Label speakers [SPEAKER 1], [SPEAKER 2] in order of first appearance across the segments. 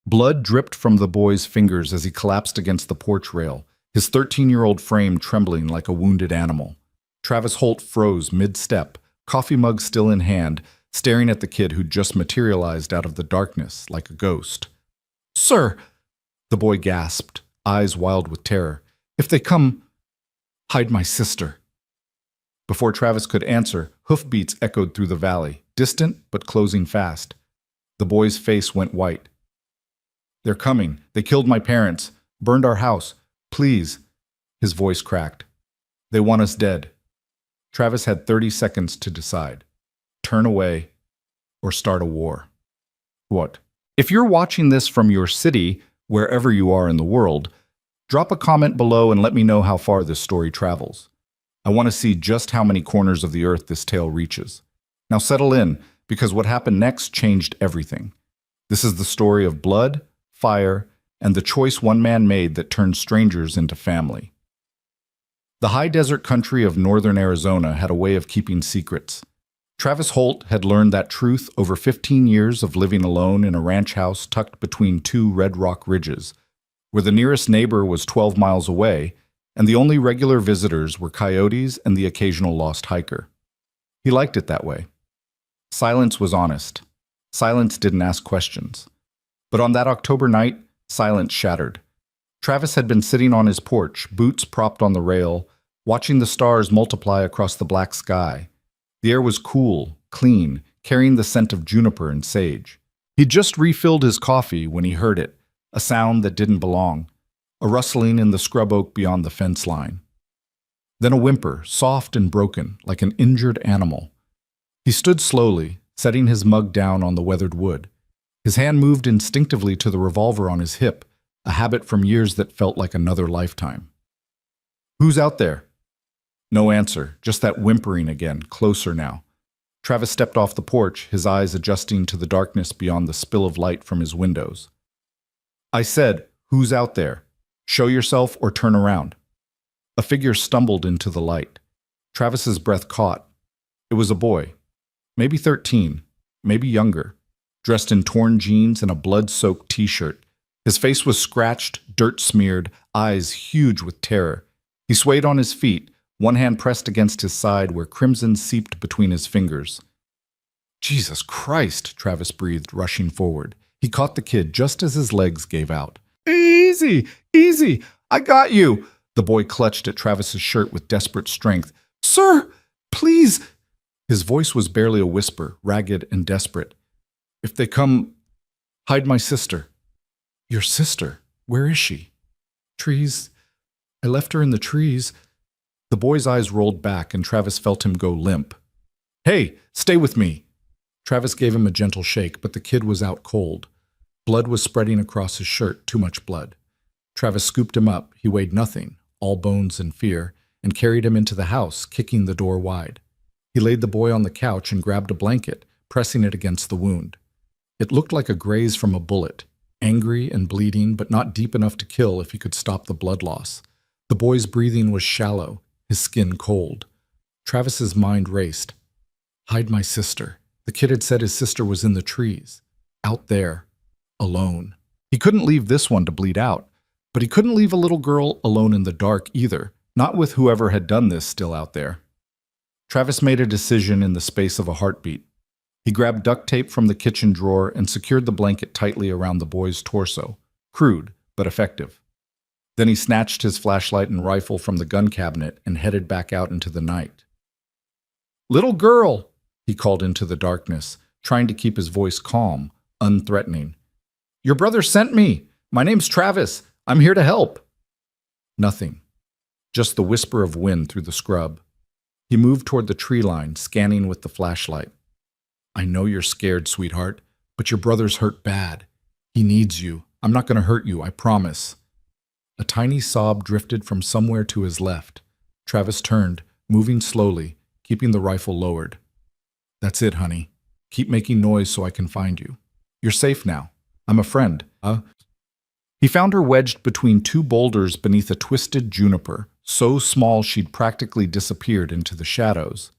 [SPEAKER 1] Blood dripped from the boy's fingers as he collapsed against the porch rail, his 13-year-old frame trembling like a wounded animal. Travis Holt froze mid-step, coffee mug still in hand, staring at the kid who'd just materialized out of the darkness like a ghost. "Sir!" the boy gasped, eyes wild with terror. "If they come, hide my sister." Before Travis could answer, hoofbeats echoed through the valley, distant but closing fast. The boy's face went white. "They're coming. They killed my parents. Burned our house. Please." His voice cracked. "They want us dead." Travis had 30 seconds to decide. Turn away or start a war. What? If you're watching this from your city, wherever you are in the world, drop a comment below and let me know how far this story travels. I want to see just how many corners of the earth this tale reaches. Now settle in, because what happened next changed everything. This is the story of blood, fire, and the choice one man made that turned strangers into family. The high desert country of northern Arizona had a way of keeping secrets. Travis Holt had learned that truth over 15 years of living alone in a ranch house tucked between two red rock ridges, where the nearest neighbor was 12 miles away, and the only regular visitors were coyotes and the occasional lost hiker. He liked it that way. Silence was honest. Silence didn't ask questions. But on that October night, silence shattered. Travis had been sitting on his porch, boots propped on the rail, watching the stars multiply across the black sky. The air was cool, clean, carrying the scent of juniper and sage. He'd just refilled his coffee when he heard it, a sound that didn't belong, a rustling in the scrub oak beyond the fence line. Then a whimper, soft and broken, like an injured animal. He stood slowly, setting his mug down on the weathered wood. His hand moved instinctively to the revolver on his hip, a habit from years that felt like another lifetime. "Who's out there?" No answer, just that whimpering again, closer now. Travis stepped off the porch, his eyes adjusting to the darkness beyond the spill of light from his windows. "I said, who's out there? Show yourself or turn around." A figure stumbled into the light. Travis's breath caught. It was a boy, maybe 13, maybe younger, dressed in torn jeans and a blood-soaked t-shirt. His face was scratched, dirt-smeared, eyes huge with terror. He swayed on his feet, one hand pressed against his side where crimson seeped between his fingers. "Jesus Christ," Travis breathed, rushing forward. He caught the kid just as his legs gave out. "Easy, easy, I got you." The boy clutched at Travis's shirt with desperate strength. "Sir, please." His voice was barely a whisper, ragged and desperate. "If they come, hide my sister." "Your sister? Where is she?" "Trees. I left her in the trees." The boy's eyes rolled back and Travis felt him go limp. "Hey, stay with me." Travis gave him a gentle shake, but the kid was out cold. Blood was spreading across his shirt, too much blood. Travis scooped him up. He weighed nothing, all bones and fear, and carried him into the house, kicking the door wide. He laid the boy on the couch and grabbed a blanket, pressing it against the wound. It looked like a graze from a bullet, angry and bleeding, but not deep enough to kill if he could stop the blood loss. The boy's breathing was shallow, his skin cold. Travis's mind raced. Hide my sister. The kid had said his sister was in the trees, out there, alone. He couldn't leave this one to bleed out, but he couldn't leave a little girl alone in the dark either, not with whoever had done this still out there. Travis made a decision in the space of a heartbeat. He grabbed duct tape from the kitchen drawer and secured the blanket tightly around the boy's torso, crude but effective. Then he snatched his flashlight and rifle from the gun cabinet and headed back out into the night. "Little girl," he called into the darkness, trying to keep his voice calm, unthreatening. "Your brother sent me. My name's Travis. I'm here to help." Nothing. Just the whisper of wind through the scrub. He moved toward the tree line, scanning with the flashlight. "I know you're scared, sweetheart, but your brother's hurt bad. He needs you. I'm not going to hurt you, I promise." A tiny sob drifted from somewhere to his left. Travis turned, moving slowly, keeping the rifle lowered. "That's it, honey. Keep making noise so I can find you. You're safe now. I'm a friend, He found her wedged between two boulders beneath a twisted juniper, so small she'd practically disappeared into the shadows.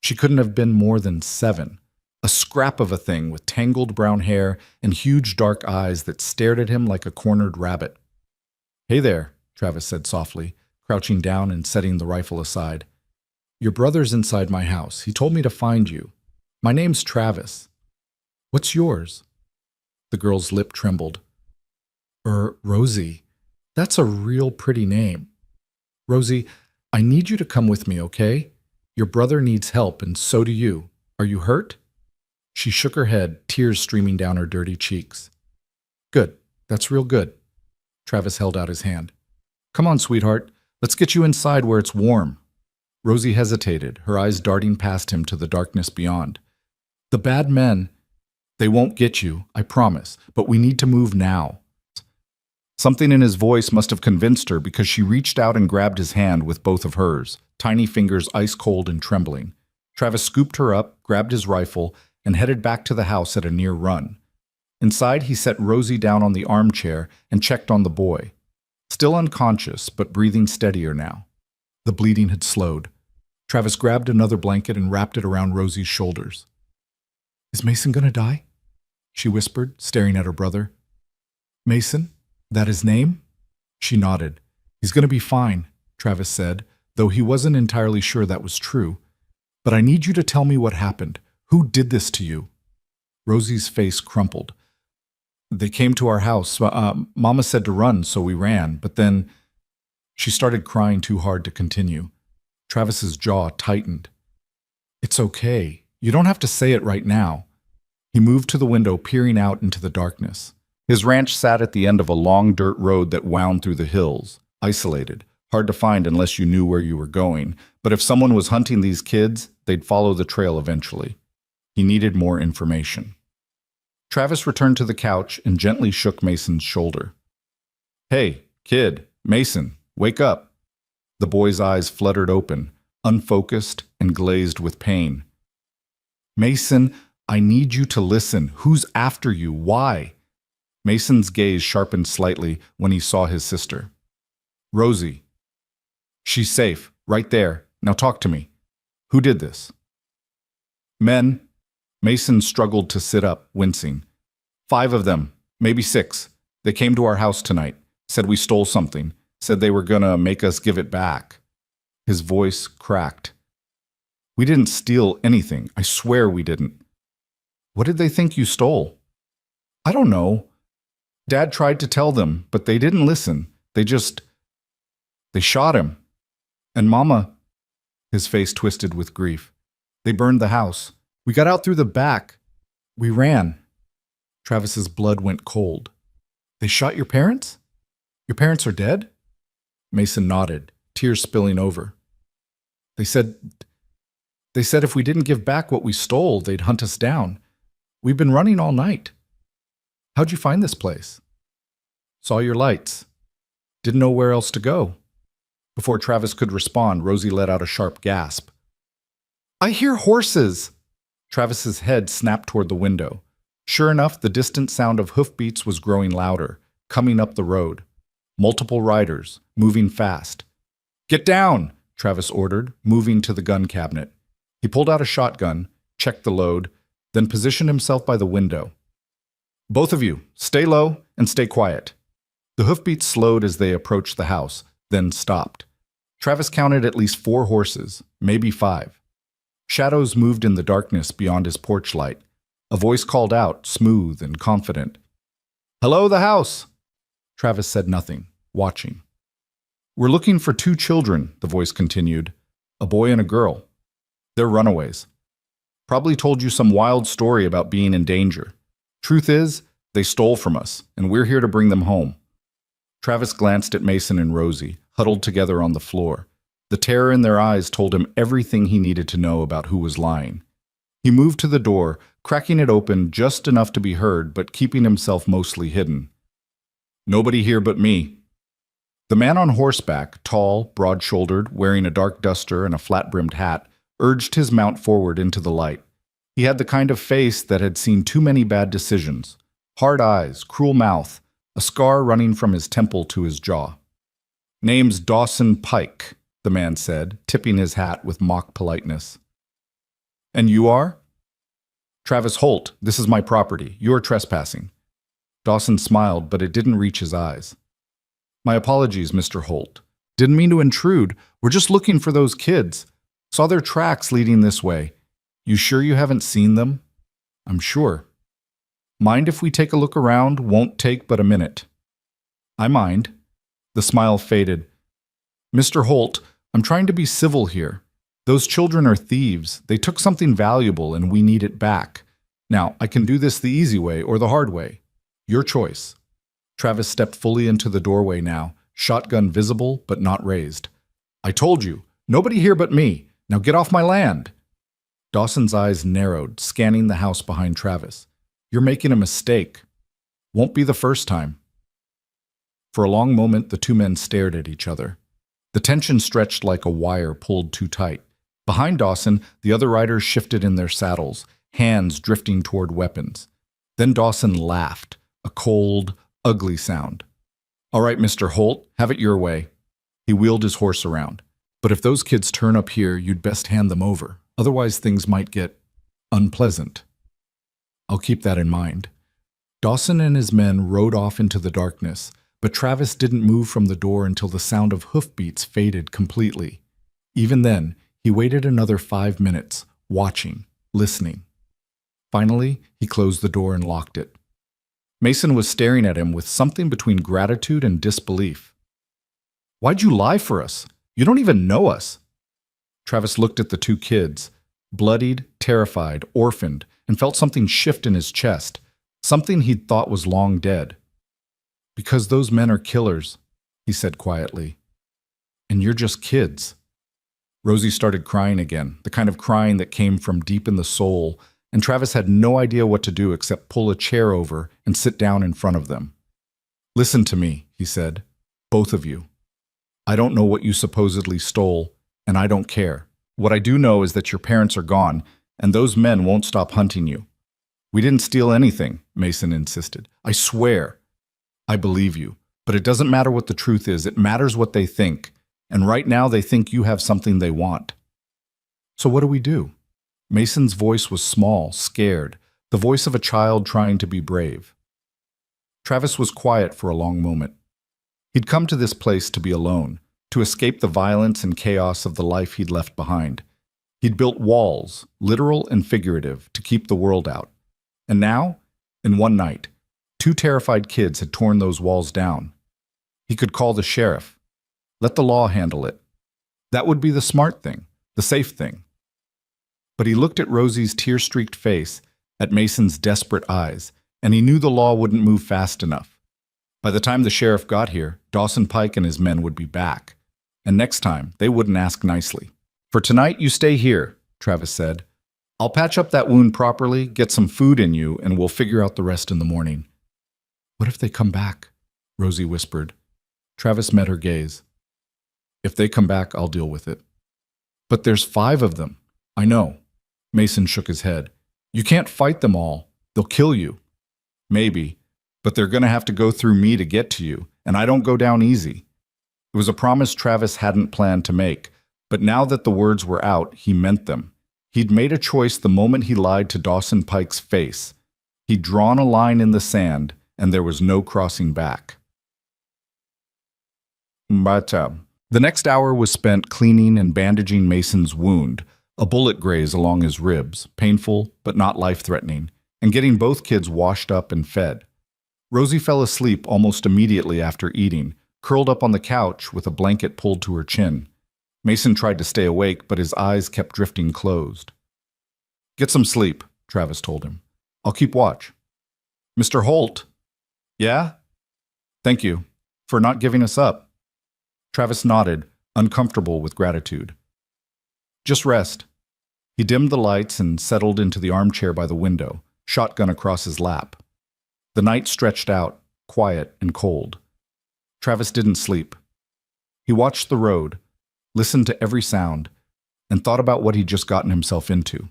[SPEAKER 1] She couldn't have been more than 7. A scrap of a thing with tangled brown hair and huge dark eyes that stared at him like a cornered rabbit. "Hey there," Travis said softly, crouching down and setting the rifle aside. "Your brother's inside my house. He told me to find you. My name's Travis. What's yours?" The girl's lip trembled. Rosie. That's a real pretty name. Rosie, I need you to come with me, okay? Your brother needs help, and so do you. Are you hurt?" She shook her head, tears streaming down her dirty cheeks. "Good. That's real good." Travis held out his hand. "Come on, sweetheart. Let's get you inside where it's warm." Rosie hesitated, her eyes darting past him to the darkness beyond. "The bad men, they won't get you, I promise, but we need to move now." Something in his voice must have convinced her because she reached out and grabbed his hand with both of hers, tiny fingers ice cold and trembling. Travis scooped her up, grabbed his rifle, and headed back to the house at a near run. Inside, he set Rosie down on the armchair and checked on the boy. Still unconscious, but breathing steadier now. The bleeding had slowed. Travis grabbed another blanket and wrapped it around Rosie's shoulders. "Is Mason gonna die?" she whispered, staring at her brother. "Mason? That his name?" She nodded. "He's gonna be fine," Travis said, though he wasn't entirely sure that was true. "But I need you to tell me what happened. Who did this to you?" Rosie's face crumpled. "They came to our house. Mama said to run, so we ran, but then—" She started crying too hard to continue. Travis's jaw tightened. "It's okay. You don't have to say it right now." He moved to the window, peering out into the darkness. His ranch sat at the end of a long dirt road that wound through the hills, isolated, hard to find unless you knew where you were going. But if someone was hunting these kids, they'd follow the trail eventually. He needed more information. Travis returned to the couch and gently shook Mason's shoulder. "Hey, kid, Mason, wake up." The boy's eyes fluttered open, unfocused and glazed with pain. "Mason, I need you to listen. Who's after you? Why?" Mason's gaze sharpened slightly when he saw his sister. "Rosie. She's safe, right there. Now talk to me. Who did this?" "Men." Mason struggled to sit up, wincing. "5 of them, maybe 6. They came to our house tonight, said we stole something, said they were gonna make us give it back." His voice cracked. "We didn't steal anything. I swear we didn't." "What did they think you stole?" "I don't know. Dad tried to tell them, but they didn't listen. They shot him. And Mama—" His face twisted with grief. "They burned the house. We got out through the back. We ran." Travis's blood went cold. "They shot your parents? Your parents are dead?" Mason nodded, tears spilling over. They said if we didn't give back what we stole, they'd hunt us down. We've been running all night." "How'd you find this place?" "Saw your lights. Didn't know where else to go." Before Travis could respond, Rosie let out a sharp gasp. "I hear horses!" Travis's head snapped toward the window. Sure enough, the distant sound of hoofbeats was growing louder, coming up the road. Multiple riders, moving fast. "Get down!" Travis ordered, moving to the gun cabinet. He pulled out a shotgun, checked the load, then positioned himself by the window. "Both of you, stay low and stay quiet." The hoofbeats slowed as they approached the house, then stopped. Travis counted at least 4 horses, maybe 5. Shadows moved in the darkness beyond his porch light. A voice called out, smooth and confident. "Hello, the house!" Travis said nothing, watching. "We're looking for 2 children," the voice continued. "A boy and a girl. They're runaways. Probably told you some wild story about being in danger. Truth is, they stole from us, and we're here to bring them home." Travis glanced at Mason and Rosie, huddled together on the floor. The terror in their eyes told him everything he needed to know about who was lying. He moved to the door, cracking it open just enough to be heard, but keeping himself mostly hidden. "Nobody here but me." The man on horseback, tall, broad-shouldered, wearing a dark duster and a flat-brimmed hat, urged his mount forward into the light. He had the kind of face that had seen too many bad decisions. Hard eyes, cruel mouth, a scar running from his temple to his jaw. "Name's Dawson Pike," the man said, tipping his hat with mock politeness. "And you are?" Travis Holt, this is my property. You're trespassing. Dawson smiled, but it didn't reach his eyes. My apologies, Mr. Holt. Didn't mean to intrude. We're just looking for those kids. Saw their tracks leading this way. You sure you haven't seen them? I'm sure. Mind if we take a look around? Won't take but a minute. I mind. The smile faded. Mr. Holt, I'm trying to be civil here. Those children are thieves. They took something valuable and we need it back. Now, I can do this the easy way or the hard way. Your choice. Travis stepped fully into the doorway now, shotgun visible but not raised. I told you, nobody here but me. Now get off my land. Dawson's eyes narrowed, scanning the house behind Travis. You're making a mistake. Won't be the first time. For a long moment, the two men stared at each other. The tension stretched like a wire pulled too tight. Behind Dawson, the other riders shifted in their saddles, hands drifting toward weapons. Then Dawson laughed, a cold, ugly sound. All right, Mr. Holt, have it your way. He wheeled his horse around. But if those kids turn up here, you'd best hand them over. Otherwise, things might get unpleasant. I'll keep that in mind. Dawson and his men rode off into the darkness, but Travis didn't move from the door until the sound of hoofbeats faded completely. Even then, he waited another 5 minutes, watching, listening. Finally, he closed the door and locked it. Mason was staring at him with something between gratitude and disbelief. Why'd you lie for us? You don't even know us. Travis looked at the two kids, bloodied, terrified, orphaned, and felt something shift in his chest, something he'd thought was long dead. Because those men are killers, he said quietly. And you're just kids. Rosie started crying again, the kind of crying that came from deep in the soul, and Travis had no idea what to do except pull a chair over and sit down in front of them. Listen to me, he said, both of you. I don't know what you supposedly stole, and I don't care. What I do know is that your parents are gone, and those men won't stop hunting you. We didn't steal anything, Mason insisted. I swear. I believe you, but it doesn't matter what the truth is. It matters what they think, and right now they think you have something they want. So what do we do? Mason's voice was small, scared, the voice of a child trying to be brave. Travis was quiet for a long moment. He'd come to this place to be alone, to escape the violence and chaos of the life he'd left behind. He'd built walls, literal and figurative, to keep the world out. And now, in one night, two terrified kids had torn those walls down. He could call the sheriff. Let the law handle it. That would be the smart thing, the safe thing. But he looked at Rosie's tear-streaked face, at Mason's desperate eyes, and he knew the law wouldn't move fast enough. By the time the sheriff got here, Dawson Pike and his men would be back. And next time, they wouldn't ask nicely. For tonight, you stay here, Travis said. I'll patch up that wound properly, get some food in you, and we'll figure out the rest in the morning. What if they come back? Rosie whispered. Travis met her gaze. If they come back, I'll deal with it. But there's 5 of them. I know. Mason shook his head. You can't fight them all. They'll kill you. Maybe, but they're going to have to go through me to get to you, and I don't go down easy. It was a promise Travis hadn't planned to make, but now that the words were out, he meant them. He'd made a choice the moment he lied to Dawson Pike's face. He'd drawn a line in the sand, and there was no crossing back. But the next hour was spent cleaning and bandaging Mason's wound, a bullet graze along his ribs, painful but not life-threatening, and getting both kids washed up and fed. Rosie fell asleep almost immediately after eating, curled up on the couch with a blanket pulled to her chin. Mason tried to stay awake, but his eyes kept drifting closed. Get some sleep, Travis told him. I'll keep watch. Mr. Holt? Yeah? Thank you for not giving us up. Travis nodded, uncomfortable with gratitude. Just rest. He dimmed the lights and settled into the armchair by the window, shotgun across his lap. The night stretched out, quiet and cold. Travis didn't sleep. He watched the road, listened to every sound, and thought about what he'd just gotten himself into.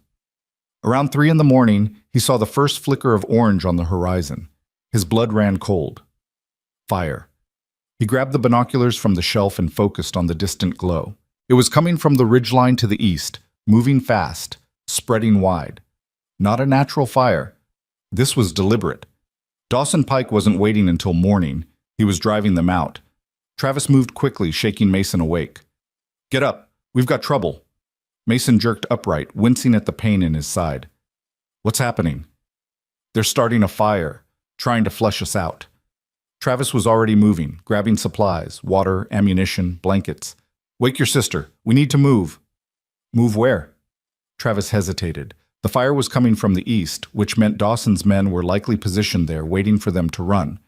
[SPEAKER 1] Around 3 in the morning, he saw the first flicker of orange on the horizon. His blood ran cold. Fire. He grabbed the binoculars from the shelf and focused on the distant glow. It was coming from the ridgeline to the east, moving fast, spreading wide. Not a natural fire. This was deliberate. Dawson Pike wasn't waiting until morning. He was driving them out. Travis moved quickly, shaking Mason awake. Get up. We've got trouble. Mason jerked upright, wincing at the pain in his side. What's happening? They're starting a fire, trying to flush us out. Travis was already moving, grabbing supplies, water, ammunition, blankets. Wake your sister. We need to move. Move where? Travis hesitated. The fire was coming from the east, which meant Dawson's men were likely positioned there, waiting for them to run.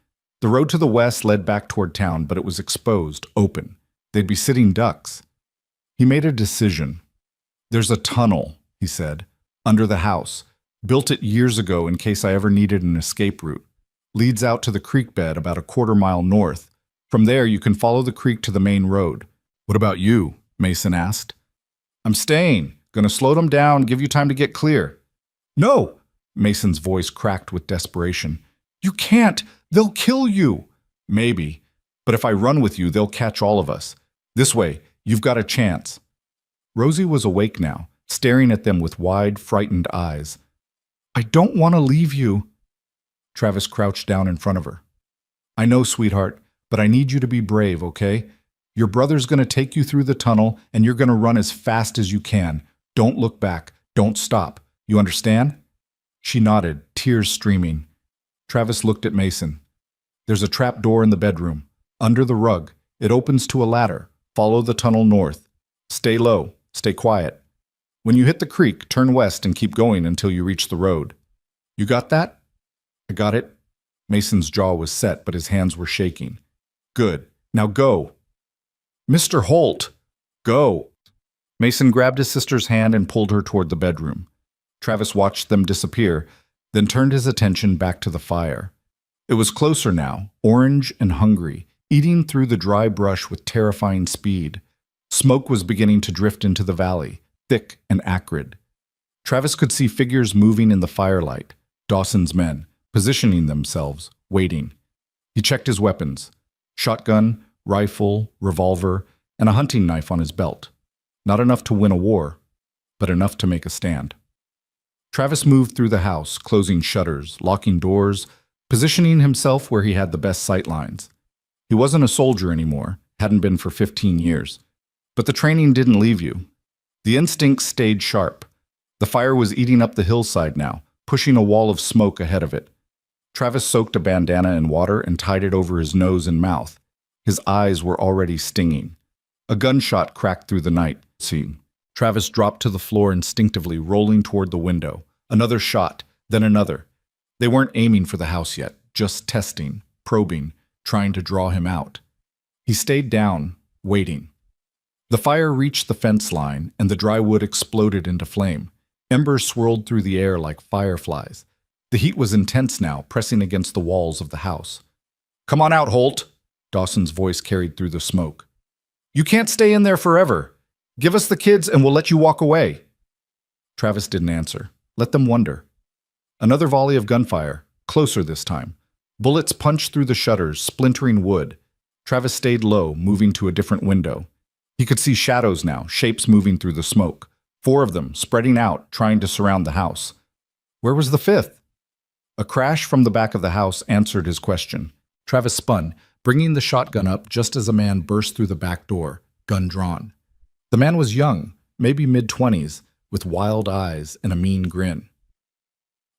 [SPEAKER 1] The road to the west led back toward town, but it was exposed, open. They'd be sitting ducks. He made a decision. There's a tunnel, he said, under the house. Built it years ago in case I ever needed an escape route. Leads out to the creek bed about a quarter-mile north. From there, you can follow the creek to the main road. What about you? Mason asked. I'm staying. Gonna slow them down, give you time to get clear. No! Mason's voice cracked with desperation. You can't! They'll kill you! Maybe. But if I run with you, they'll catch all of us. This way, you've got a chance. Rosie was awake now, staring at them with wide, frightened eyes. I don't want to leave you. Travis crouched down in front of her. I know, sweetheart, but I need you to be brave, okay? Your brother's going to take you through the tunnel, and you're going to run as fast as you can. Don't look back. Don't stop. You understand? She nodded, tears streaming. Travis looked at Mason. There's a trap door in the bedroom. Under the rug. It opens to a ladder. Follow the tunnel north. Stay low. Stay quiet. When you hit the creek, turn west and keep going until you reach the road. You got that? I got it. Mason's jaw was set, but his hands were shaking. Good. Now go. Mr. Holt! Go! Mason grabbed his sister's hand and pulled her toward the bedroom. Travis watched them disappear, then turned his attention back to the fire. It was closer now, orange and hungry, eating through the dry brush with terrifying speed. Smoke was beginning to drift into the valley, thick and acrid. Travis could see figures moving in the firelight, Dawson's men, positioning themselves, waiting. He checked his weapons, shotgun, rifle, revolver, and a hunting knife on his belt. Not enough to win a war, but enough to make a stand. Travis moved through the house, closing shutters, locking doors, positioning himself where he had the best sight lines. He wasn't a soldier anymore, hadn't been for 15 years. But the training didn't leave you. The instincts stayed sharp. The fire was eating up the hillside now, pushing a wall of smoke ahead of it. Travis soaked a bandana in water and tied it over his nose and mouth. His eyes were already stinging. A gunshot cracked through the night scene. Travis dropped to the floor instinctively, rolling toward the window. Another shot, then another. They weren't aiming for the house yet, just testing, probing, trying to draw him out. He stayed down, waiting. The fire reached the fence line, and the dry wood exploded into flame. Embers swirled through the air like fireflies. The heat was intense now, pressing against the walls of the house. Come on out, Holt! Dawson's voice carried through the smoke. You can't stay in there forever. Give us the kids and we'll let you walk away. Travis didn't answer. Let them wonder. Another volley of gunfire, closer this time. Bullets punched through the shutters, splintering wood. Travis stayed low, moving to a different window. He could see shadows now, shapes moving through the smoke. 4 of them, spreading out, trying to surround the house. Where was the 5th? A crash from the back of the house answered his question. Travis spun, bringing the shotgun up just as a man burst through the back door, gun drawn. The man was young, maybe mid-20s, with wild eyes and a mean grin.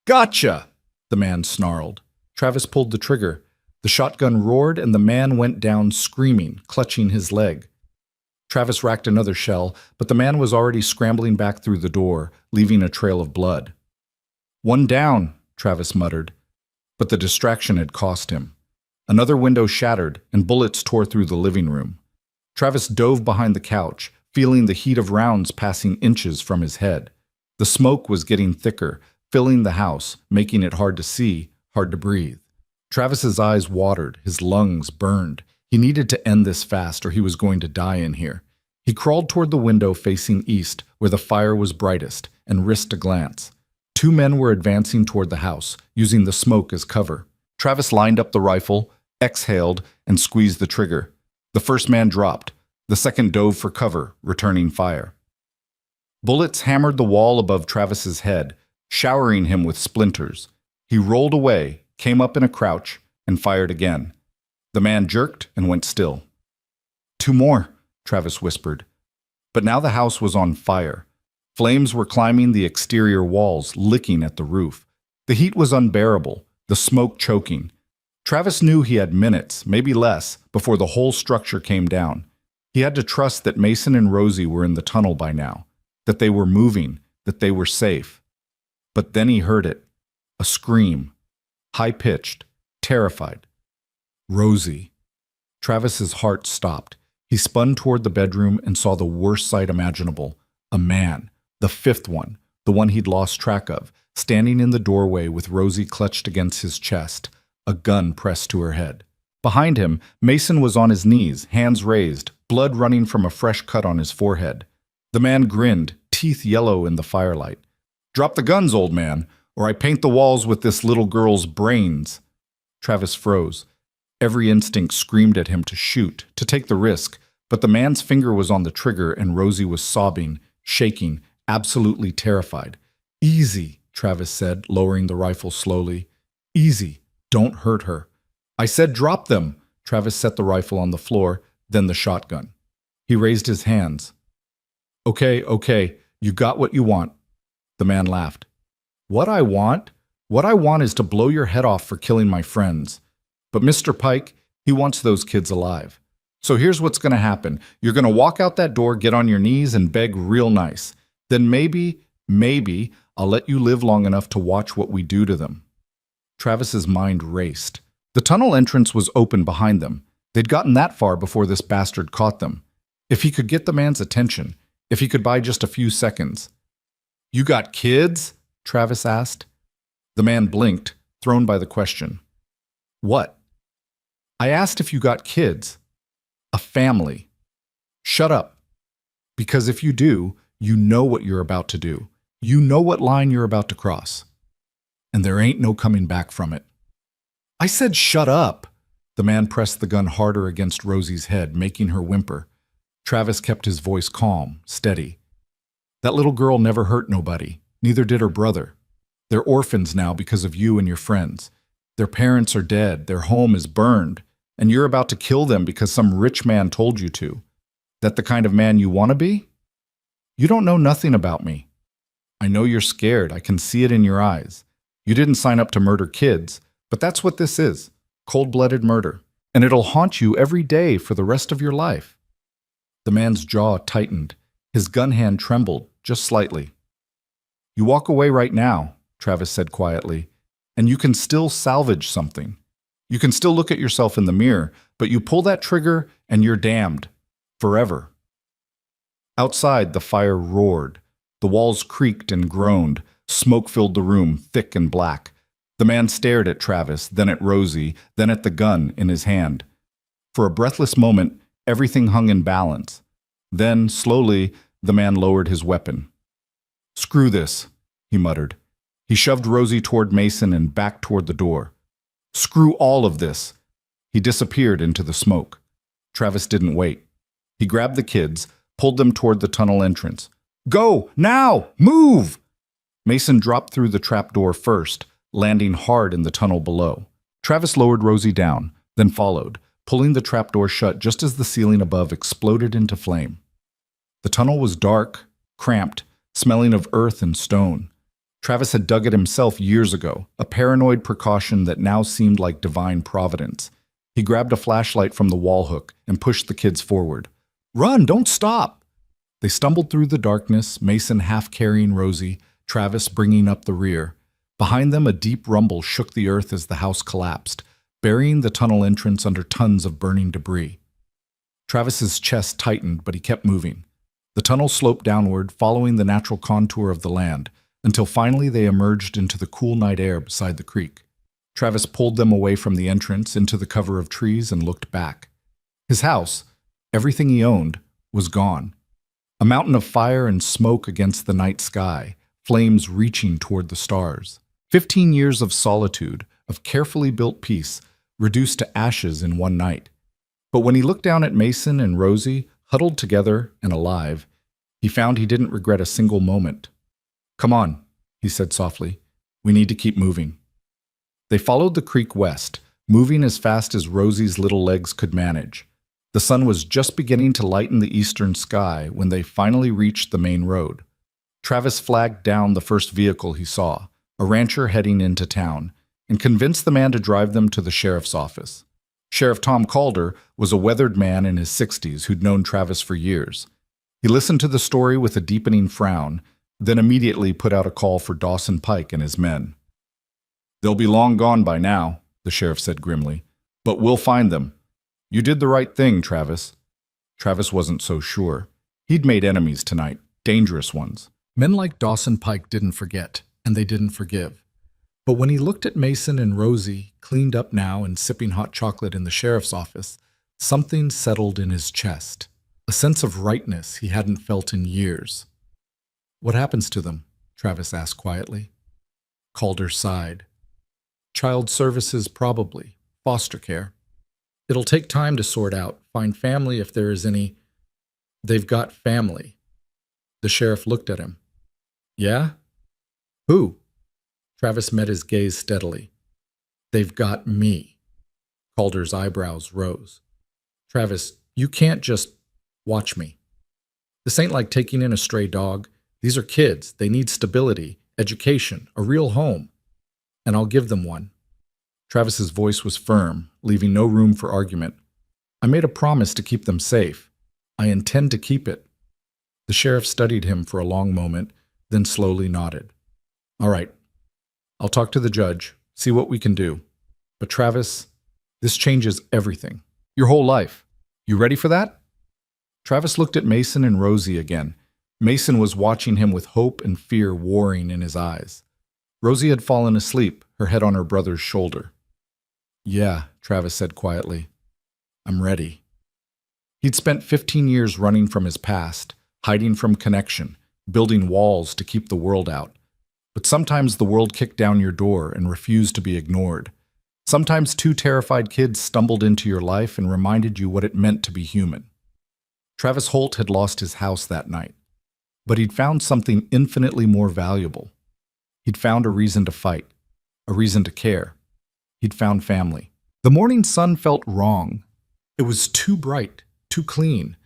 [SPEAKER 1] Gotcha! The man snarled. Travis pulled the trigger. The shotgun roared and the man went down screaming, clutching his leg. Travis racked another shell, but the man was already scrambling back through the door, leaving a trail of blood. One down, Travis muttered. But the distraction had cost him. Another window shattered, and bullets tore through the living room. Travis dove behind the couch, feeling the heat of rounds passing inches from his head. The smoke was getting thicker, filling the house, making it hard to see, hard to breathe. Travis's eyes watered, his lungs burned. He needed to end this fast or he was going to die in here. He crawled toward the window facing east, where the fire was brightest, and risked a glance. 2 men were advancing toward the house, using the smoke as cover. Travis lined up the rifle, exhaled, and squeezed the trigger. The first man dropped. The second dove for cover, returning fire. Bullets hammered the wall above Travis's head, showering him with splinters. He rolled away, came up in a crouch, and fired again. The man jerked and went still. "Two more," Travis whispered. But now the house was on fire. Flames were climbing the exterior walls, licking at the roof. The heat was unbearable, the smoke choking. Travis knew he had minutes, maybe less, before the whole structure came down. He had to trust that Mason and Rosie were in the tunnel by now, that they were moving, that they were safe. But then he heard it. A scream. High-pitched, terrified. Rosie. Travis's heart stopped. He spun toward the bedroom and saw the worst sight imaginable. A man, the fifth one, the one he'd lost track of, standing in the doorway with Rosie clutched against his chest, a gun pressed to her head. Behind him, Mason was on his knees, hands raised, blood running from a fresh cut on his forehead. The man grinned, teeth yellow in the firelight. "Drop the guns, old man, or I paint the walls with this little girl's brains." Travis froze. Every instinct screamed at him to shoot, to take the risk, but the man's finger was on the trigger and Rosie was sobbing, shaking, absolutely terrified. "Easy," Travis said, lowering the rifle slowly. "Easy. Don't hurt her." "I said drop them." Travis set the rifle on the floor, then the shotgun. He raised his hands. Okay, you got what you want." The man laughed. What I want is to blow your head off for killing my friends. But Mr. Pike, he wants those kids alive. So here's what's going to happen. You're going to walk out that door, get on your knees, and beg real nice. Then maybe, I'll let you live long enough to watch what we do to them." Travis's mind raced. The tunnel entrance was open behind them. They'd gotten that far before this bastard caught them. If he could get the man's attention, if he could buy just a few seconds. "You got kids?" Travis asked. The man blinked, thrown by the question. "What?" "I asked if you got kids. A family." "Shut up. Because if you do, you know what you're about to do. You know what line you're about to cross. And there ain't no coming back from it." "I said shut up." The man pressed the gun harder against Rosie's head, making her whimper. Travis kept his voice calm, steady. "That little girl never hurt nobody. Neither did her brother. They're orphans now because of you and your friends. Their parents are dead, their home is burned, and you're about to kill them because some rich man told you to. That the kind of man you want to be? You don't know nothing about me. I know you're scared, I can see it in your eyes. You didn't sign up to murder kids, but that's what this is, cold-blooded murder. And it'll haunt you every day for the rest of your life." The man's jaw tightened. His gun hand trembled, just slightly. "You walk away right now," Travis said quietly, "and you can still salvage something. You can still look at yourself in the mirror, but you pull that trigger and you're damned. Forever." Outside, the fire roared. The walls creaked and groaned. Smoke filled the room, thick and black. The man stared at Travis, then at Rosie, then at the gun in his hand. For a breathless moment, everything hung in balance. Then, slowly, the man lowered his weapon. "Screw this," he muttered. He shoved Rosie toward Mason and back toward the door. "Screw all of this." He disappeared into the smoke. Travis didn't wait. He grabbed the kids, pulled them toward the tunnel entrance. "Go! Now! Move!" Mason dropped through the trapdoor first, landing hard in the tunnel below. Travis lowered Rosie down, then followed, pulling the trapdoor shut just as the ceiling above exploded into flame. The tunnel was dark, cramped, smelling of earth and stone. Travis had dug it himself years ago, a paranoid precaution that now seemed like divine providence. He grabbed a flashlight from the wall hook and pushed the kids forward. "Run, don't stop!" They stumbled through the darkness, Mason half carrying Rosie, Travis bringing up the rear. Behind them, a deep rumble shook the earth as the house collapsed, burying the tunnel entrance under tons of burning debris. Travis's chest tightened, but he kept moving. The tunnel sloped downward, following the natural contour of the land, until finally they emerged into the cool night air beside the creek. Travis pulled them away from the entrance into the cover of trees and looked back. His house, everything he owned, was gone. A mountain of fire and smoke against the night sky, flames reaching toward the stars. 15 years of solitude, of carefully built peace, reduced to ashes in one night. But when he looked down at Mason and Rosie, huddled together and alive, he found he didn't regret a single moment. "Come on," he said softly. We need to keep moving. They followed the creek west, moving as fast as Rosie's little legs could manage. The sun was just beginning to lighten the eastern sky when they finally reached the main road. Travis flagged down the first vehicle he saw, a rancher heading into town, and convinced the man to drive them to the sheriff's office. Sheriff Tom Calder was a weathered man in his 60s who'd known Travis for years. He listened to the story with a deepening frown, then immediately put out a call for Dawson Pike and his men. They'll be long gone by now, the sheriff said grimly, but we'll find them. You did the right thing, Travis. Travis wasn't so sure. He'd made enemies tonight, dangerous ones. Men like Dawson Pike didn't forget, and they didn't forgive. But when he looked at Mason and Rosie, cleaned up now and sipping hot chocolate in the sheriff's office, something settled in his chest, a sense of rightness he hadn't felt in years. What happens to them? Travis asked quietly. Calder sighed. Child services, probably. Foster care. It'll take time to sort out, find family if there is any. They've got family. The sheriff looked at him. Yeah? Who? Travis met his gaze steadily. They've got me. Calder's eyebrows rose. Travis, you can't just watch me. This ain't like taking in a stray dog. These are kids. They need stability, education, a real home. And I'll give them one. Travis's voice was firm, leaving no room for argument. I made a promise to keep them safe. I intend to keep it. The sheriff studied him for a long moment, then slowly nodded. All right. I'll talk to the judge, see what we can do. But Travis, this changes everything. Your whole life. You ready for that? Travis looked at Mason and Rosie again. Mason was watching him with hope and fear warring in his eyes. Rosie had fallen asleep, her head on her brother's shoulder. Yeah, Travis said quietly. I'm ready. He'd spent 15 years running from his past, hiding from connection, building walls to keep the world out. But sometimes the world kicked down your door and refused to be ignored. Sometimes two terrified kids stumbled into your life and reminded you what it meant to be human. Travis Holt had lost his house that night, but he'd found something infinitely more valuable. He'd found a reason to fight, a reason to care. He'd found family. The morning sun felt wrong. It was too bright, too clean,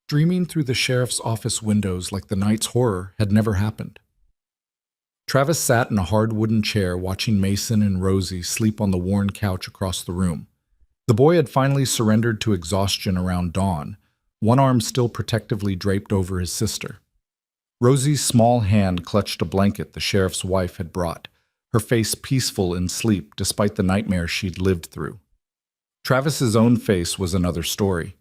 [SPEAKER 1] streaming through the sheriff's office windows like the night's horror had never happened. Travis sat in a hard wooden chair watching Mason and Rosie sleep on the worn couch across the room. The boy had finally surrendered to exhaustion around dawn, one arm still protectively draped over his sister. Rosie's small hand clutched a blanket the sheriff's wife had brought, her face peaceful in sleep despite the nightmare she'd lived through. Travis's own face was another story.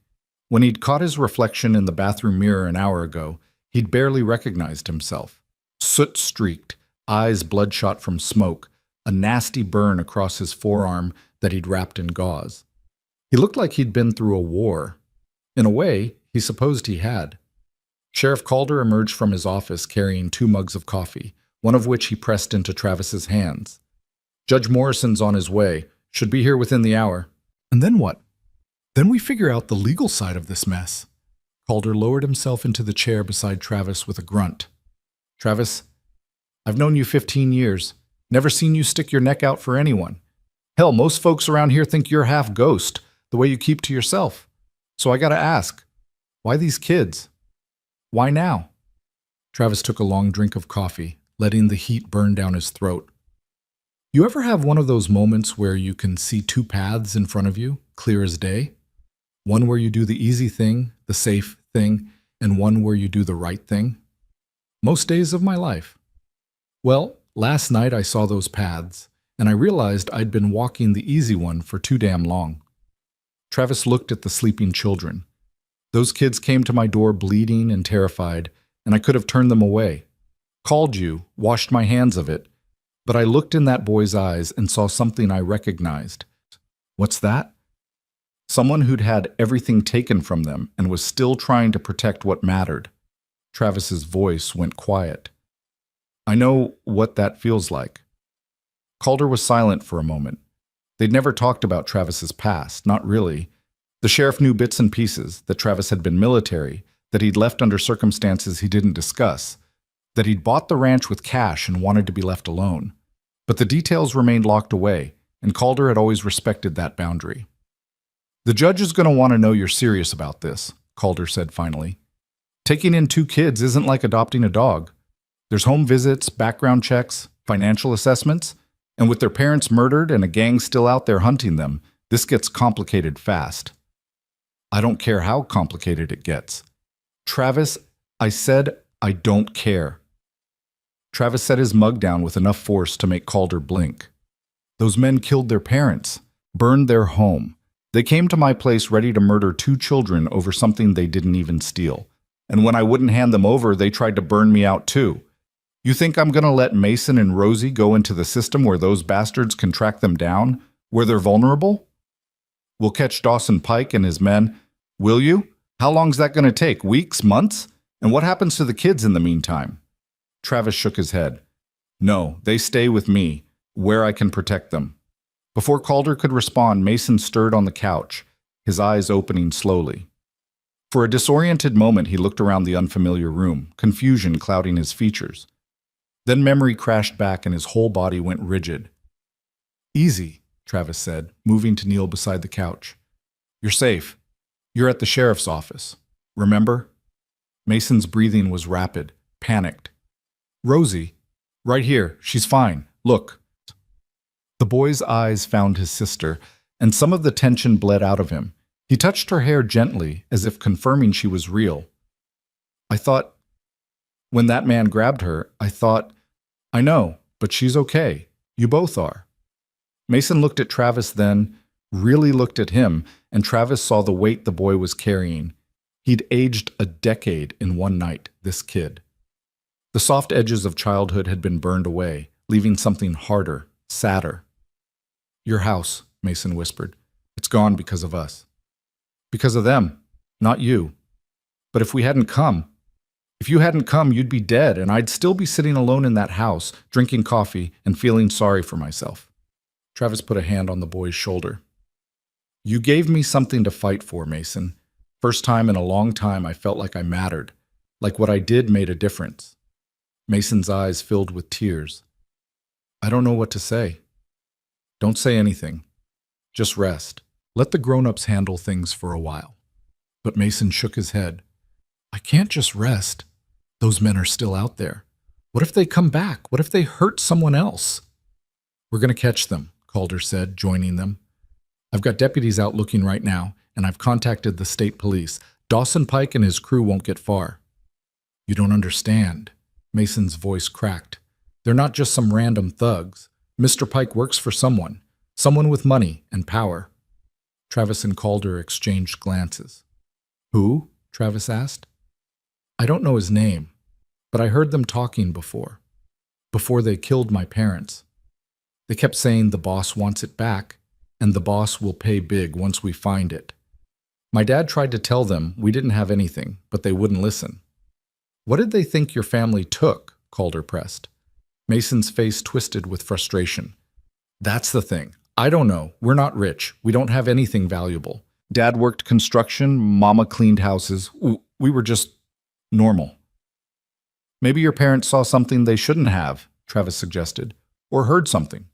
[SPEAKER 1] When he'd caught his reflection in the bathroom mirror an hour ago, he'd barely recognized himself. Soot-streaked, eyes bloodshot from smoke, a nasty burn across his forearm that he'd wrapped in gauze. He looked like he'd been through a war. In a way, he supposed he had. Sheriff Calder emerged from his office carrying 2 mugs of coffee, one of which he pressed into Travis's hands. Judge Morrison's on his way, should be here within the hour. And then what? Then we figure out the legal side of this mess. Calder lowered himself into the chair beside Travis with a grunt. Travis, I've known you 15 years, never seen you stick your neck out for anyone. Hell, most folks around here think you're half ghost, the way you keep to yourself. So I gotta ask, why these kids? Why now? Travis took a long drink of coffee, letting the heat burn down his throat. You ever have one of those moments where you can see 2 paths in front of you, clear as day? One where you do the easy thing, the safe thing, and one where you do the right thing? Most days of my life. Well, last night I saw those paths, and I realized I'd been walking the easy one for too damn long. Travis looked at the sleeping children. Those kids came to my door bleeding and terrified, and I could have turned them away. Called you, washed my hands of it, but I looked in that boy's eyes and saw something I recognized. What's that? Someone who'd had everything taken from them and was still trying to protect what mattered. Travis's voice went quiet. I know what that feels like. Calder was silent for a moment. They'd never talked about Travis's past, not really. The sheriff knew bits and pieces, that Travis had been military, that he'd left under circumstances he didn't discuss. that he'd bought the ranch with cash and wanted to be left alone. But the details remained locked away, and Calder had always respected that boundary. "The judge is going to want to know you're serious about this," Calder said finally. "Taking in 2 kids isn't like adopting a dog. There's home visits, background checks, financial assessments, and with their parents murdered and a gang still out there hunting them, this gets complicated fast." "I don't care how complicated it gets." "Travis, I said I don't care." Travis set his mug down with enough force to make Calder blink. "Those men killed their parents, burned their home. They came to my place ready to murder 2 children over something they didn't even steal. And when I wouldn't hand them over, they tried to burn me out too. You think I'm going to let Mason and Rosie go into the system where those bastards can track them down, where they're vulnerable? We'll catch Dawson Pike and his men. Will you? How long's that going to take? Weeks? Months? And what happens to the kids in the meantime?" Travis shook his head. "No, they stay with me, where I can protect them." Before Calder could respond, Mason stirred on the couch, his eyes opening slowly. For a disoriented moment, he looked around the unfamiliar room, confusion clouding his features. Then memory crashed back and his whole body went rigid. "Easy," Travis said, moving to kneel beside the couch. "You're safe. You're at the sheriff's office. Remember?" Mason's breathing was rapid, panicked. "Rosie, right here. She's fine. Look." The boy's eyes found his sister, and some of the tension bled out of him. He touched her hair gently, as if confirming she was real. "I thought, when that man grabbed her, I thought, I know, but she's okay. You both are." Mason looked at Travis then, really looked at him, and Travis saw the weight the boy was carrying. He'd aged a decade in one night, this kid. The soft edges of childhood had been burned away, leaving something harder, sadder. "Your house," Mason whispered. "It's gone because of us." "Because of them, not you. But if you hadn't come, you'd be dead, and I'd still be sitting alone in that house, drinking coffee and feeling sorry for myself." Travis put a hand on the boy's shoulder. "You gave me something to fight for, Mason. First time in a long time I felt like I mattered, like what I did made a difference." Mason's eyes filled with tears. "I don't know what to say." "Don't say anything. Just rest. Let the grown-ups handle things for a while." But Mason shook his head. "I can't just rest. Those men are still out there. What if they come back? What if they hurt someone else?" "We're going to catch them," Calder said, joining them. "I've got deputies out looking right now, and I've contacted the state police. Dawson Pike and his crew won't get far." "You don't understand." Mason's voice cracked. "They're not just some random thugs. Mr. Pike works for someone with money and power." Travis and Calder exchanged glances. "Who?" Travis asked. "I don't know his name, but I heard them talking before they killed my parents. They kept saying the boss wants it back, and the boss will pay big once we find it. My dad tried to tell them we didn't have anything, but they wouldn't listen." "What did they think your family took?" Calder pressed. Mason's face twisted with frustration. "That's the thing. I don't know. We're not rich. We don't have anything valuable. Dad worked construction, Mama cleaned houses. We were just normal." "Maybe your parents saw something they shouldn't have," Travis suggested, "or heard something."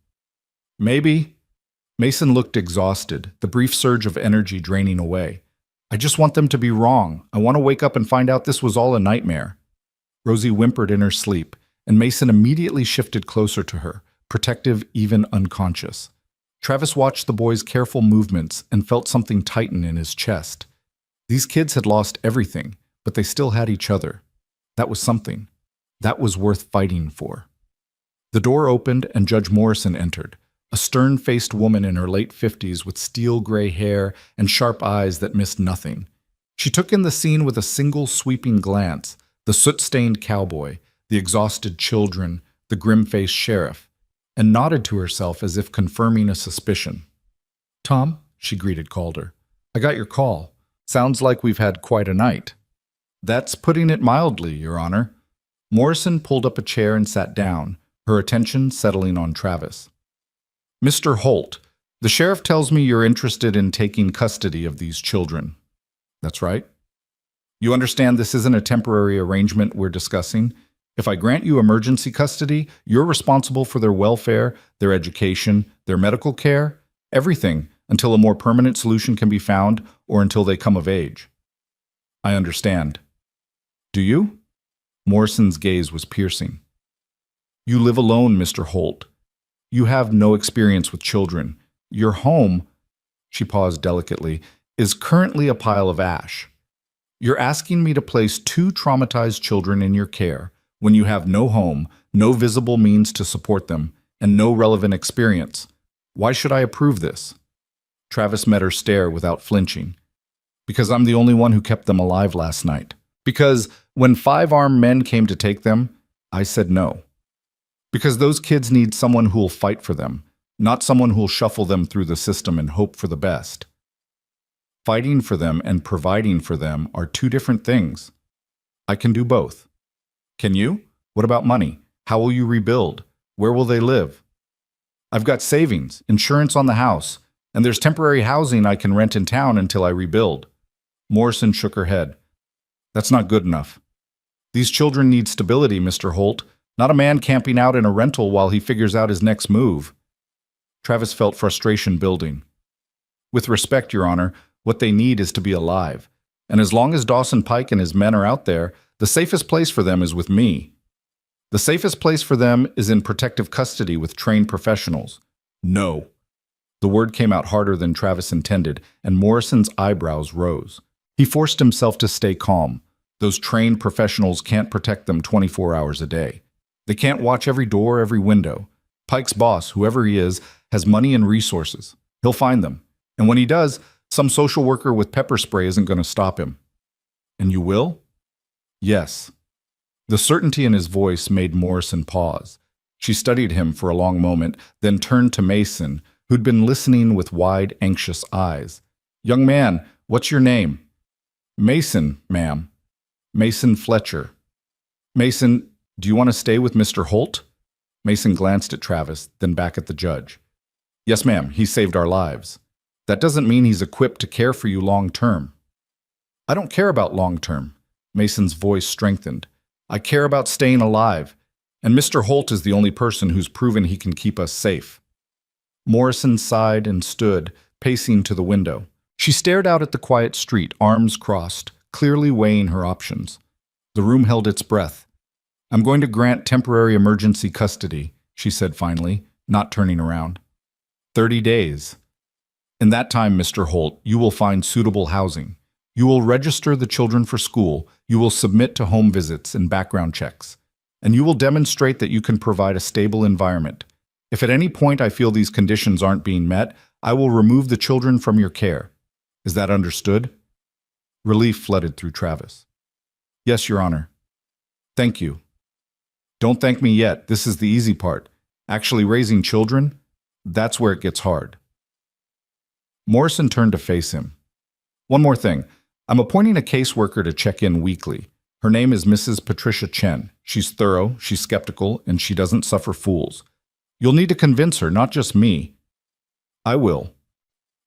[SPEAKER 1] "Maybe." Mason looked exhausted, the brief surge of energy draining away. "I just want them to be wrong. I want to wake up and find out this was all a nightmare." Rosie whimpered in her sleep, and Mason immediately shifted closer to her, protective, even unconscious. Travis watched the boy's careful movements and felt something tighten in his chest. These kids had lost everything, but they still had each other. That was something. That was worth fighting for. The door opened and Judge Morrison entered, a stern-faced woman in her late 50s with steel-gray hair and sharp eyes that missed nothing. She took in the scene with a single sweeping glance, the soot-stained cowboy, the exhausted children, the grim-faced sheriff, and nodded to herself as if confirming a suspicion. "Tom," she greeted Calder, "I got your call. Sounds like we've had quite a night." "That's putting it mildly, Your Honor." Morrison pulled up a chair and sat down, her attention settling on Travis. "Mr. Holt, the sheriff tells me you're interested in taking custody of these children." "That's right." "You understand this isn't a temporary arrangement we're discussing? If I grant you emergency custody, you're responsible for their welfare, their education, their medical care, everything until a more permanent solution can be found or until they come of age. I understand. Do you? Morrison's gaze was piercing. You live alone, Mr. Holt. You have no experience with children. Your home, she paused delicately, is currently a pile of ash. You're asking me to place two traumatized children in your care when you have no home, no visible means to support them, and no relevant experience. Why should I approve this? Travis met her stare without flinching. Because I'm the only one who kept them alive last night. Because when 5 armed men came to take them, I said no. Because those kids need someone who'll fight for them, not someone who'll shuffle them through the system and hope for the best. Fighting for them and providing for them are two different things. I can do both. Can you? What about money? How will you rebuild? Where will they live? I've got savings, insurance on the house, and there's temporary housing I can rent in town until I rebuild. Morrison shook her head. That's not good enough. These children need stability, Mr. Holt, not a man camping out in a rental while he figures out his next move. Travis felt frustration building. With respect, Your Honor, what they need is to be alive. And as long as Dawson Pike and his men are out there, the safest place for them is with me. The safest place for them is in protective custody with trained professionals. No. The word came out harder than Travis intended, and Morrison's eyebrows rose. He forced himself to stay calm. Those trained professionals can't protect them 24 hours a day. They can't watch every door, every window. Pike's boss, whoever he is, has money and resources. He'll find them. And when he does, some social worker with pepper spray isn't going to stop him. And you will? Yes. The certainty in his voice made Morrison pause. She studied him for a long moment, then turned to Mason, who'd been listening with wide, anxious eyes. Young man, what's your name? Mason, ma'am. Mason Fletcher. Mason, do you want to stay with Mr. Holt? Mason glanced at Travis, then back at the judge. Yes, ma'am, he saved our lives. That doesn't mean he's equipped to care for you long term. I don't care about long term. Mason's voice strengthened. I care about staying alive, and Mr. Holt is the only person who's proven he can keep us safe. Morrison sighed and stood, pacing to the window. She stared out at the quiet street, arms crossed, clearly weighing her options. The room held its breath. I'm going to grant temporary emergency custody, she said finally, not turning around. 30 days. In that time, Mr. Holt, you will find suitable housing. You will register the children for school, you will submit to home visits and background checks, and you will demonstrate that you can provide a stable environment. If at any point I feel these conditions aren't being met, I will remove the children from your care. Is that understood? Relief flooded through Travis. Yes, Your Honor. Thank you. Don't thank me yet. This is the easy part. Actually raising children, that's where it gets hard. Morrison turned to face him. One more thing. I'm appointing a caseworker to check in weekly. Her name is Mrs. Patricia Chen. She's thorough, she's skeptical, and she doesn't suffer fools. You'll need to convince her, not just me. I will.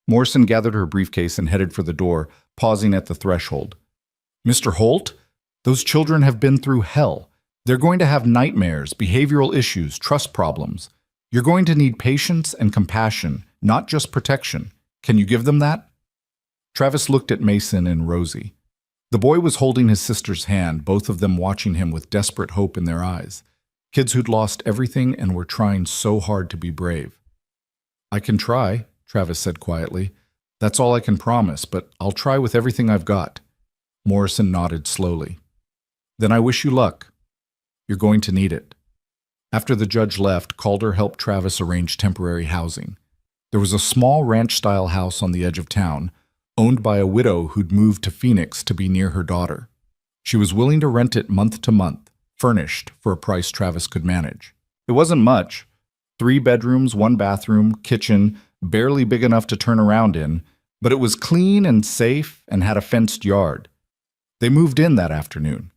[SPEAKER 1] Morrison gathered her briefcase and headed for the door, pausing at the threshold. Mr. Holt, those children have been through hell. They're going to have nightmares, behavioral issues, trust problems. You're going to need patience and compassion, not just protection. Can you give them that? Travis looked at Mason and Rosie. The boy was holding his sister's hand, both of them watching him with desperate hope in their eyes. Kids who'd lost everything and were trying so hard to be brave. I can try, Travis said quietly. That's all I can promise, but I'll try with everything I've got. Morrison nodded slowly. Then I wish you luck. You're going to need it. After the judge left, Calder helped Travis arrange temporary housing. There was a small ranch-style house on the edge of town, owned by a widow who'd moved to Phoenix to be near her daughter. She was willing to rent it month to month, furnished for a price Travis could manage. It wasn't much. 3 bedrooms, 1 bathroom, kitchen, barely big enough to turn around in, but it was clean and safe and had a fenced yard. They moved in that afternoon.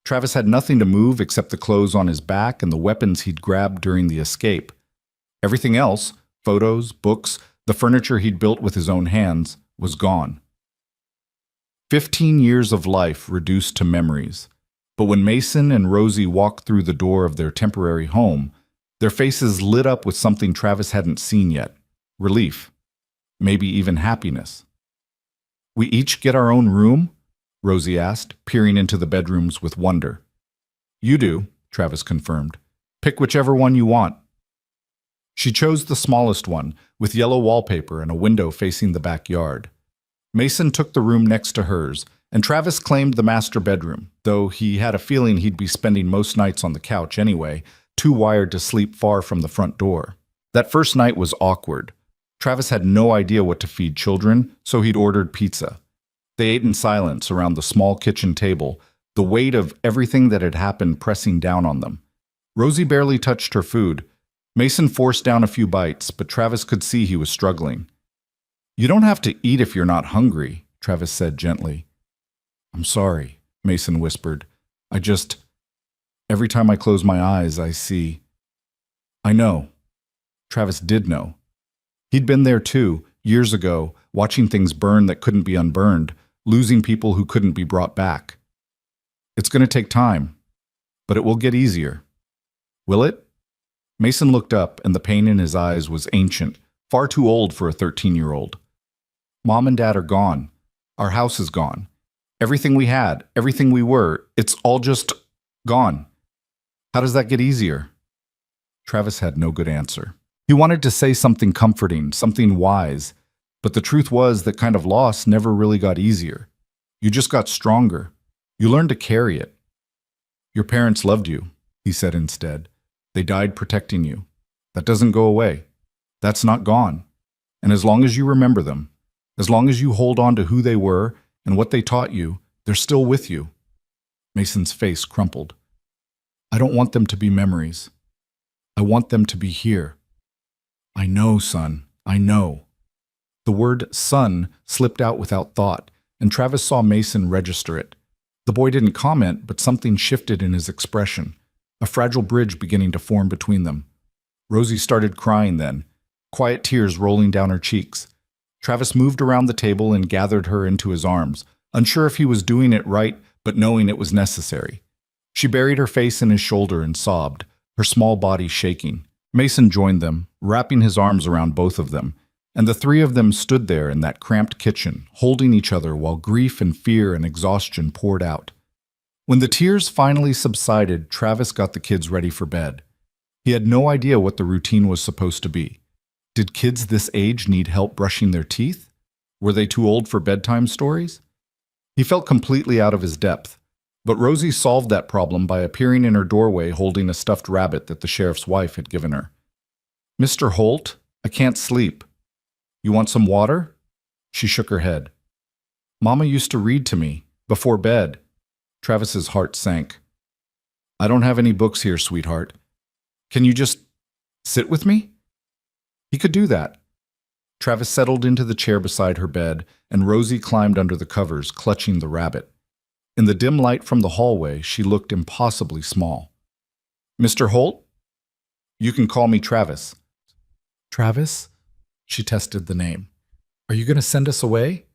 [SPEAKER 1] Travis had nothing to move except the clothes on his back and the weapons he'd grabbed during the escape. Everything else, photos, books, the furniture he'd built with his own hands, was gone. 15 years of life reduced to memories. But when Mason and Rosie walked through the door of their temporary home, their faces lit up with something Travis hadn't seen yet: relief, maybe even happiness. "We each get our own room?" Rosie asked, peering into the bedrooms with wonder. "You do," Travis confirmed. "Pick whichever one you want." She chose the smallest one, with yellow wallpaper and a window facing the backyard. Mason took the room next to hers, and Travis claimed the master bedroom, though he had a feeling he'd be spending most nights on the couch anyway, too wired to sleep far from the front door. That first night was awkward. Travis had no idea what to feed children, so he'd ordered pizza. They ate in silence around the small kitchen table, the weight of everything that had happened pressing down on them. Rosie barely touched her food. Mason forced down a few bites, but Travis could see he was struggling. "You don't have to eat if you're not hungry," Travis said gently. "I'm sorry," Mason whispered. Every time I close my eyes, I see." I know. Travis did know. He'd been there too, years ago, watching things burn that couldn't be unburned, losing people who couldn't be brought back. "It's going to take time, but it will get easier." "Will it?" Mason looked up, and the pain in his eyes was ancient, far too old for a 13-year-old. "Mom and Dad are gone. Our house is gone. Everything we had, everything we were, it's all just gone. How does that get easier?" Travis had no good answer. He wanted to say something comforting, something wise, but the truth was that kind of loss never really got easier. You just got stronger. You learned to carry it. "Your parents loved you," he said instead. "They died protecting you. That doesn't go away. That's not gone. And as long as you remember them, as long as you hold on to who they were and what they taught you, they're still with you." Mason's face crumpled. "I don't want them to be memories. I want them to be here." "I know, son. I know." The word "son" slipped out without thought, and Travis saw Mason register it. The boy didn't comment, but something shifted in his expression, a fragile bridge beginning to form between them. Rosie started crying then, quiet tears rolling down her cheeks. Travis moved around the table and gathered her into his arms, unsure if he was doing it right, but knowing it was necessary. She buried her face in his shoulder and sobbed, her small body shaking. Mason joined them, wrapping his arms around both of them, and the three of them stood there in that cramped kitchen, holding each other while grief and fear and exhaustion poured out. When the tears finally subsided, Travis got the kids ready for bed. He had no idea what the routine was supposed to be. Did kids this age need help brushing their teeth? Were they too old for bedtime stories? He felt completely out of his depth, but Rosie solved that problem by appearing in her doorway holding a stuffed rabbit that the sheriff's wife had given her. "Mr. Holt, I can't sleep. You want some water?" She shook her head. "Mama used to read to me, before bed." Travis's heart sank. "I don't have any books here, sweetheart. Can you just sit with me?" He could do that. Travis settled into the chair beside her bed, and Rosie climbed under the covers, clutching the rabbit. In the dim light from the hallway, she looked impossibly small. "Mr. Holt? You can call me Travis." "Travis?" She tested the name. "Are you going to send us away?"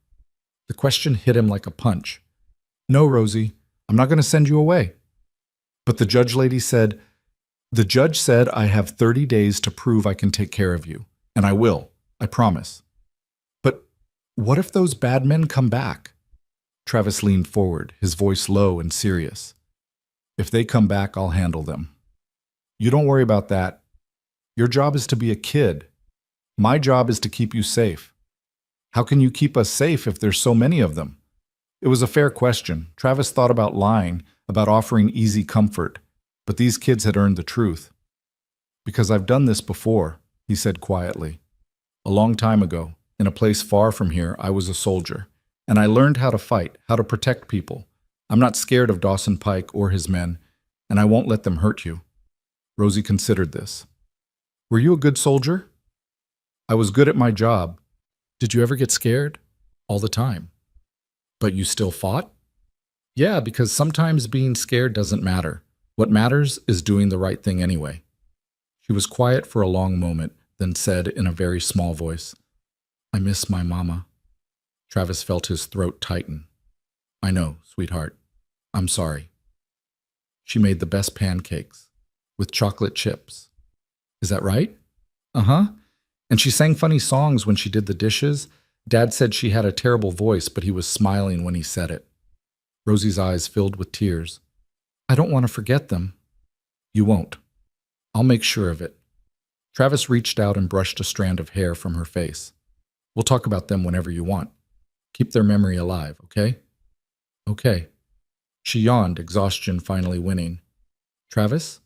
[SPEAKER 1] The question hit him like a punch. "No, Rosie, I'm not going to send you away." "But the judge said I have 30 days to prove I can take care of you, and I will, I promise." "But what if those bad men come back?" Travis leaned forward, his voice low and serious. "If they come back, I'll handle them. You don't worry about that. Your job is to be a kid. My job is to keep you safe. How can you keep us safe if there's so many of them?" It was a fair question. Travis thought about lying, about offering easy comfort, but these kids had earned the truth. "Because I've done this before," he said quietly. "A long time ago, in a place far from here, I was a soldier, and I learned how to fight, how to protect people. I'm not scared of Dawson Pike or his men, and I won't let them hurt you." Rosie considered this. "Were you a good soldier?" "I was good at my job." "Did you ever get scared?" "All the time." "But you still fought?" "Yeah, because sometimes being scared doesn't matter. What matters is doing the right thing anyway." She was quiet for a long moment, then said in a very small voice, "I miss my mama." Travis felt his throat tighten. "I know, sweetheart. I'm sorry." She made the best pancakes with chocolate chips. Is that right? Uh-huh. And she sang funny songs when she did the dishes. Dad said she had a terrible voice, but he was smiling when he said it. Rosie's eyes filled with tears. I don't want to forget them. You won't. I'll make sure of it. Travis reached out and brushed a strand of hair from her face. We'll talk about them whenever you want. Keep their memory alive, okay? Okay. She yawned, exhaustion finally winning. Travis?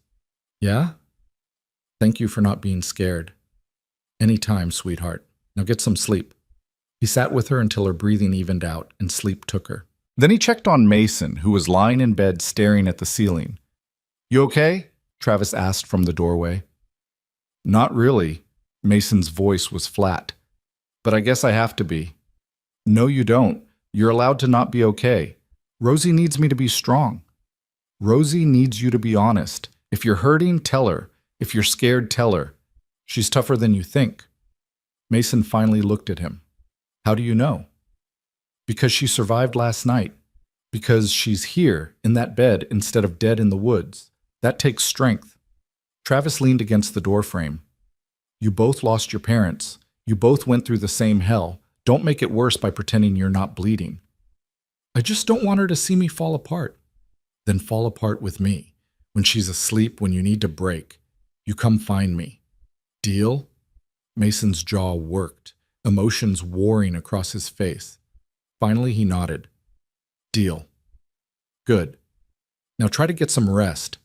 [SPEAKER 1] Yeah? Thank you for not being scared. Any time, sweetheart. Now get some sleep. He sat with her until her breathing evened out and sleep took her. Then he checked on Mason, who was lying in bed staring at the ceiling. You okay? Travis asked from the doorway. Not really. Mason's voice was flat. But I guess I have to be. No, you don't. You're allowed to not be okay. Rosie needs me to be strong. Rosie needs you to be honest. If you're hurting, tell her. If you're scared, tell her. She's tougher than you think. Mason finally looked at him. How do you know? Because she survived last night. Because she's here, in that bed, instead of dead in the woods. That takes strength. Travis leaned against the doorframe. You both lost your parents. You both went through the same hell. Don't make it worse by pretending you're not bleeding. I just don't want her to see me fall apart. Then fall apart with me. When she's asleep, when you need to break. You come find me. Deal? Mason's jaw worked, emotions warring across his face. Finally, he nodded. Deal. Good. Now try to get some rest.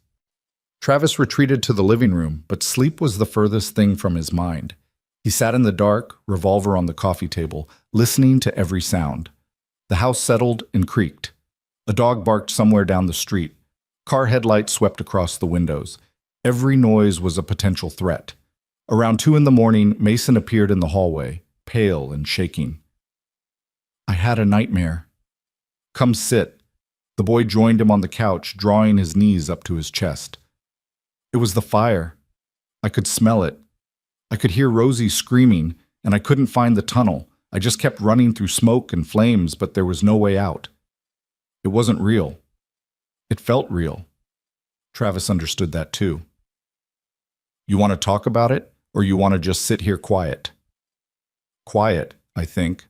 [SPEAKER 1] Travis retreated to the living room, but sleep was the furthest thing from his mind. He sat in the dark, revolver on the coffee table, listening to every sound. The house settled and creaked. A dog barked somewhere down the street. Car headlights swept across the windows. Every noise was a potential threat. Around 2 a.m, Mason appeared in the hallway, pale and shaking. I had a nightmare. Come sit. The boy joined him on the couch, drawing his knees up to his chest. It was the fire. I could smell it. I could hear Rosie screaming, and I couldn't find the tunnel. I just kept running through smoke and flames, but there was no way out. It wasn't real. It felt real. Travis understood that too. You want to talk about it, or you want to just sit here quiet? Quiet, I think.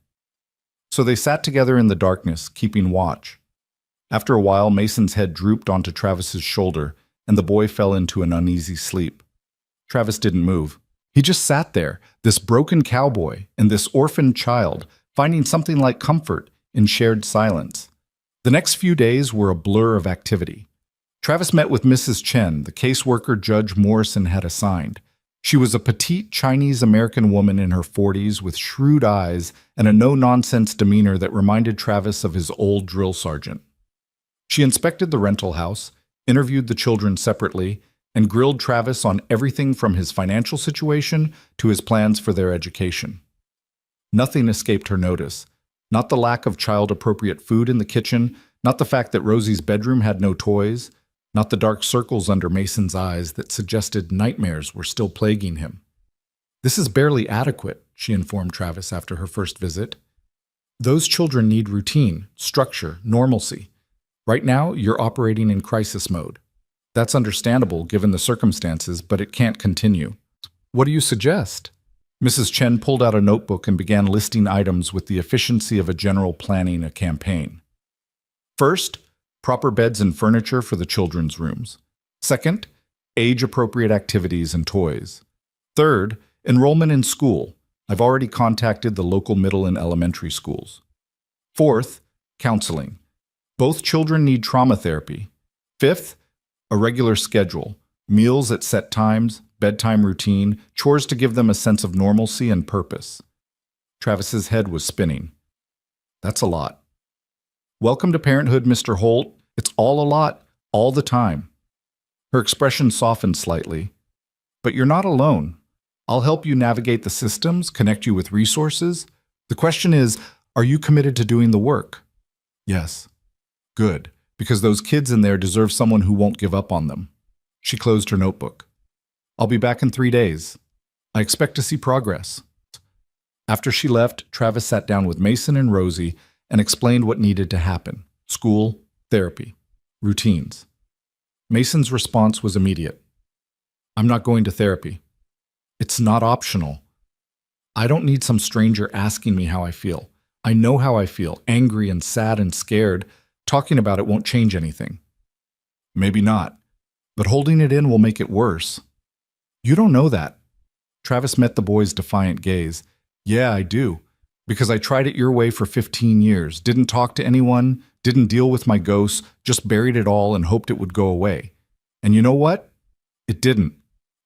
[SPEAKER 1] So they sat together in the darkness, keeping watch. After a while, Mason's head drooped onto Travis's shoulder, and the boy fell into an uneasy sleep. Travis didn't move. He just sat there, this broken cowboy and this orphaned child, finding something like comfort in shared silence. The next few days were a blur of activity. Travis met with Mrs. Chen, the caseworker Judge Morrison had assigned. She was a petite Chinese-American woman in her 40s with shrewd eyes and a no-nonsense demeanor that reminded Travis of his old drill sergeant. She inspected the rental house, interviewed the children separately, and grilled Travis on everything from his financial situation to his plans for their education. Nothing escaped her notice. Not the lack of child-appropriate food in the kitchen, not the fact that Rosie's bedroom had no toys, not the dark circles under Mason's eyes that suggested nightmares were still plaguing him. This is barely adequate, she informed Travis after her first visit. Those children need routine, structure, normalcy. Right now, you're operating in crisis mode. That's understandable given the circumstances, but it can't continue. What do you suggest? Mrs. Chen pulled out a notebook and began listing items with the efficiency of a general planning a campaign. First, proper beds and furniture for the children's rooms. Second, age-appropriate activities and toys. Third, enrollment in school. I've already contacted the local middle and elementary schools. Fourth, counseling. Both children need trauma therapy. Fifth, a regular schedule, meals at set times, bedtime routine, chores to give them a sense of normalcy and purpose. Travis's head was spinning. That's a lot. Welcome to parenthood, Mr. Holt. It's all a lot, all the time. Her expression softened slightly. But you're not alone. I'll help you navigate the systems, connect you with resources. The question is, are you committed to doing the work? Yes. Good. Because those kids in there deserve someone who won't give up on them. She closed her notebook. I'll be back in 3 days. I expect to see progress. After she left, Travis sat down with Mason and Rosie and explained what needed to happen. School, therapy, routines. Mason's response was immediate. I'm not going to therapy. It's not optional. I don't need some stranger asking me how I feel. I know how I feel, angry and sad and scared. Talking about it won't change anything. Maybe not, but holding it in will make it worse. You don't know that. Travis met the boy's defiant gaze. Yeah, I do. Because I tried it your way for 15 years, didn't talk to anyone, didn't deal with my ghosts, just buried it all and hoped it would go away. And you know what? It didn't.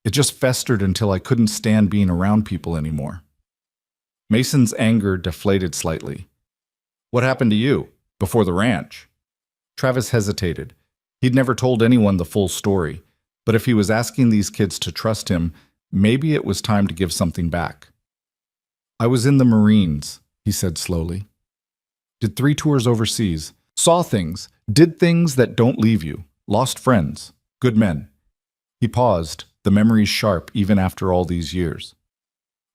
[SPEAKER 1] It just festered until I couldn't stand being around people anymore. Mason's anger deflated slightly. What happened to you before the ranch? Travis hesitated. He'd never told anyone the full story, but if he was asking these kids to trust him, maybe it was time to give something back. I was in the Marines, he said slowly. Did 3 tours overseas, saw things, did things that don't leave you, lost friends, good men. He paused, the memories sharp even after all these years.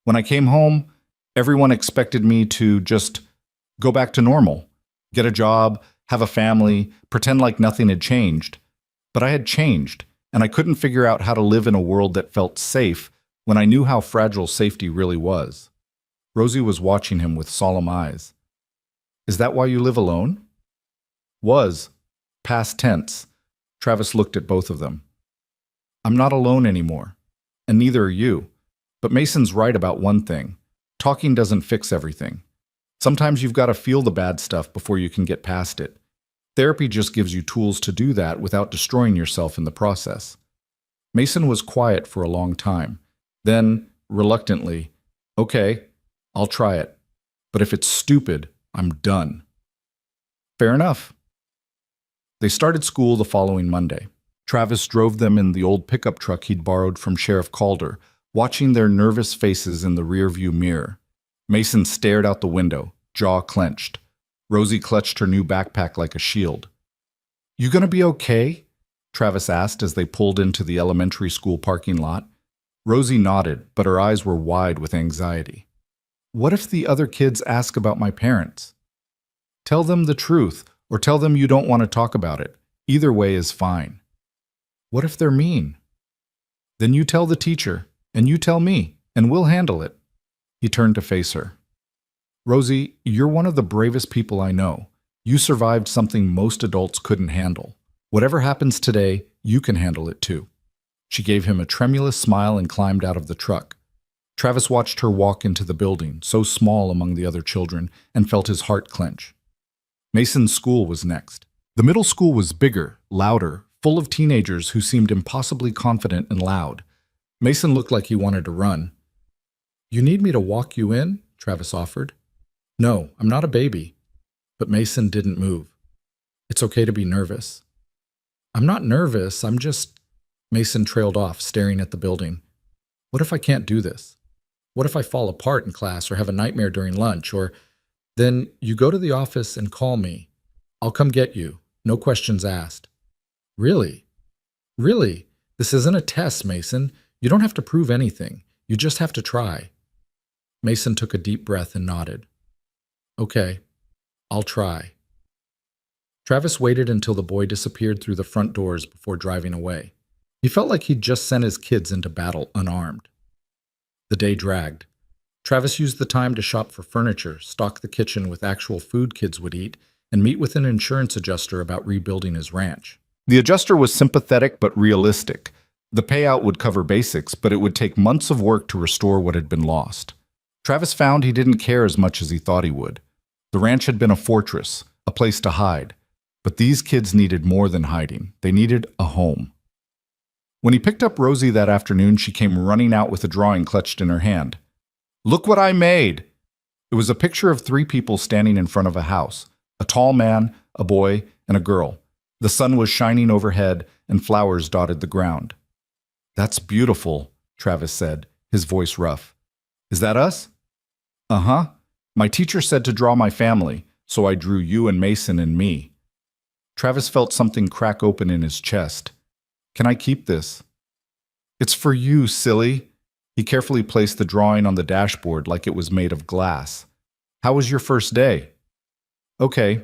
[SPEAKER 1] When I came home, everyone expected me to just go back to normal, get a job, have a family, pretend like nothing had changed. But I had changed, and I couldn't figure out how to live in a world that felt safe when I knew how fragile safety really was. Rosie was watching him with solemn eyes. Is that why you live alone? Was. Past tense. Travis looked at both of them. I'm not alone anymore, and neither are you. But Mason's right about one thing. Talking doesn't fix everything. Sometimes you've got to feel the bad stuff before you can get past it. Therapy just gives you tools to do that without destroying yourself in the process. Mason was quiet for a long time. Then, reluctantly, okay, I'll try it. But if it's stupid, I'm done. Fair enough. They started school the following Monday. Travis drove them in the old pickup truck he'd borrowed from Sheriff Calder, watching their nervous faces in the rearview mirror. Mason stared out the window, jaw clenched. Rosie clutched her new backpack like a shield. You gonna be okay? Travis asked as they pulled into the elementary school parking lot. Rosie nodded, but her eyes were wide with anxiety. What if the other kids ask about my parents? Tell them the truth, or tell them you don't want to talk about it. Either way is fine. What if they're mean? Then you tell the teacher, and you tell me, and we'll handle it. He turned to face her. Rosie, you're one of the bravest people I know. You survived something most adults couldn't handle. Whatever happens today, you can handle it too. She gave him a tremulous smile and climbed out of the truck. Travis watched her walk into the building, so small among the other children, and felt his heart clench. Mason's school was next. The middle school was bigger, louder, full of teenagers who seemed impossibly confident and loud. Mason looked like he wanted to run. You need me to walk you in? Travis offered. No, I'm not a baby. But Mason didn't move. It's okay to be nervous. I'm not nervous, I'm just... Mason trailed off, staring at the building. What if I can't do this? What if I fall apart in class or have a nightmare during lunch? Or then you go to the office and call me. I'll come get you. No questions asked. Really? Really? This isn't a test, Mason. You don't have to prove anything. You just have to try. Mason took a deep breath and nodded. Okay, I'll try. Travis waited until the boy disappeared through the front doors before driving away. He felt like he'd just sent his kids into battle unarmed. The day dragged. Travis used the time to shop for furniture, stock the kitchen with actual food kids would eat, and meet with an insurance adjuster about rebuilding his ranch. The adjuster was sympathetic but realistic. The payout would cover basics, but it would take months of work to restore what had been lost. Travis found he didn't care as much as he thought he would. The ranch had been a fortress, a place to hide. But these kids needed more than hiding. They needed a home. When he picked up Rosie that afternoon, she came running out with a drawing clutched in her hand. Look what I made! It was a picture of 3 people standing in front of a house. A tall man, a boy, and a girl. The sun was shining overhead, and flowers dotted the ground. That's beautiful, Travis said, his voice rough. Is that us? Uh-huh. My teacher said to draw my family, so I drew you and Mason and me. Travis felt something crack open in his chest. Can I keep this? It's for you, silly. He carefully placed the drawing on the dashboard like it was made of glass. How was your first day? Okay.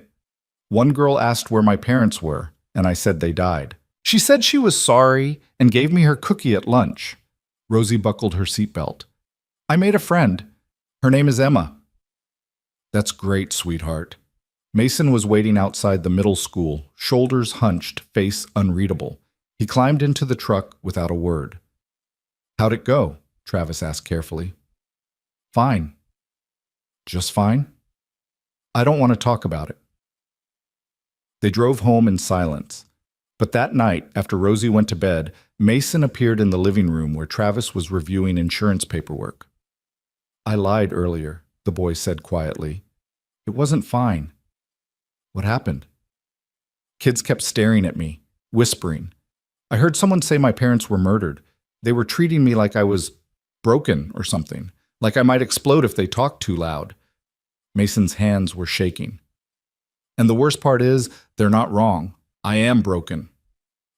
[SPEAKER 1] One girl asked where my parents were, and I said they died. She said she was sorry and gave me her cookie at lunch. Rosie buckled her seatbelt. I made a friend. Her name is Emma. That's great, sweetheart. Mason was waiting outside the middle school, shoulders hunched, face unreadable. He climbed into the truck without a word. How'd it go? Travis asked carefully. Fine. Just fine? I don't want to talk about it. They drove home in silence. But that night, after Rosie went to bed, Mason appeared in the living room where Travis was reviewing insurance paperwork. I lied earlier, the boy said quietly. It wasn't fine. What happened? Kids kept staring at me, whispering. I heard someone say my parents were murdered. They were treating me like I was broken or something, like I might explode if they talked too loud. Mason's hands were shaking. And the worst part is, they're not wrong. I am broken.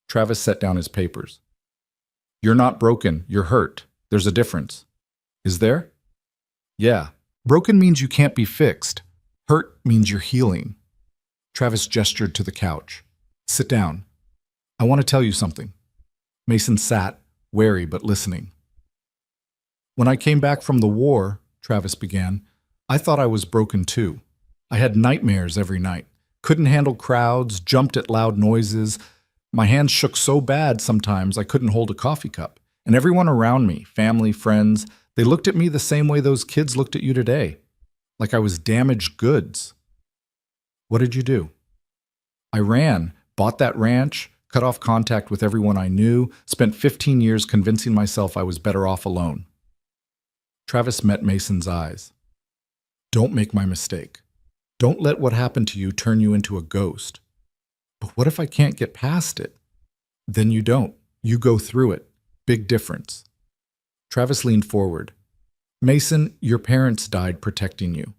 [SPEAKER 1] Travis set down his papers. You're not broken, you're hurt. There's a difference. Is there? Yeah. Broken means you can't be fixed. Hurt means you're healing. Travis gestured to the couch. Sit down. I want to tell you something. Mason sat, wary but listening. When I came back from the war, Travis began, I thought I was broken too. I had nightmares every night. Couldn't handle crowds, jumped at loud noises. My hands shook so bad sometimes I couldn't hold a coffee cup. And everyone around me, family, friends, they looked at me the same way those kids looked at you today. Like I was damaged goods. What did you do? I ran, bought that ranch, cut off contact with everyone I knew, spent 15 years convincing myself I was better off alone. Travis met Mason's eyes. Don't make my mistake. Don't let what happened to you turn you into a ghost. But what if I can't get past it? Then you don't. You go through it. Big difference. Travis leaned forward. Mason, your parents died protecting you.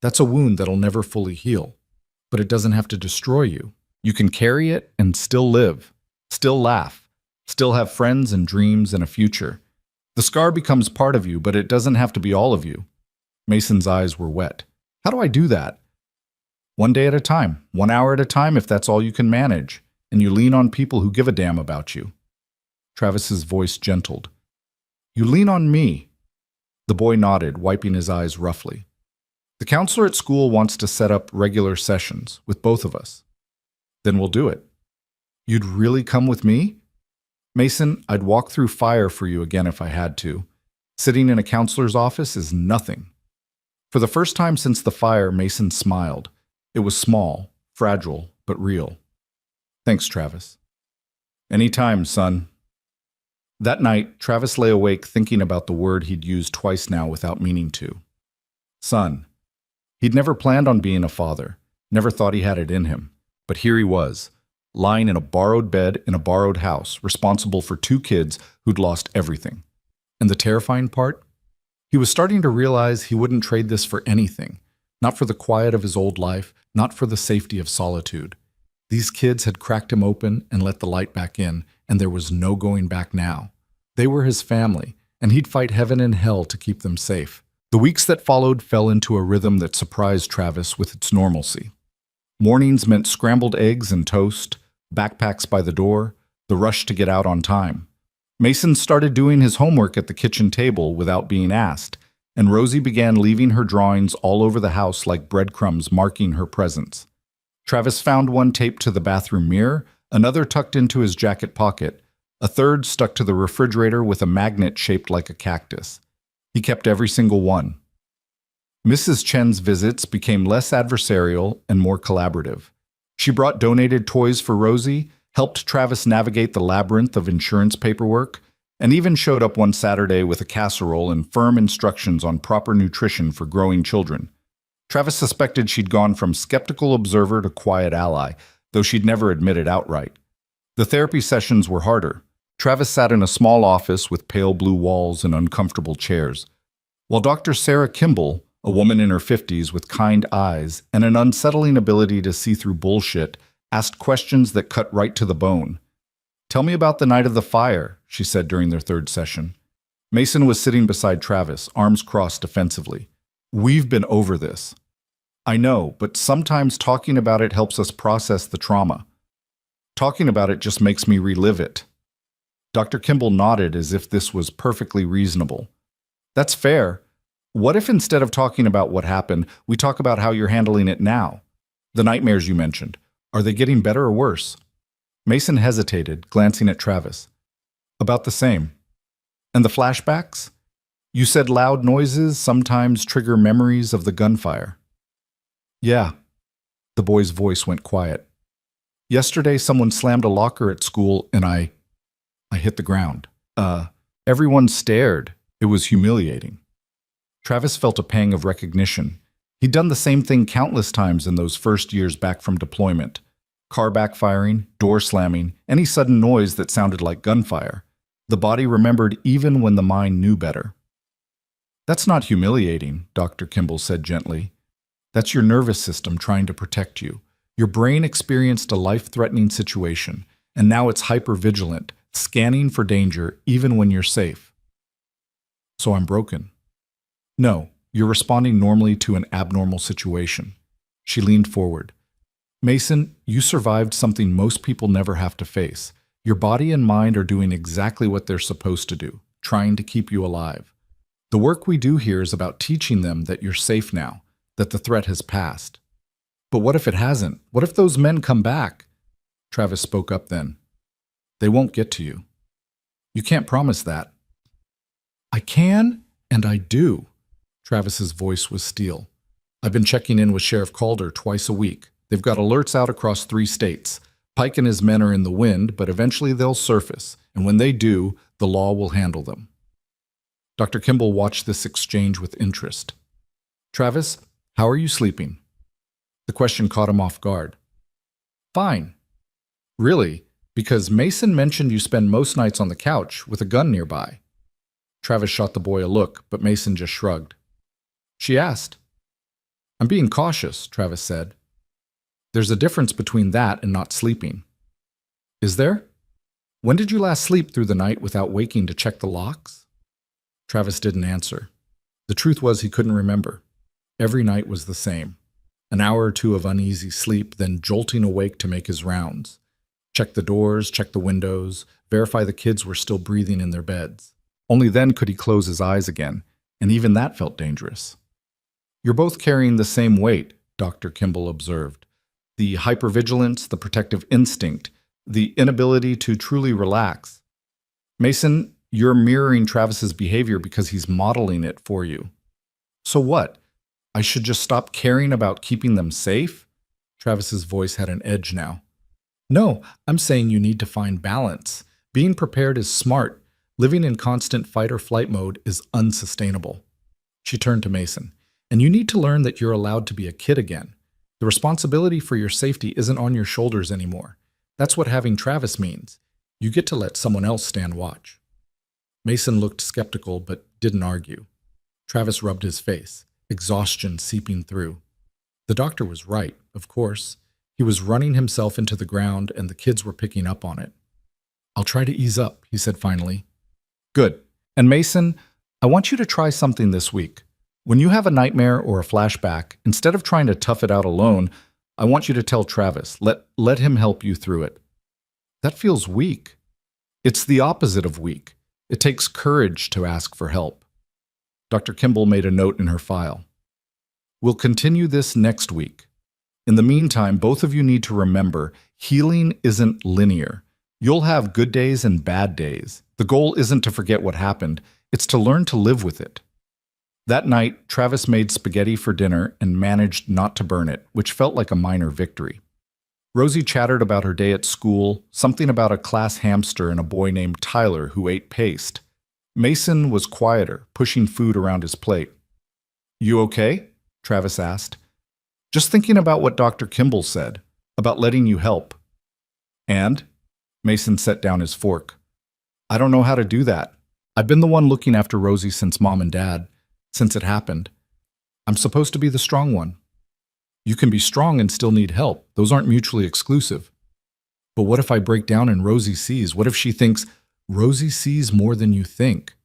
[SPEAKER 1] That's a wound that'll never fully heal. But it doesn't have to destroy you. You can carry it and still live, still laugh, still have friends and dreams and a future. The scar becomes part of you, but it doesn't have to be all of you. Mason's eyes were wet. How do I do that? One day at a time, 1 hour at a time if that's all you can manage, and you lean on people who give a damn about you. Travis's voice gentled. You lean on me. The boy nodded, wiping his eyes roughly. The counselor at school wants to set up regular sessions with both of us. Then we'll do it. You'd really come with me? Mason, I'd walk through fire for you again if I had to. Sitting in a counselor's office is nothing. For the first time since the fire, Mason smiled. It was small, fragile, but real. Thanks, Travis. Anytime, son. That night, Travis lay awake thinking about the word he'd used twice now without meaning to. Son. He'd never planned on being a father, never thought he had it in him. But here he was, lying in a borrowed bed in a borrowed house, responsible for 2 kids who'd lost everything. And the terrifying part? He was starting to realize he wouldn't trade this for anything. Not for the quiet of his old life, not for the safety of solitude. These kids had cracked him open and let the light back in, and there was no going back now. They were his family, and he'd fight heaven and hell to keep them safe. The weeks that followed fell into a rhythm that surprised Travis with its normalcy. Mornings meant scrambled eggs and toast, backpacks by the door, the rush to get out on time. Mason started doing his homework at the kitchen table without being asked, and Rosie began leaving her drawings all over the house like breadcrumbs marking her presence. Travis found one taped to the bathroom mirror, another tucked into his jacket pocket, a third stuck to the refrigerator with a magnet shaped like a cactus. He kept every single one. Mrs. Chen's visits became less adversarial and more collaborative. She brought donated toys for Rosie, helped Travis navigate the labyrinth of insurance paperwork, and even showed up one Saturday with a casserole and firm instructions on proper nutrition for growing children. Travis suspected she'd gone from skeptical observer to quiet ally, though she'd never admit it outright. The therapy sessions were harder. Travis sat in a small office with pale blue walls and uncomfortable chairs, while Dr. Sarah Kimball, a woman in her 50s with kind eyes and an unsettling ability to see through bullshit, asked questions that cut right to the bone. Tell me about the night of the fire, she said during their third session. Mason was sitting beside Travis, arms crossed defensively. We've been over this. I know, but sometimes talking about it helps us process the trauma. Talking about it just makes me relive it. Dr. Kimball nodded as if this was perfectly reasonable. That's fair. What if instead of talking about what happened, we talk about how you're handling it now? The nightmares you mentioned, are they getting better or worse? Mason hesitated, glancing at Travis. About the same. And the flashbacks? You said loud noises sometimes trigger memories of the gunfire. Yeah. The boy's voice went quiet. Yesterday, someone slammed a locker at school and I hit the ground. Everyone stared. It was humiliating. Travis felt a pang of recognition. He'd done the same thing countless times in those first years back from deployment. Car backfiring, door slamming, any sudden noise that sounded like gunfire. The body remembered even when the mind knew better. That's not humiliating, Dr. Kimball said gently. That's your nervous system trying to protect you. Your brain experienced a life-threatening situation, and now it's hyper-vigilant, scanning for danger even when you're safe. So I'm broken. No, you're responding normally to an abnormal situation. She leaned forward. Mason, you survived something most people never have to face. Your body and mind are doing exactly what they're supposed to do, trying to keep you alive. The work we do here is about teaching them that you're safe now, that the threat has passed. But what if it hasn't? What if those men come back? Travis spoke up then. They won't get to you. You can't promise that. I can, and I do. Travis's voice was steel. I've been checking in with Sheriff Calder twice a week. They've got alerts out across 3 states. Pike and his men are in the wind, but eventually they'll surface, and when they do, the law will handle them. Dr. Kimball watched this exchange with interest. Travis, how are you sleeping? The question caught him off guard. Fine. Really? Because Mason mentioned you spend most nights on the couch with a gun nearby. Travis shot the boy a look, but Mason just shrugged. She asked. I'm being cautious, Travis said. There's a difference between that and not sleeping. Is there? When did you last sleep through the night without waking to check the locks? Travis didn't answer. The truth was he couldn't remember. Every night was the same. An hour or two of uneasy sleep, then jolting awake to make his rounds. Check the doors, check the windows, verify the kids were still breathing in their beds. Only then could he close his eyes again, and even that felt dangerous. You're both carrying the same weight, Dr. Kimball observed. The hypervigilance, the protective instinct, the inability to truly relax. Mason, you're mirroring Travis's behavior because he's modeling it for you. So what? I should just stop caring about keeping them safe? Travis's voice had an edge now. No, I'm saying you need to find balance. Being prepared is smart. Living in constant fight or flight mode is unsustainable. She turned to Mason. And you need to learn that you're allowed to be a kid again. The responsibility for your safety isn't on your shoulders anymore. That's what having Travis means. You get to let someone else stand watch. Mason looked skeptical but didn't argue. Travis rubbed his face, exhaustion seeping through. The doctor was right, of course. He was running himself into the ground and the kids were picking up on it. I'll try to ease up, he said finally. Good. And Mason, I want you to try something this week. When you have a nightmare or a flashback, instead of trying to tough it out alone, I want you to tell Travis. Let him help you through it. That feels weak. It's the opposite of weak. It takes courage to ask for help. Dr. Kimball made a note in her file. We'll continue this next week. In the meantime, both of you need to remember, healing isn't linear. You'll have good days and bad days. The goal isn't to forget what happened. It's to learn to live with it. That night, Travis made spaghetti for dinner and managed not to burn it, which felt like a minor victory. Rosie chattered about her day at school, something about a class hamster and a boy named Tyler who ate paste. Mason was quieter, pushing food around his plate. You okay? Travis asked. Just thinking about what Dr. Kimball said, about letting you help. And? Mason set down his fork. I don't know how to do that. I've been the one looking after Rosie since Mom and Dad. Since it happened. I'm supposed to be the strong one. You can be strong and still need help. Those aren't mutually exclusive. But what if I break down and Rosie sees? What if she thinks, Rosie sees more than you think?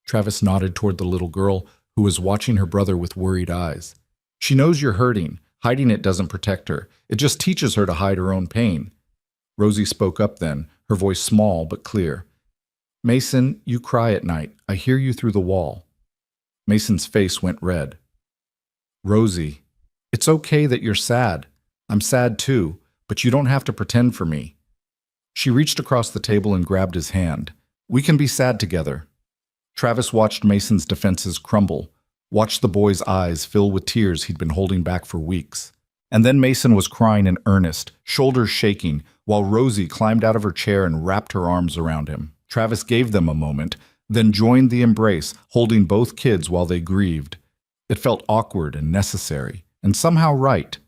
[SPEAKER 1] Travis nodded toward the little girl who was watching her brother with worried eyes. She knows you're hurting. Hiding it doesn't protect her. It just teaches her to hide her own pain. Rosie spoke up then, her voice small but clear. Mason, you cry at night. I hear you through the wall. Mason's face went red. Rosie, it's okay that you're sad. I'm sad too, but you don't have to pretend for me. She reached across the table and grabbed his hand. We can be sad together. Travis watched Mason's defenses crumble, watched the boy's eyes fill with tears he'd been holding back for weeks. And then Mason was crying in earnest, shoulders shaking, while Rosie climbed out of her chair and wrapped her arms around him. Travis gave them a moment, then joined the embrace, holding both kids while they grieved. It felt awkward and necessary, and somehow right.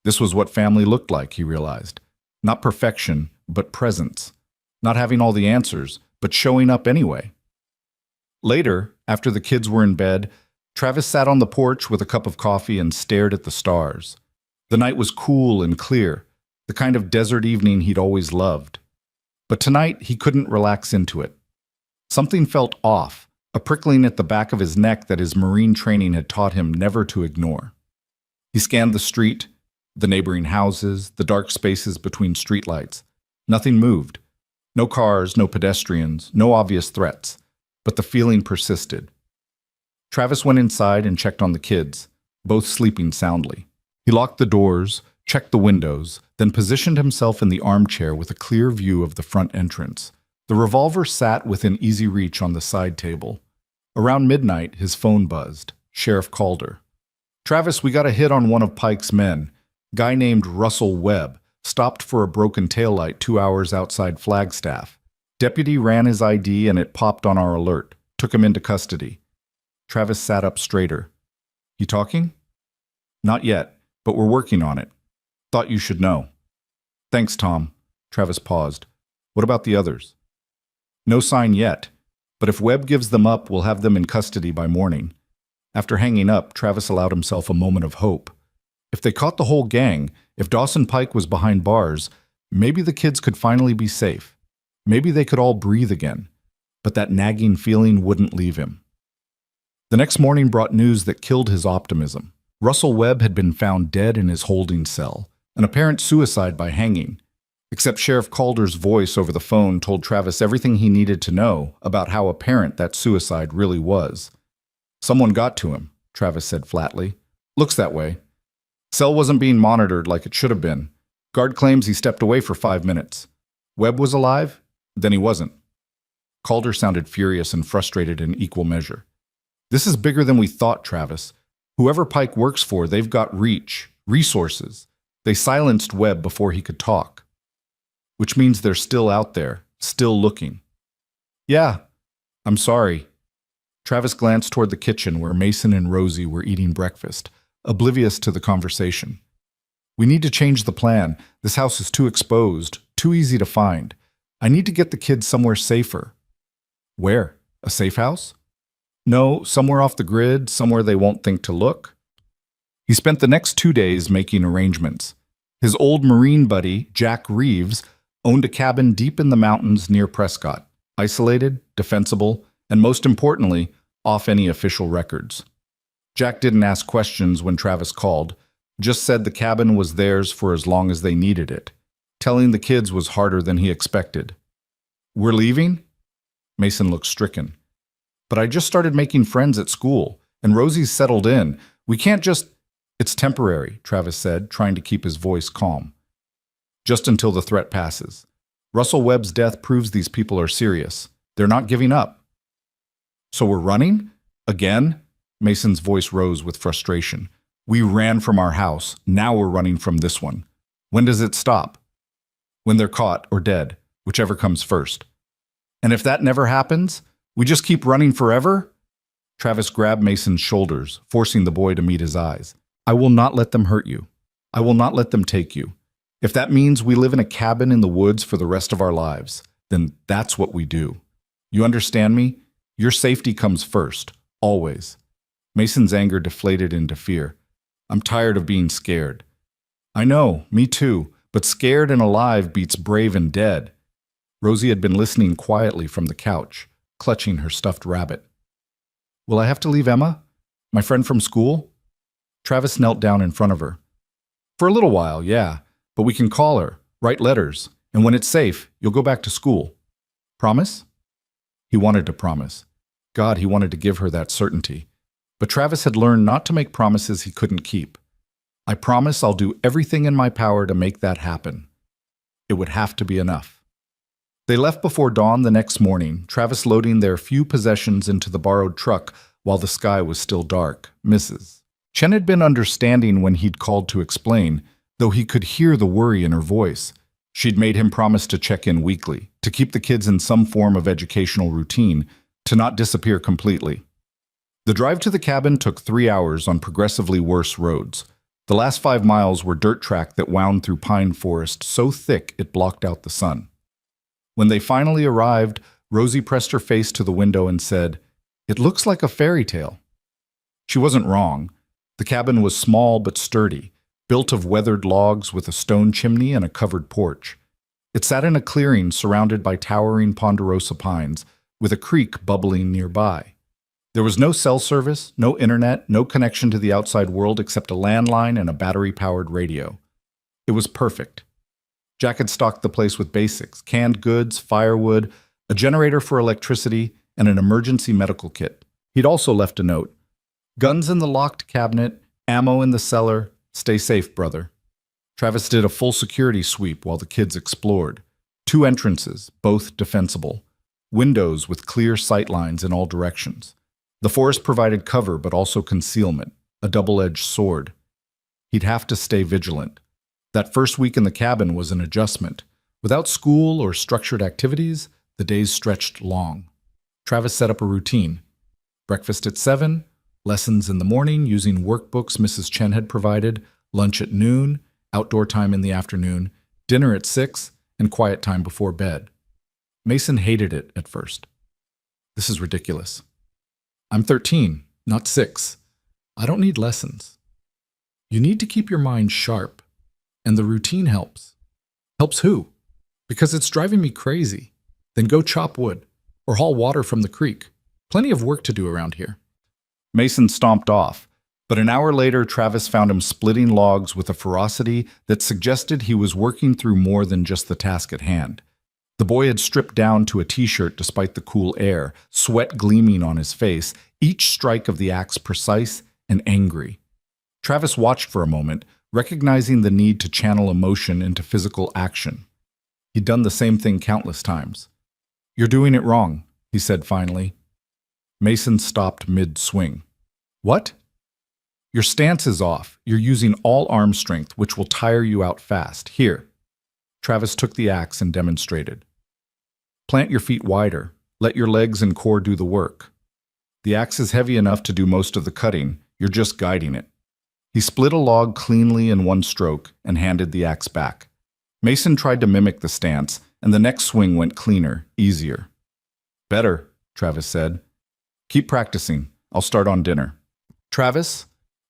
[SPEAKER 1] This was what family looked like, he realized. Not perfection, but presence. Not having all the answers, but showing up anyway. Later, after the kids were in bed, Travis sat on the porch with a cup of coffee and stared at the stars. The night was cool and clear, the kind of desert evening he'd always loved. But tonight, he couldn't relax into it. Something felt off, a prickling at the back of his neck that his Marine training had taught him never to ignore. He scanned the street, the neighboring houses, the dark spaces between streetlights. Nothing moved. No cars, no pedestrians, no obvious threats. But the feeling persisted. Travis went inside and checked on the kids, both sleeping soundly. He locked the doors, checked the windows, then positioned himself in the armchair with a clear view of the front entrance. The revolver sat within easy reach on the side table. Around midnight, his phone buzzed. Sheriff Calder. Travis, we got a hit on one of Pike's men. Guy named Russell Webb. Stopped for a broken taillight 2 hours outside Flagstaff. Deputy ran his ID and it popped on our alert. Took him into custody. Travis sat up straighter. You talking? Not yet, but we're working on it. Thought you should know. Thanks, Tom. Travis paused. What about the others? No sign yet, but if Webb gives them up, we'll have them in custody by morning. After hanging up, Travis allowed himself a moment of hope. If they caught the whole gang, if Dawson Pike was behind bars, maybe the kids could finally be safe. Maybe they could all breathe again. But that nagging feeling wouldn't leave him. The next morning brought news that killed his optimism. Russell Webb had been found dead in his holding cell, an apparent suicide by hanging. Except Sheriff Calder's voice over the phone told Travis everything he needed to know about how apparent that suicide really was. Someone got to him, Travis said flatly. Looks that way. Cell wasn't being monitored like it should have been. Guard claims he stepped away for 5 minutes. Webb was alive? Then he wasn't. Calder sounded furious and frustrated in equal measure. This is bigger than we thought, Travis. Whoever Pike works for, they've got reach, resources. They silenced Webb before he could talk. Which means they're still out there, still looking. Yeah, I'm sorry. Travis glanced toward the kitchen where Mason and Rosie were eating breakfast, oblivious to the conversation. We need to change the plan. This house is too exposed, too easy to find. I need to get the kids somewhere safer. Where? A safe house? No, somewhere off the grid, somewhere they won't think to look. He spent the next 2 days making arrangements. His old Marine buddy, Jack Reeves, owned a cabin deep in the mountains near Prescott, isolated, defensible, and most importantly, off any official records. Jack didn't ask questions when Travis called, just said the cabin was theirs for as long as they needed it. Telling the kids was harder than he expected. We're leaving? Mason looked stricken. But I just started making friends at school, and Rosie's settled in. We can't just... It's temporary, Travis said, trying to keep his voice calm. Just until the threat passes. Russell Webb's death proves these people are serious. They're not giving up. So we're running? Again? Mason's voice rose with frustration. We ran from our house. Now we're running from this one. When does it stop? When they're caught or dead, whichever comes first. And if that never happens, we just keep running forever? Travis grabbed Mason's shoulders, forcing the boy to meet his eyes. I will not let them hurt you. I will not let them take you. If that means we live in a cabin in the woods for the rest of our lives, then that's what we do. You understand me? Your safety comes first, always. Mason's anger deflated into fear. I'm tired of being scared. I know, me too, but scared and alive beats brave and dead. Rosie had been listening quietly from the couch, clutching her stuffed rabbit. Will I have to leave Emma? My friend from school? Travis knelt down in front of her. For a little while, yeah, but we can call her, write letters, And when it's safe, you'll go back to school. Promise? He wanted to promise. God, he wanted to give her that certainty. But Travis had learned not to make promises he couldn't keep. I promise I'll do everything in my power to make that happen. It would have to be enough. They left before dawn the next morning, Travis loading their few possessions into the borrowed truck while the sky was still dark. Mrs. Chen had been understanding when he'd called to explain, though he could hear the worry in her voice. She'd made him promise to check in weekly, to keep the kids in some form of educational routine, to not disappear completely. The drive to the cabin took 3 hours on progressively worse roads. The last 5 miles were dirt track that wound through pine forest so thick it blocked out the sun. When they finally arrived, Rosie pressed her face to the window and said, "It looks like a fairy tale." She wasn't wrong. The cabin was small but sturdy, built of weathered logs with a stone chimney and a covered porch. It sat in a clearing surrounded by towering ponderosa pines, with a creek bubbling nearby. There was no cell service, no internet, no connection to the outside world except a landline and a battery-powered radio. It was perfect. Jack had stocked the place with basics: canned goods, firewood, a generator for electricity, and an emergency medical kit. He'd also left a note: "Guns in the locked cabinet, ammo in the cellar. Stay safe, brother." Travis did a full security sweep while the kids explored. 2 entrances, both defensible. Windows with clear sight lines in all directions. The forest provided cover but also concealment, a double-edged sword. He'd have to stay vigilant. That first week in the cabin was an adjustment. Without school or structured activities, the days stretched long. Travis set up a routine. Breakfast at 7, lessons in the morning using workbooks Mrs. Chen had provided, lunch at noon, outdoor time in the afternoon, dinner at 6, and quiet time before bed. Mason hated it at first. "This is ridiculous. I'm 13, not 6. I don't need lessons." "You need to keep your mind sharp, and the routine helps." "Helps who?" "Because it's driving me crazy." "Then go chop wood, or haul water from the creek. Plenty of work to do around here." Mason stomped off, but an hour later Travis found him splitting logs with a ferocity that suggested he was working through more than just the task at hand. The boy had stripped down to a t-shirt despite the cool air, sweat gleaming on his face, each strike of the axe precise and angry. Travis watched for a moment, recognizing the need to channel emotion into physical action. He'd done the same thing countless times. "You're doing it wrong," he said finally. Mason stopped mid-swing. "What?" "Your stance is off. You're using all arm strength, which will tire you out fast. Here." Travis took the axe and demonstrated. "Plant your feet wider. Let your legs and core do the work. The axe is heavy enough to do most of the cutting. You're just guiding it." He split a log cleanly in one stroke and handed the axe back. Mason tried to mimic the stance, and the next swing went cleaner, easier. "Better," Travis said. "Keep practicing. I'll start on dinner." "Travis?"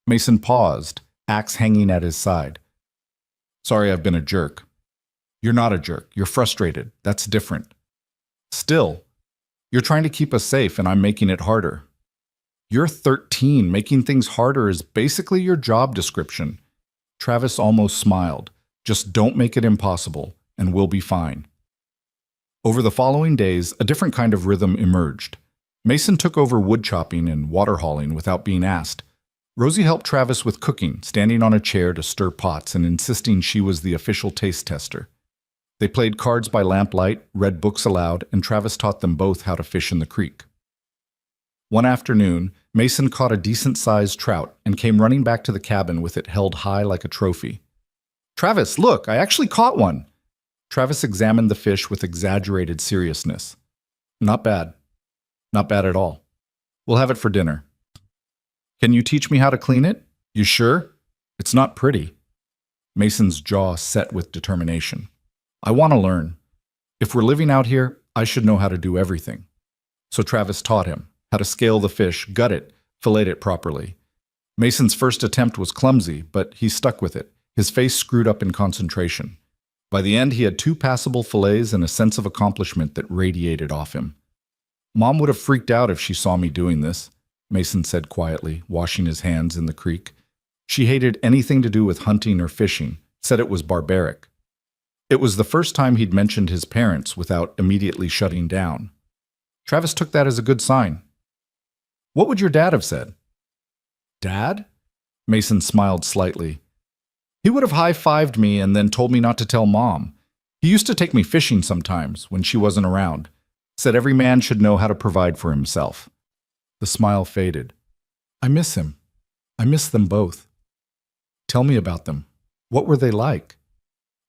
[SPEAKER 1] Mason paused, axe hanging at his side. "Sorry I've been a jerk." "You're not a jerk. You're frustrated. That's different." "Still, you're trying to keep us safe and I'm making it harder." "You're 13. Making things harder is basically your job description." Travis almost smiled. "Just don't make it impossible, and we'll be fine." Over the following days, a different kind of rhythm emerged. Mason took over wood chopping and water hauling without being asked. Rosie helped Travis with cooking, standing on a chair to stir pots and insisting she was the official taste tester. They played cards by lamplight, read books aloud, and Travis taught them both how to fish in the creek. One afternoon, Mason caught a decent-sized trout and came running back to the cabin with it held high like a trophy. "Travis, look, I actually caught one!" Travis examined the fish with exaggerated seriousness. "Not bad. Not bad at all. We'll have it for dinner." "Can you teach me how to clean it? You sure? It's not pretty." Mason's jaw set with determination. "I want to learn. If we're living out here, I should know how to do everything." So Travis taught him how to scale the fish, gut it, fillet it properly. Mason's first attempt was clumsy, but he stuck with it, his face screwed up in concentration. By the end, he had 2 passable fillets and a sense of accomplishment that radiated off him. "Mom would have freaked out if she saw me doing this," Mason said quietly, washing his hands in the creek. "She hated anything to do with hunting or fishing, said it was barbaric." It was the first time he'd mentioned his parents without immediately shutting down. Travis took that as a good sign. What would your dad have said? Dad? Mason smiled slightly. He would have high-fived me and then told me not to tell Mom. He used to take me fishing sometimes when she wasn't around. Said every man should know how to provide for himself. The smile faded. I miss him. I miss them both. Tell me about them. What were they like?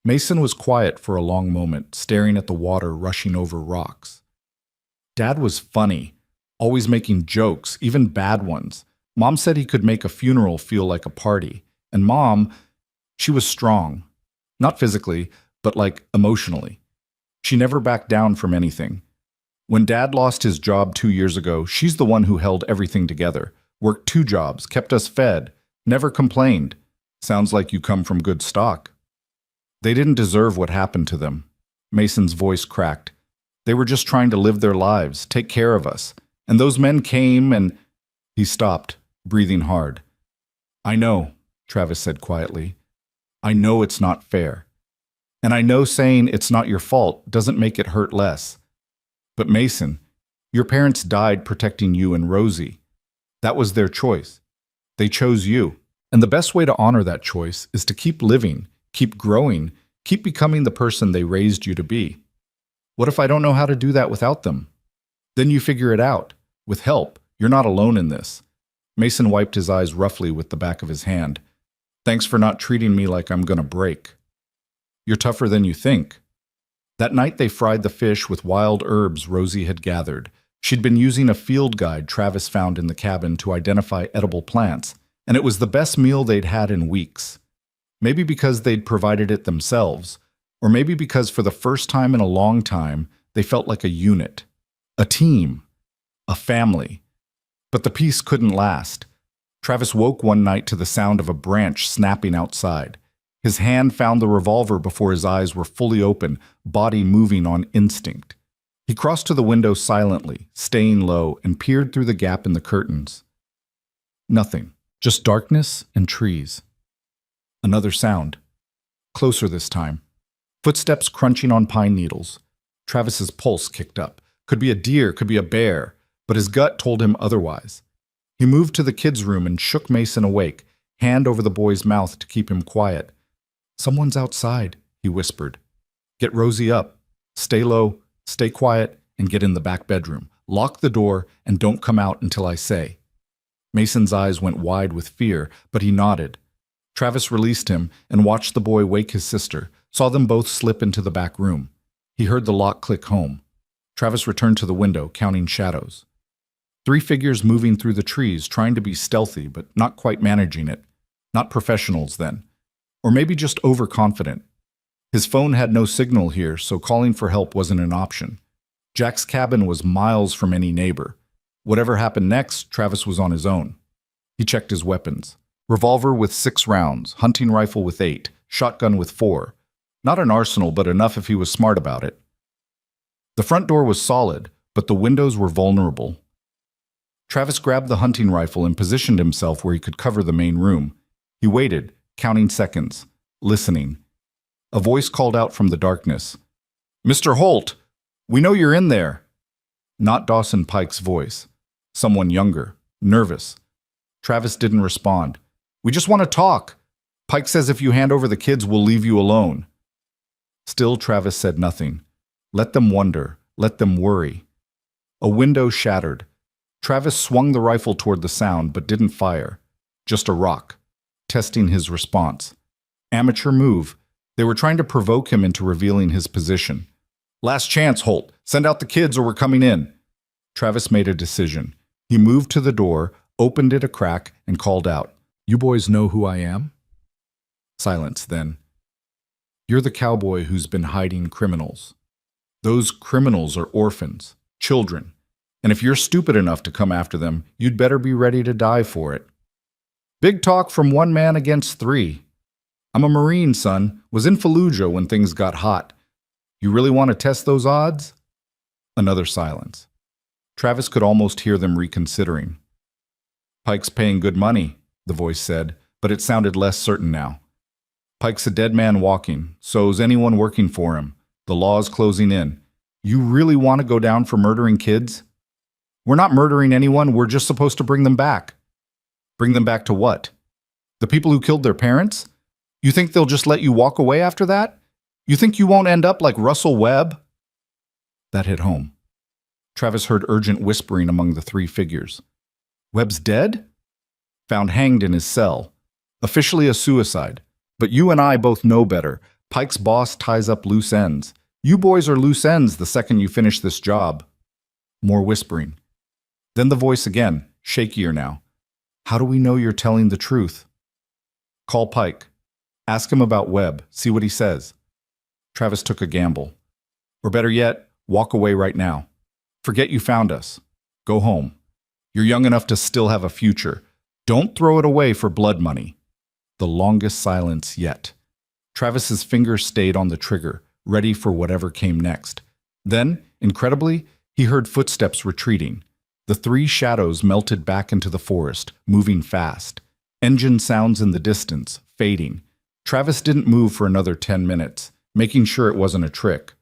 [SPEAKER 1] Mason was quiet for a long moment, staring at the water rushing over rocks. Dad was funny, always making jokes, even bad ones. Mom said he could make a funeral feel like a party. And Mom, she was strong. Not physically, but like emotionally. She never backed down from anything. When Dad lost his job 2 years ago, she's the one who held everything together. Worked 2 jobs, kept us fed, never complained. Sounds like you come from good stock. They didn't deserve what happened to them. Mason's voice cracked. They were just trying to live their lives, take care of us. And those men came and... He stopped, breathing hard. I know, Travis said quietly. I know it's not fair. And I know saying it's not your fault doesn't make it hurt less. But Mason, your parents died protecting you and Rosie. That was their choice. They chose you. And the best way to honor that choice is to keep living, keep growing, keep becoming the person they raised you to be. What if I don't know how to do that without them? Then you figure it out. With help, you're not alone in this. Mason wiped his eyes roughly with the back of his hand. Thanks for not treating me like I'm gonna break. You're tougher than you think. That night they fried the fish with wild herbs Rosie had gathered. She'd been using a field guide Travis found in the cabin to identify edible plants, and it was the best meal they'd had in weeks. Maybe because they'd provided it themselves, or maybe because for the first time in a long time, they felt like a unit, a team, a family. But the peace couldn't last. Travis woke one night to the sound of a branch snapping outside. His hand found the revolver before his eyes were fully open, body moving on instinct. He crossed to the window silently, staying low, and peered through the gap in the curtains. Nothing, just darkness and trees. Another sound. Closer this time. Footsteps crunching on pine needles. Travis's pulse kicked up. Could be a deer, could be a bear, but his gut told him otherwise. He moved to the kids' room and shook Mason awake, hand over the boy's mouth to keep him quiet. Someone's outside, he whispered. Get Rosie up. Stay low, stay quiet, and get in the back bedroom. Lock the door and don't come out until I say. Mason's eyes went wide with fear, but he nodded. Travis released him and watched the boy wake his sister, saw them both slip into the back room. He heard the lock click home. Travis returned to the window, counting shadows. 3 figures moving through the trees, trying to be stealthy, but not quite managing it. Not professionals, then. Or maybe just overconfident. His phone had no signal here, so calling for help wasn't an option. Jack's cabin was miles from any neighbor. Whatever happened next, Travis was on his own. He checked his weapons. Revolver with 6 rounds, hunting rifle with 8, shotgun with 4. Not an arsenal, but enough if he was smart about it. The front door was solid, but the windows were vulnerable. Travis grabbed the hunting rifle and positioned himself where he could cover the main room. He waited, counting seconds, listening. A voice called out from the darkness. Mr. Holt, we know you're in there. Not Dawson Pike's voice. Someone younger, nervous. Travis didn't respond. We just want to talk. Pike says if you hand over the kids, we'll leave you alone. Still, Travis said nothing. Let them wonder. Let them worry. A window shattered. Travis swung the rifle toward the sound, but didn't fire. Just a rock. Testing his response. Amateur move. They were trying to provoke him into revealing his position. Last chance, Holt. Send out the kids or we're coming in. Travis made a decision. He moved to the door, opened it a crack, and called out. You boys know who I am? Silence then. You're the cowboy who's been hiding criminals. Those criminals are orphans, children. And if you're stupid enough to come after them, you'd better be ready to die for it. Big talk from 1 man against 3. I'm a Marine, son. Was in Fallujah when things got hot. You really want to test those odds? Another silence. Travis could almost hear them reconsidering. Pike's paying good money, the voice said, but it sounded less certain now. Pike's a dead man walking. So's anyone working for him. The law's closing in. You really want to go down for murdering kids? We're not murdering anyone. We're just supposed to bring them back. Bring them back to what? The people who killed their parents? You think they'll just let you walk away after that? You think you won't end up like Russell Webb? That hit home. Travis heard urgent whispering among the three figures. Webb's dead? Found hanged in his cell. Officially a suicide. But you and I both know better. Pike's boss ties up loose ends. You boys are loose ends the second you finish this job. More whispering. Then the voice again, shakier now. How do we know you're telling the truth? Call Pike. Ask him about Webb. See what he says. Travis took a gamble. Or better yet, walk away right now. Forget you found us. Go home. You're young enough to still have a future. Don't throw it away for blood money. The longest silence yet. Travis's fingers stayed on the trigger, ready for whatever came next. Then, incredibly, he heard footsteps retreating. The three shadows melted back into the forest, moving fast. Engine sounds in the distance, fading. Travis didn't move for another 10 minutes, making sure it wasn't a trick.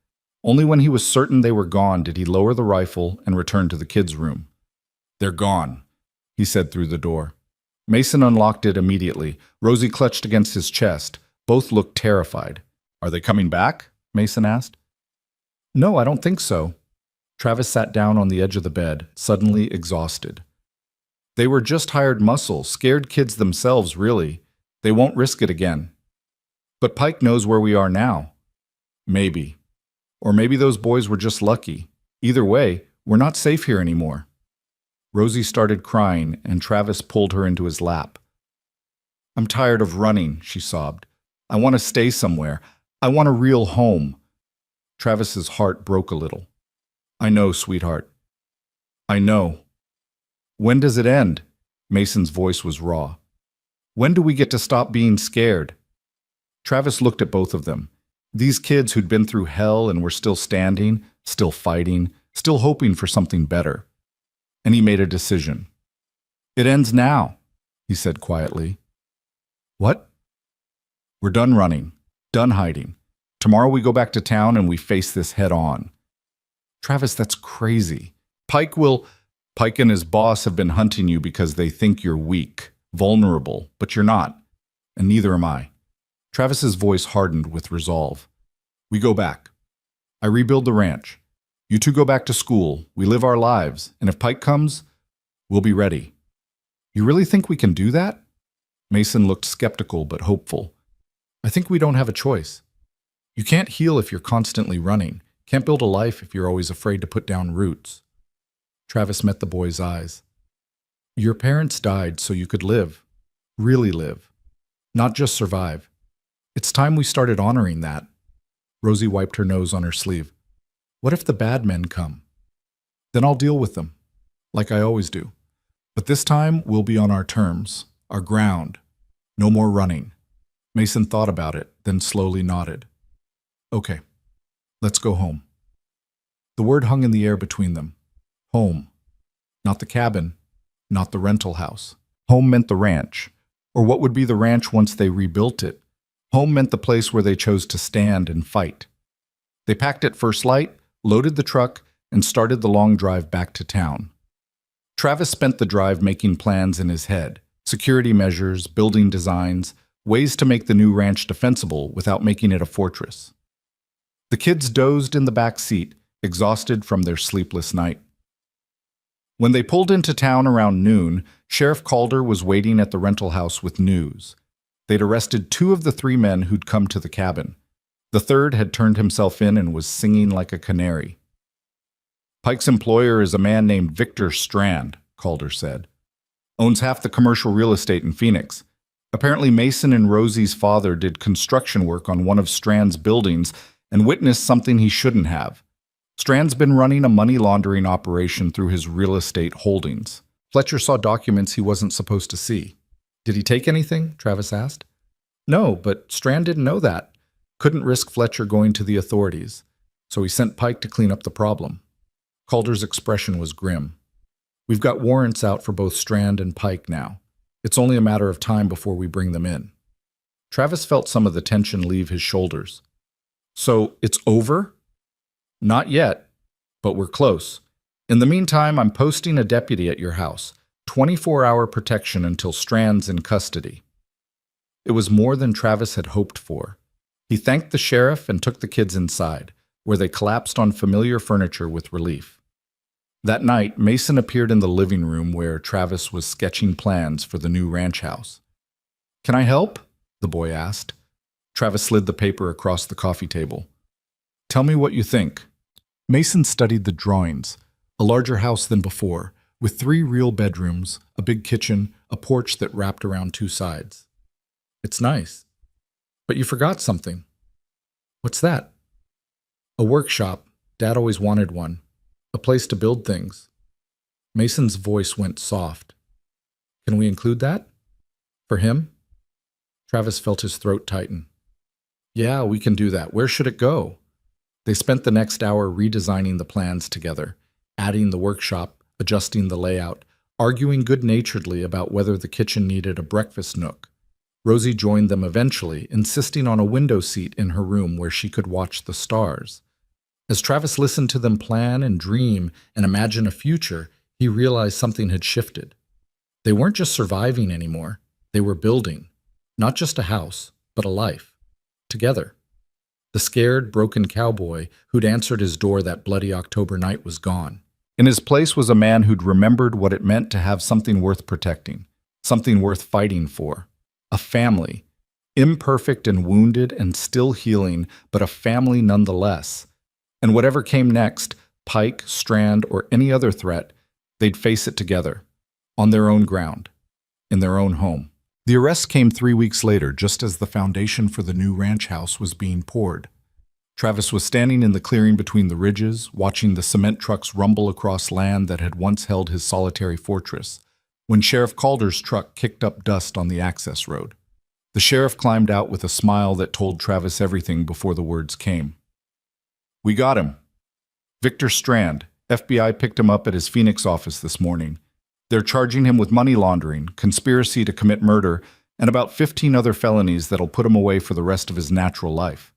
[SPEAKER 1] Only when he was certain they were gone did he lower the rifle and return to the kids' room. They're gone, he said through the door. Mason unlocked it immediately. Rosie clutched against his chest. Both looked terrified. Are they coming back? Mason asked. No, I don't think so. Travis sat down on the edge of the bed, suddenly exhausted. They were just hired muscle, scared kids themselves, really. They won't risk it again. But Pike knows where we are now. Maybe. Or maybe those boys were just lucky. Either way, we're not safe here anymore. Rosie started crying, and Travis pulled her into his lap. I'm tired of running, she sobbed. I want to stay somewhere. I want a real home. Travis's heart broke a little. I know, sweetheart. I know. When does it end? Mason's voice was raw. When do we get to stop being scared? Travis looked at both of them. These kids who'd been through hell and were still standing, still fighting, still hoping for something better. And he made a decision. It ends now, he said quietly. What? We're done running, done hiding. Tomorrow we go back to town and we face this head on. Travis, that's crazy. Pike and his boss have been hunting you because they think you're weak, vulnerable, but you're not. And neither am I. Travis's voice hardened with resolve. We go back. I rebuild the ranch. You two go back to school. We live our lives. And if Pike comes, we'll be ready. You really think we can do that? Mason looked skeptical but hopeful. I think we don't have a choice. You can't heal if you're constantly running. Can't build a life if you're always afraid to put down roots. Travis met the boy's eyes. Your parents died so you could live. Really live. Not just survive. It's time we started honoring that. Rosie wiped her nose on her sleeve. What if the bad men come? Then I'll deal with them, like I always do. But this time we'll be on our terms, our ground. No more running. Mason thought about it, then slowly nodded. Okay, let's go home. The word hung in the air between them. Home. Not the cabin, not the rental house. Home meant the ranch, or what would be the ranch once they rebuilt it. Home meant the place where they chose to stand and fight. They packed at first light, loaded the truck, and started the long drive back to town. Travis spent the drive making plans in his head, security measures, building designs, ways to make the new ranch defensible without making it a fortress. The kids dozed in the back seat, exhausted from their sleepless night. When they pulled into town around noon, Sheriff Calder was waiting at the rental house with news. They'd arrested 2 of the 3 men who'd come to the cabin. The third had turned himself in and was singing like a canary. Pike's employer is a man named Victor Strand, Calder said. Owns half the commercial real estate in Phoenix. Apparently Mason and Rosie's father did construction work on one of Strand's buildings and witnessed something he shouldn't have. Strand's been running a money laundering operation through his real estate holdings. Fletcher saw documents he wasn't supposed to see. Did he take anything? Travis asked. No, but Strand didn't know that. Couldn't risk Fletcher going to the authorities, so he sent Pike to clean up the problem. Calder's expression was grim. We've got warrants out for both Strand and Pike now. It's only a matter of time before we bring them in. Travis felt some of the tension leave his shoulders. So, it's over? Not yet, but we're close. In the meantime, I'm posting a deputy at your house. 24-hour protection until Strand's in custody. It was more than Travis had hoped for. He thanked the sheriff and took the kids inside, where they collapsed on familiar furniture with relief. That night, Mason appeared in the living room where Travis was sketching plans for the new ranch house. "Can I help?" the boy asked. Travis slid the paper across the coffee table. "Tell me what you think." Mason studied the drawings, a larger house than before, with 3 real bedrooms, a big kitchen, a porch that wrapped around 2 sides. "It's nice. But you forgot something." "What's that?" "A workshop. Dad always wanted one. A place to build things." Mason's voice went soft. "Can we include that? For him?" Travis felt his throat tighten. "Yeah, we can do that. Where should it go?" They spent the next hour redesigning the plans together, adding the workshop, adjusting the layout, arguing good-naturedly about whether the kitchen needed a breakfast nook. Rosie joined them eventually, insisting on a window seat in her room where she could watch the stars. As Travis listened to them plan and dream and imagine a future, he realized something had shifted. They weren't just surviving anymore. They were building. Not just a house, but a life. Together. The scared, broken cowboy who'd answered his door that bloody October night was gone. In his place was a man who'd remembered what it meant to have something worth protecting, something worth fighting for. A family. Imperfect and wounded and still healing, but a family nonetheless. And whatever came next, Pike, Strand, or any other threat, they'd face it together, on their own ground, in their own home. The arrest came 3 weeks later, just as the foundation for the new ranch house was being poured. Travis was standing in the clearing between the ridges, watching the cement trucks rumble across land that had once held his solitary fortress, when Sheriff Calder's truck kicked up dust on the access road. The sheriff climbed out with a smile that told Travis everything before the words came. "We got him. Victor Strand. FBI picked him up at his Phoenix office this morning. They're charging him with money laundering, conspiracy to commit murder, and about 15 other felonies that'll put him away for the rest of his natural life."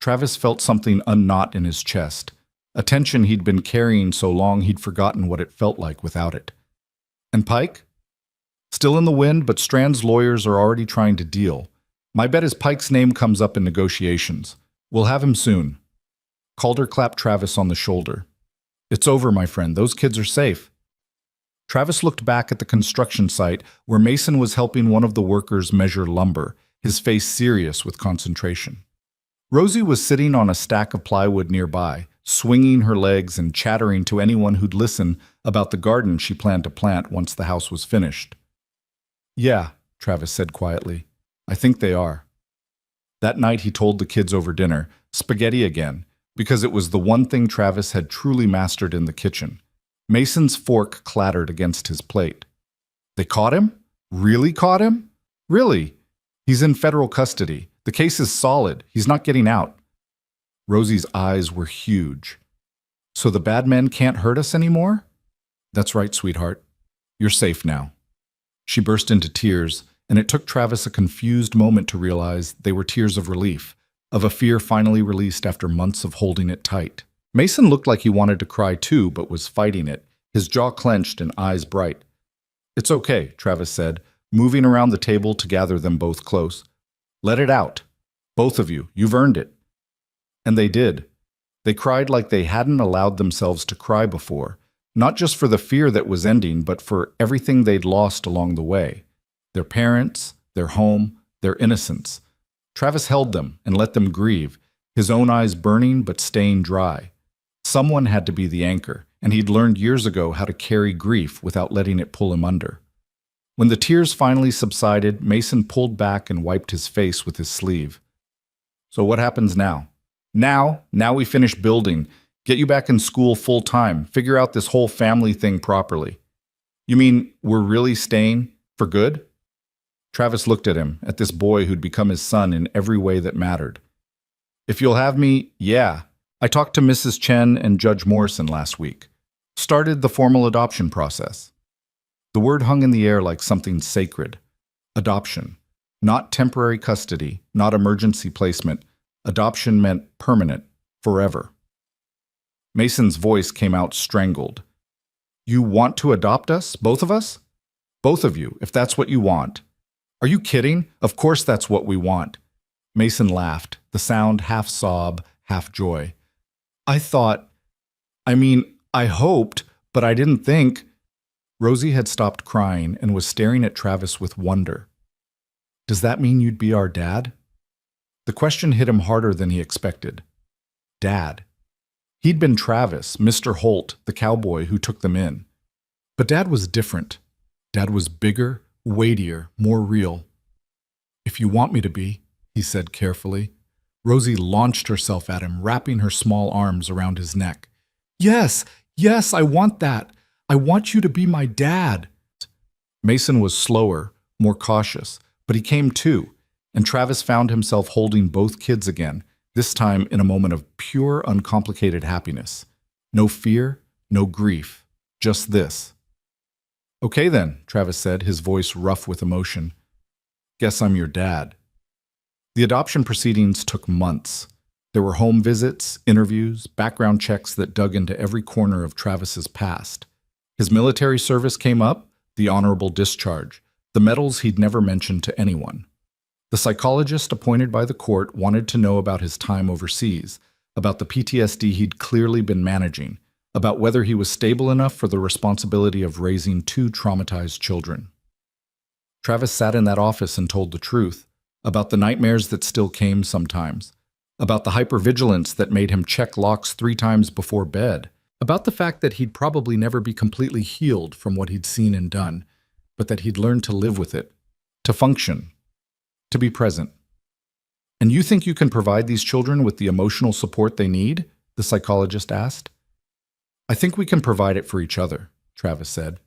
[SPEAKER 1] Travis felt something unknot in his chest, a tension he'd been carrying so long he'd forgotten what it felt like without it. "And Pike?" "Still in the wind, but Strand's lawyers are already trying to deal. My bet is Pike's name comes up in negotiations. We'll have him soon." Calder clapped Travis on the shoulder. "It's over, my friend. Those kids are safe." Travis looked back at the construction site where Mason was helping one of the workers measure lumber, his face serious with concentration. Rosie was sitting on a stack of plywood nearby, swinging her legs and chattering to anyone who'd listen about the garden she planned to plant once the house was finished. "Yeah," Travis said quietly. "I think they are." That night he told the kids over dinner, spaghetti again, because it was the one thing Travis had truly mastered in the kitchen. Mason's fork clattered against his plate. "They caught him? Really caught him? Really? He's in federal custody. The case is solid. He's not getting out." Rosie's eyes were huge. "So the bad men can't hurt us anymore?" "That's right, sweetheart. You're safe now." She burst into tears, and it took Travis a confused moment to realize they were tears of relief, of a fear finally released after months of holding it tight. Mason looked like he wanted to cry too, but was fighting it, his jaw clenched and eyes bright. "It's okay," Travis said, moving around the table to gather them both close. "Let it out. Both of you. You've earned it." And they did. They cried like they hadn't allowed themselves to cry before, not just for the fear that was ending, but for everything they'd lost along the way. Their parents, their home, their innocence. Travis held them and let them grieve, his own eyes burning but staying dry. Someone had to be the anchor, and he'd learned years ago how to carry grief without letting it pull him under. When the tears finally subsided, Mason pulled back and wiped his face with his sleeve. "So what happens now?" Now we finish building, get you back in school full time, figure out this whole family thing properly." "You mean we're really staying? For good?" Travis looked at him, at this boy who'd become his son in every way that mattered. "If you'll have me, yeah. I talked to Mrs. Chen and Judge Morrison last week. Started the formal adoption process." The word hung in the air like something sacred. Adoption. Not temporary custody, not emergency placement. Adoption meant permanent, forever. Mason's voice came out strangled. You want to adopt us, both of us? Both of you, if that's what you want. Are you kidding? Of course that's what we want. Mason laughed, the sound half sob, half joy. I hoped, but I didn't think. Rosie had stopped crying and was staring at Travis with wonder. Does that mean you'd be our dad? The question hit him harder than he expected. Dad. He'd been Travis, Mr. Holt, the cowboy who took them in. But Dad was different. Dad was bigger, weightier, more real. If you want me to be, he said carefully. Rosie launched herself at him, wrapping her small arms around his neck. Yes, I want that. I want you to be my dad. Mason was slower, more cautious, but he came too, and Travis found himself holding both kids again, this time in a moment of pure, uncomplicated happiness. No fear, no grief, just this. Okay then, Travis said, his voice rough with emotion. Guess I'm your dad. The adoption proceedings took months. There were home visits, interviews, background checks that dug into every corner of Travis's past. His military service came up, the honorable discharge, the medals he'd never mentioned to anyone. The psychologist appointed by the court wanted to know about his time overseas, about the PTSD he'd clearly been managing, about whether he was stable enough for the responsibility of raising two traumatized children. Travis sat in that office and told the truth, about the nightmares that still came sometimes, about the hypervigilance that made him check locks 3 times before bed, about the fact that he'd probably never be completely healed from what he'd seen and done, but that he'd learned to live with it, to function, to be present. And you think you can provide these children with the emotional support they need? The psychologist asked. I think we can provide it for each other, Travis said.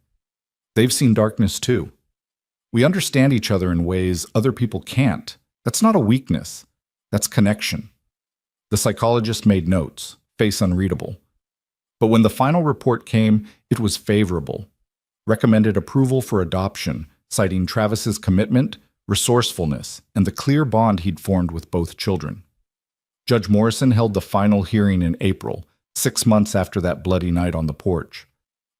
[SPEAKER 1] They've seen darkness too. We understand each other in ways other people can't. That's not a weakness. That's connection. The psychologist made notes, face unreadable. But when the final report came, it was favorable. Recommended approval for adoption, citing Travis's commitment, resourcefulness, and the clear bond he'd formed with both children. Judge Morrison held the final hearing in April, 6 months after that bloody night on the porch.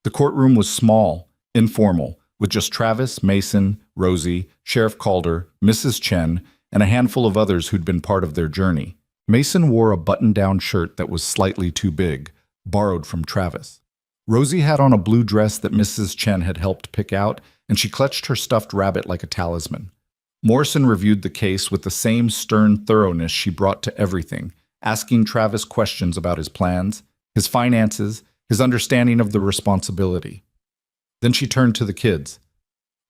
[SPEAKER 1] The courtroom was small, informal, with just Travis, Mason, Rosie, Sheriff Calder, Mrs. Chen, and a handful of others who'd been part of their journey. Mason wore a button-down shirt that was slightly too big, borrowed from Travis. Rosie had on a blue dress that Mrs. Chen had helped pick out, and she clutched her stuffed rabbit like a talisman. Morrison reviewed the case with the same stern thoroughness she brought to everything, asking Travis questions about his plans, his finances, his understanding of the responsibility. Then she turned to the kids.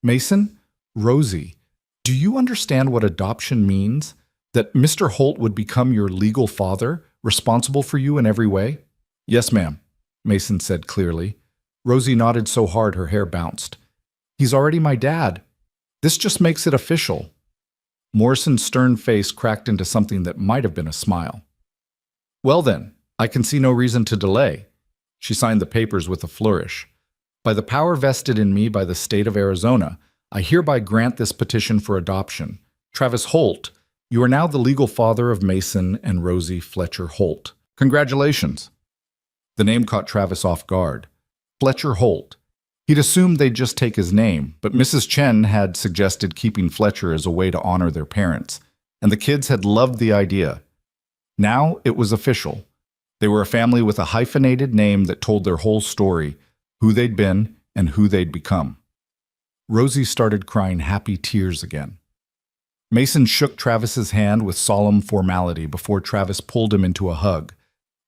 [SPEAKER 1] Mason, Rosie, do you understand what adoption means? That Mr. Holt would become your legal father, responsible for you in every way? Yes, ma'am, Mason said clearly. Rosie nodded so hard her hair bounced. He's already my dad. This just makes it official. Morrison's stern face cracked into something that might have been a smile. Well then, I can see no reason to delay. She signed the papers with a flourish. By the power vested in me by the state of Arizona, I hereby grant this petition for adoption. Travis Holt, you are now the legal father of Mason and Rosie Fletcher Holt. Congratulations. The name caught Travis off guard. Fletcher Holt. He'd assumed they'd just take his name, but Mrs. Chen had suggested keeping Fletcher as a way to honor their parents, and the kids had loved the idea. Now it was official. They were a family with a hyphenated name that told their whole story, who they'd been and who they'd become. Rosie started crying happy tears again. Mason shook Travis's hand with solemn formality before Travis pulled him into a hug.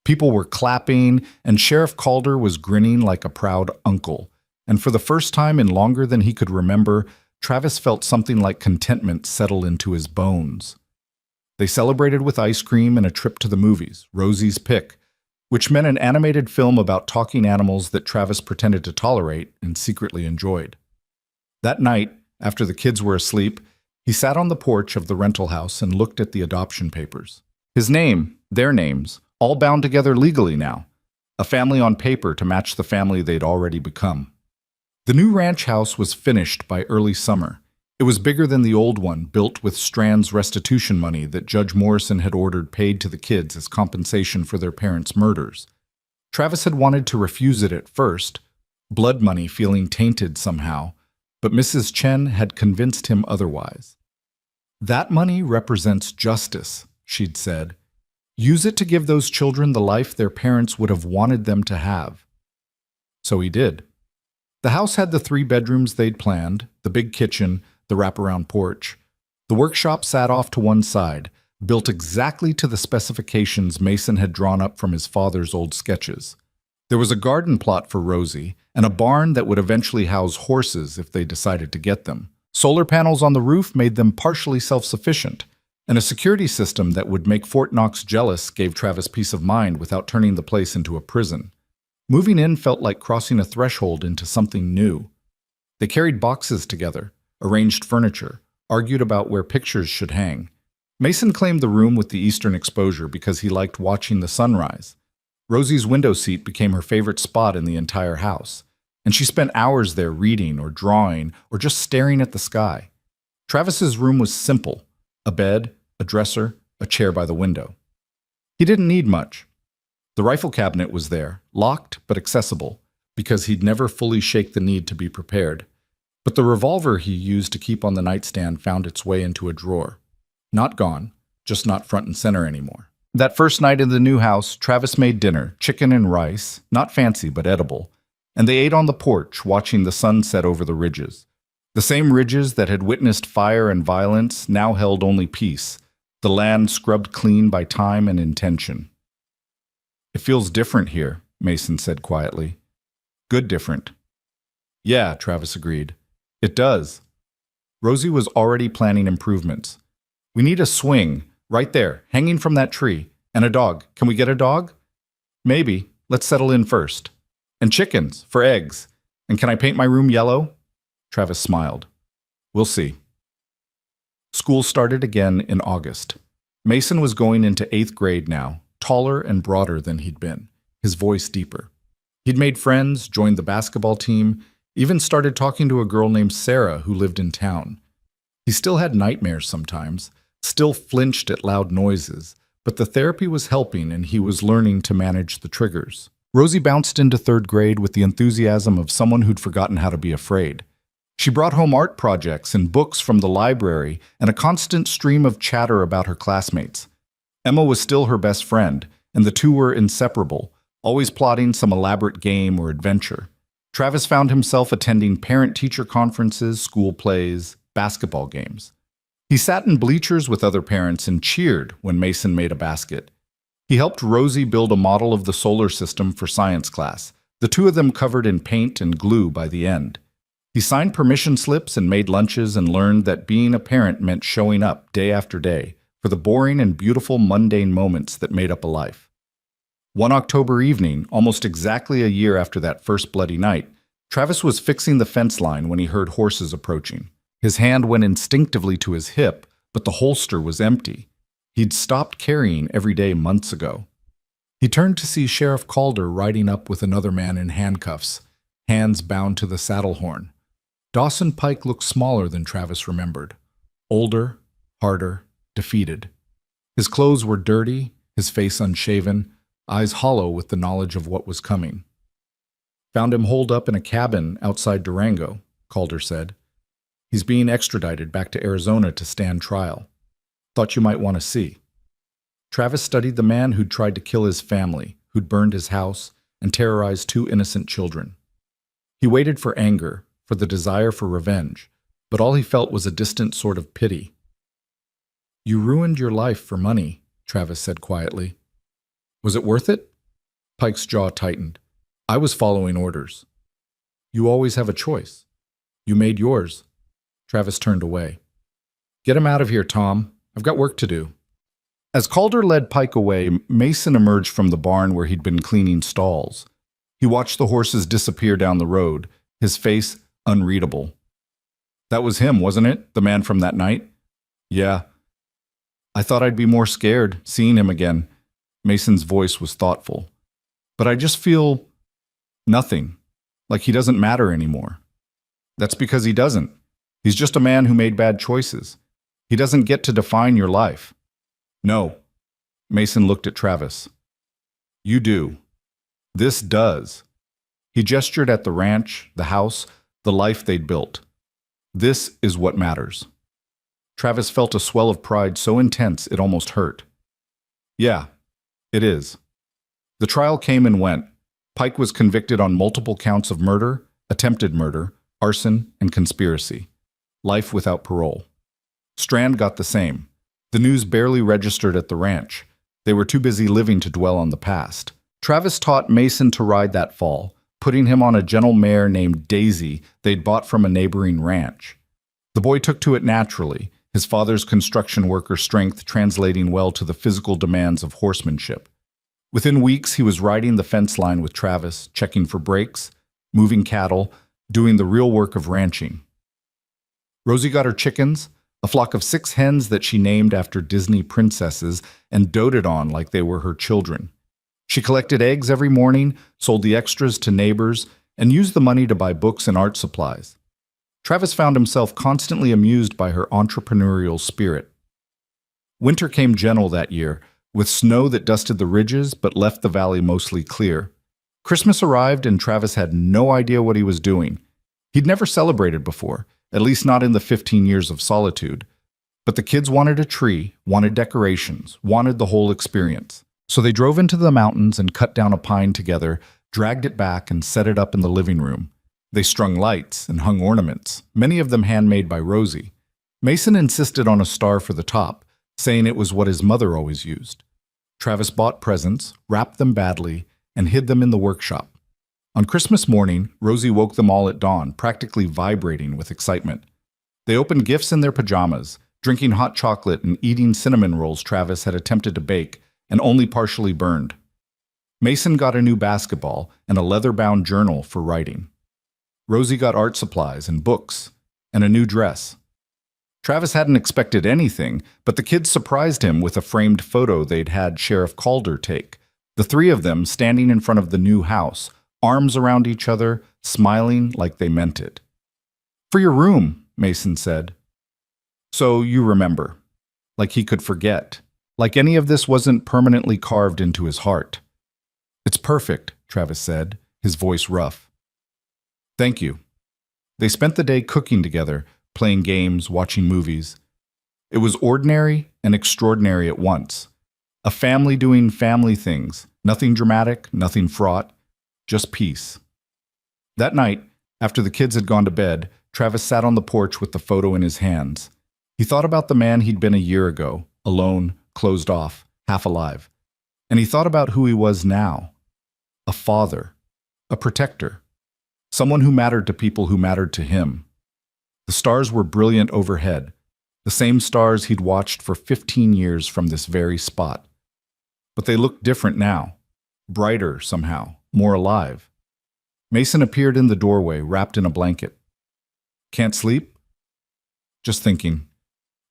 [SPEAKER 1] People were clapping, and Sheriff Calder was grinning like a proud uncle. And for the first time in longer than he could remember, Travis felt something like contentment settle into his bones. They celebrated with ice cream and a trip to the movies, Rosie's pick, which meant an animated film about talking animals that Travis pretended to tolerate and secretly enjoyed. That night, after the kids were asleep, he sat on the porch of the rental house and looked at the adoption papers. His name, their names, all bound together legally now. A family on paper to match the family they'd already become. The new ranch house was finished by early summer. It was bigger than the old one, built with Strand's restitution money that Judge Morrison had ordered paid to the kids as compensation for their parents' murders. Travis had wanted to refuse it at first, blood money feeling tainted somehow, but Mrs. Chen had convinced him otherwise. That money represents justice, she'd said. Use it to give those children the life their parents would have wanted them to have. So he did. The house had the 3 bedrooms they'd planned, the big kitchen, the wraparound porch. The workshop sat off to one side, built exactly to the specifications Mason had drawn up from his father's old sketches. There was a garden plot for Rosie, and a barn that would eventually house horses if they decided to get them. Solar panels on the roof made them partially self-sufficient, and a security system that would make Fort Knox jealous gave Travis peace of mind without turning the place into a prison. Moving in felt like crossing a threshold into something new. They carried boxes together, arranged furniture, argued about where pictures should hang. Mason claimed the room with the eastern exposure because he liked watching the sunrise. Rosie's window seat became her favorite spot in the entire house, and she spent hours there reading or drawing or just staring at the sky. Travis's room was simple: a bed, a dresser, a chair by the window. He didn't need much. The rifle cabinet was there, locked but accessible, because he'd never fully shake the need to be prepared. But the revolver he used to keep on the nightstand found its way into a drawer. Not gone, just not front and center anymore. That first night in the new house, Travis made dinner, chicken and rice, not fancy but edible, and they ate on the porch, watching the sun set over the ridges. The same ridges that had witnessed fire and violence now held only peace, the land scrubbed clean by time and intention. "It feels different here," Mason said quietly. "Good different." "Yeah," Travis agreed. "It does." Rosie was already planning improvements. "We need a swing, right there, hanging from that tree. And a dog. Can we get a dog?" "Maybe. Let's settle in first. And chickens, for eggs. And can I paint my room yellow?" Travis smiled. "We'll see." School started again in August. Mason was going into 8th grade now, taller and broader than he'd been, his voice deeper. He'd made friends, joined the basketball team, even started talking to a girl named Sarah who lived in town. He still had nightmares sometimes, still flinched at loud noises, but the therapy was helping and he was learning to manage the triggers. Rosie bounced into 3rd grade with the enthusiasm of someone who'd forgotten how to be afraid. She brought home art projects and books from the library and a constant stream of chatter about her classmates. Emma was still her best friend, and the two were inseparable, always plotting some elaborate game or adventure. Travis found himself attending parent-teacher conferences, school plays, basketball games. He sat in bleachers with other parents and cheered when Mason made a basket. He helped Rosie build a model of the solar system for science class, the two of them covered in paint and glue by the end. He signed permission slips and made lunches and learned that being a parent meant showing up day after day for the boring and beautiful mundane moments that made up a life. One October evening, almost exactly a year after that first bloody night, Travis was fixing the fence line when he heard horses approaching. His hand went instinctively to his hip, but the holster was empty. He'd stopped carrying every day months ago. He turned to see Sheriff Calder riding up with another man in handcuffs, hands bound to the saddle horn. Dawson Pike looked smaller than Travis remembered. Older, harder, defeated. His clothes were dirty, his face unshaven, eyes hollow with the knowledge of what was coming. "Found him holed up in a cabin outside Durango," Calder said. "He's being extradited back to Arizona to stand trial. Thought you might want to see." Travis studied the man who'd tried to kill his family, who'd burned his house, and terrorized 2 innocent children. He waited for anger, for the desire for revenge, but all he felt was a distant sort of pity. "You ruined your life for money," Travis said quietly. "Was it worth it?" Pike's jaw tightened. "I was following orders." "You always have a choice. You made yours." Travis turned away. "Get him out of here, Tom. I've got work to do." As Calder led Pike away, Mason emerged from the barn where he'd been cleaning stalls. He watched the horses disappear down the road, his face unreadable. "That was him, wasn't it? The man from that night?" "Yeah." "I thought I'd be more scared, seeing him again." Mason's voice was thoughtful. "But I just feel nothing, like he doesn't matter anymore." "That's because he doesn't. He's just a man who made bad choices. He doesn't get to define your life. No. Mason looked at Travis. You do. This does. He gestured at the ranch, the house, the life they'd built. This is what matters. Travis felt a swell of pride so intense it almost hurt. Yeah, it is. The trial came and went. Pike was convicted on multiple counts of murder, attempted murder, arson, and conspiracy. Life without parole. Strand got the same. The news barely registered at the ranch. They were too busy living to dwell on the past. Travis taught Mason to ride that fall, putting him on a gentle mare named Daisy they'd bought from a neighboring ranch. The boy took to it naturally, his father's construction worker strength translating well to the physical demands of horsemanship. Within weeks, he was riding the fence line with Travis, checking for breaks, moving cattle, doing the real work of ranching. Rosie got her chickens, a flock of 6 hens that she named after Disney princesses and doted on like they were her children. She collected eggs every morning, sold the extras to neighbors, and used the money to buy books and art supplies. Travis found himself constantly amused by her entrepreneurial spirit. Winter came gentle that year, with snow that dusted the ridges but left the valley mostly clear. Christmas arrived and Travis had no idea what he was doing. He'd never celebrated before, at least not in the 15 years of solitude. But the kids wanted a tree, wanted decorations, wanted the whole experience. So they drove into the mountains and cut down a pine together, dragged it back and set it up in the living room. They strung lights and hung ornaments, many of them handmade by Rosie. Mason insisted on a star for the top, saying it was what his mother always used. Travis bought presents, wrapped them badly, and hid them in the workshop. On Christmas morning, Rosie woke them all at dawn, practically vibrating with excitement. They opened gifts in their pajamas, drinking hot chocolate and eating cinnamon rolls Travis had attempted to bake and only partially burned. Mason got a new basketball and a leather-bound journal for writing. Rosie got art supplies and books and a new dress. Travis hadn't expected anything, but the kids surprised him with a framed photo they'd had Sheriff Calder take. The 3 of them standing in front of the new house, arms around each other, smiling like they meant it. "For your room," Mason said. "So you remember." Like he could forget. Like any of this wasn't permanently carved into his heart. "It's perfect," Travis said, his voice rough. "Thank you." They spent the day cooking together, playing games, watching movies. It was ordinary and extraordinary at once. A family doing family things, nothing dramatic, nothing fraught, just peace. That night, after the kids had gone to bed, Travis sat on the porch with the photo in his hands. He thought about the man he'd been a year ago, alone, closed off, half alive. And he thought about who he was now. A father, a protector, someone who mattered to people who mattered to him. The stars were brilliant overhead, the same stars he'd watched for 15 years from this very spot. But they looked different now, brighter somehow, more alive. Mason appeared in the doorway, wrapped in a blanket. "Can't sleep?" "Just thinking."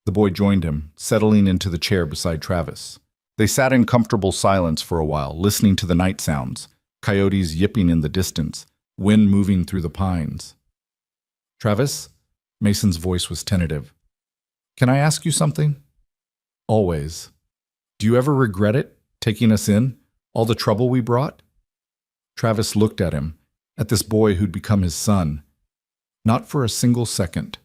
[SPEAKER 1] The boy joined him, settling into the chair beside Travis. They sat in comfortable silence for a while, listening to the night sounds, coyotes yipping in the distance, wind moving through the pines. "Travis?" Mason's voice was tentative. "Can I ask you something?" "Always." "Do you ever regret it, taking us in? All the trouble we brought?" Travis looked at him, at this boy who'd become his son. "Not for a single second."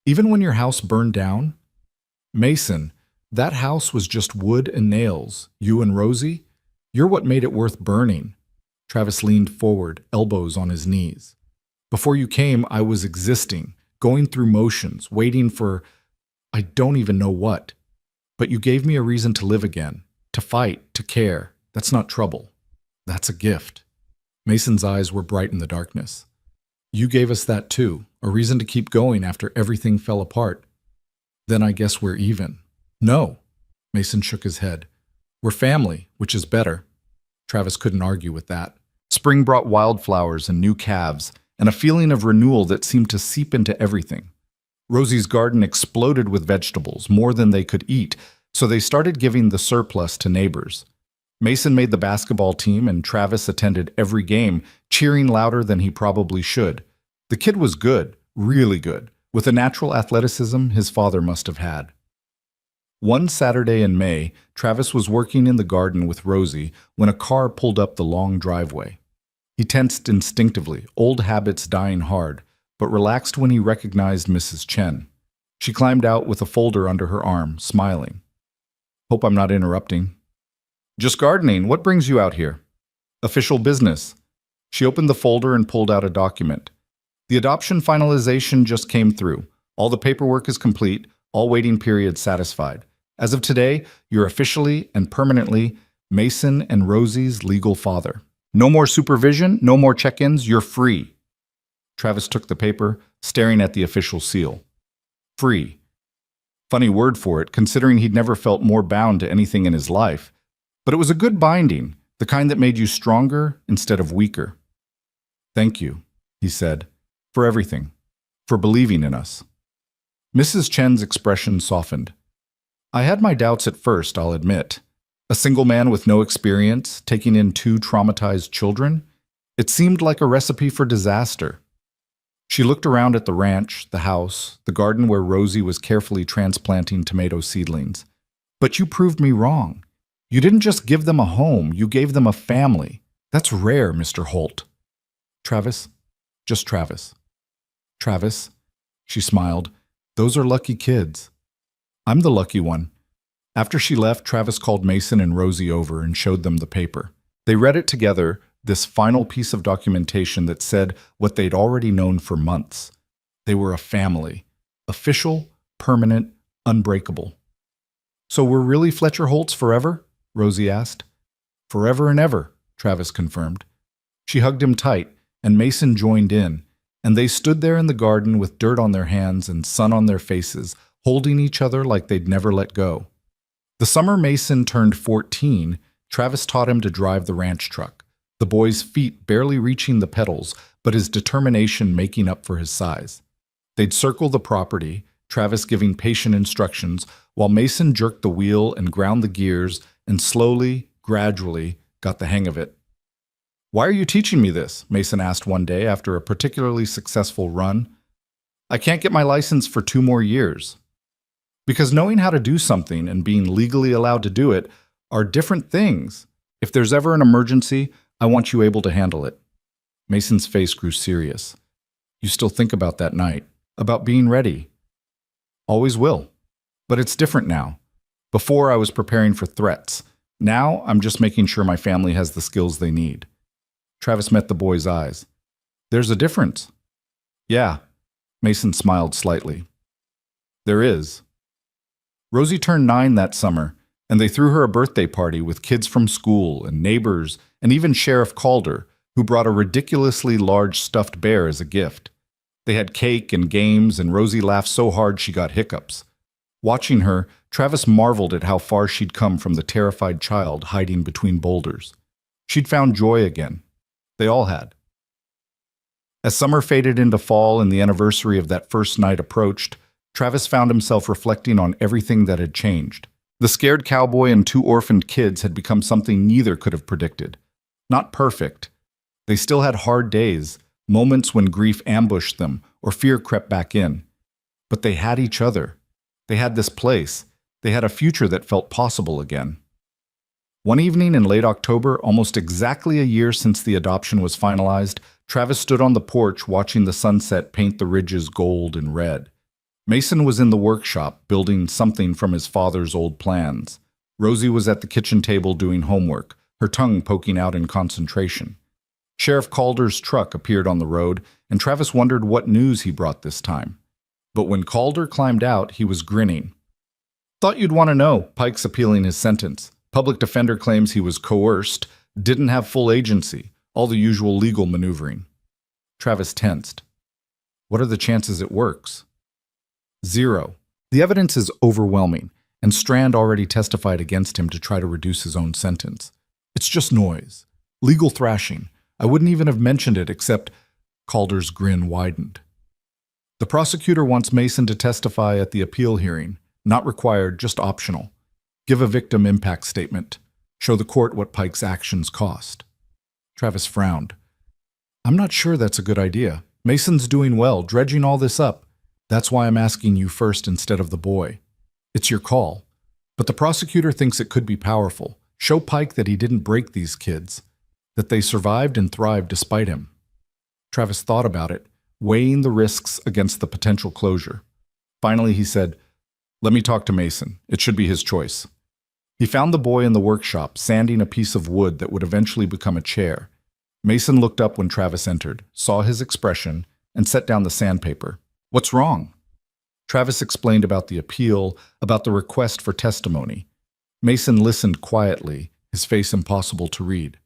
[SPEAKER 1] "Even when your house burned down?" "Mason, that house was just wood and nails. You and Rosie? You're what made it worth burning." Travis leaned forward, elbows on his knees. "Before you came, I was existing, going through motions, waiting for I don't even know what. But you gave me a reason to live again, to fight, to care. That's not trouble. That's a gift." Mason's eyes were bright in the darkness. "You gave us that too, a reason to keep going after everything fell apart. Then I guess we're even." "No." Mason shook his head. "We're family, which is better." Travis couldn't argue with that. Spring brought wildflowers and new calves, and a feeling of renewal that seemed to seep into everything. Rosie's garden exploded with vegetables, more than they could eat, so they started giving the surplus to neighbors. Mason made the basketball team, and Travis attended every game, cheering louder than he probably should. The kid was good, really good, with a natural athleticism his father must have had. One Saturday in May, Travis was working in the garden with Rosie when a car pulled up the long driveway. He tensed instinctively, old habits dying hard, but relaxed when he recognized Mrs. Chen. She climbed out with a folder under her arm, smiling. "Hope I'm not interrupting." "Just gardening. What brings you out here?" "Official business." She opened the folder and pulled out a document. "The adoption finalization just came through. All the paperwork is complete, all waiting periods satisfied. As of today, you're officially and permanently Mason and Rosie's legal father. No more supervision, no more check-ins, you're free." Travis took the paper, staring at the official seal. Free. Funny word for it, considering he'd never felt more bound to anything in his life. But it was a good binding, the kind that made you stronger instead of weaker. "Thank you," he said, "for everything, for believing in us." Mrs. Chen's expression softened. "I had my doubts at first, I'll admit. A single man with no experience, taking in 2 traumatized children? It seemed like a recipe for disaster." She looked around at the ranch, the house, the garden where Rosie was carefully transplanting tomato seedlings. "But you proved me wrong. You didn't just give them a home, you gave them a family. That's rare, Mr. Holt." "Travis? Just Travis." "Travis," she smiled, "those are lucky kids." "I'm the lucky one." After she left, Travis called Mason and Rosie over and showed them the paper. They read it together, this final piece of documentation that said what they'd already known for months. They were a family. Official, permanent, unbreakable. "So we're really Fletcher Holts forever?" Rosie asked. "Forever and ever," Travis confirmed. She hugged him tight, and Mason joined in, and they stood there in the garden with dirt on their hands and sun on their faces, holding each other like they'd never let go. The summer Mason turned 14, Travis taught him to drive the ranch truck, the boy's feet barely reaching the pedals, but his determination making up for his size. They'd circle the property, Travis giving patient instructions, while Mason jerked the wheel and ground the gears and slowly, gradually, got the hang of it. "Why are you teaching me this?" Mason asked one day after a particularly successful run. "I can't get my license for 2 more years." Because knowing how to do something and being legally allowed to do it are different things. If there's ever an emergency, I want you able to handle it. Mason's face grew serious. "You still think about that night, about being ready?" "Always will. But it's different now. Before I was preparing for threats. Now I'm just making sure my family has the skills they need." Travis met the boy's eyes. "There's a difference." "Yeah." Mason smiled slightly. "There is." Rosie turned 9 that summer, and they threw her a birthday party with kids from school and neighbors and even Sheriff Calder, who brought a ridiculously large stuffed bear as a gift. They had cake and games, and Rosie laughed so hard she got hiccups. Watching her, Travis marveled at how far she'd come from the terrified child hiding between boulders. She'd found joy again. They all had. As summer faded into fall and the anniversary of that first night approached, Travis found himself reflecting on everything that had changed. The scared cowboy and 2 orphaned kids had become something neither could have predicted. Not perfect. They still had hard days, moments when grief ambushed them or fear crept back in. But they had each other. They had this place. They had a future that felt possible again. One evening in late October, almost exactly a year since the adoption was finalized, Travis stood on the porch watching the sunset paint the ridges gold and red. Mason was in the workshop, building something from his father's old plans. Rosie was at the kitchen table doing homework, her tongue poking out in concentration. Sheriff Calder's truck appeared on the road, and Travis wondered what news he brought this time. But when Calder climbed out, he was grinning. "Thought you'd want to know," Pike's appealing his sentence. "Public defender claims he was coerced, didn't have full agency, all the usual legal maneuvering." Travis tensed. "What are the chances it works?" 0. The evidence is overwhelming, and Strand already testified against him to try to reduce his own sentence. "It's just noise. Legal thrashing. I wouldn't even have mentioned it except—" Calder's grin widened. "The prosecutor wants Mason to testify at the appeal hearing. Not required, just optional. Give a victim impact statement. Show the court what Pike's actions cost." Travis frowned. "I'm not sure that's a good idea. Mason's doing well, dredging all this up. That's why I'm asking you first instead of the boy. It's your call. But the prosecutor thinks it could be powerful. Show Pike that he didn't break these kids, that they survived and thrived despite him. Travis thought about it, weighing the risks against the potential closure. Finally, he said, "Let me talk to Mason. It should be his choice." He found the boy in the workshop, sanding a piece of wood that would eventually become a chair. Mason looked up when Travis entered, saw his expression, and set down the sandpaper. "What's wrong?" Travis explained about the appeal, about the request for testimony. Mason listened quietly, his face impossible to read.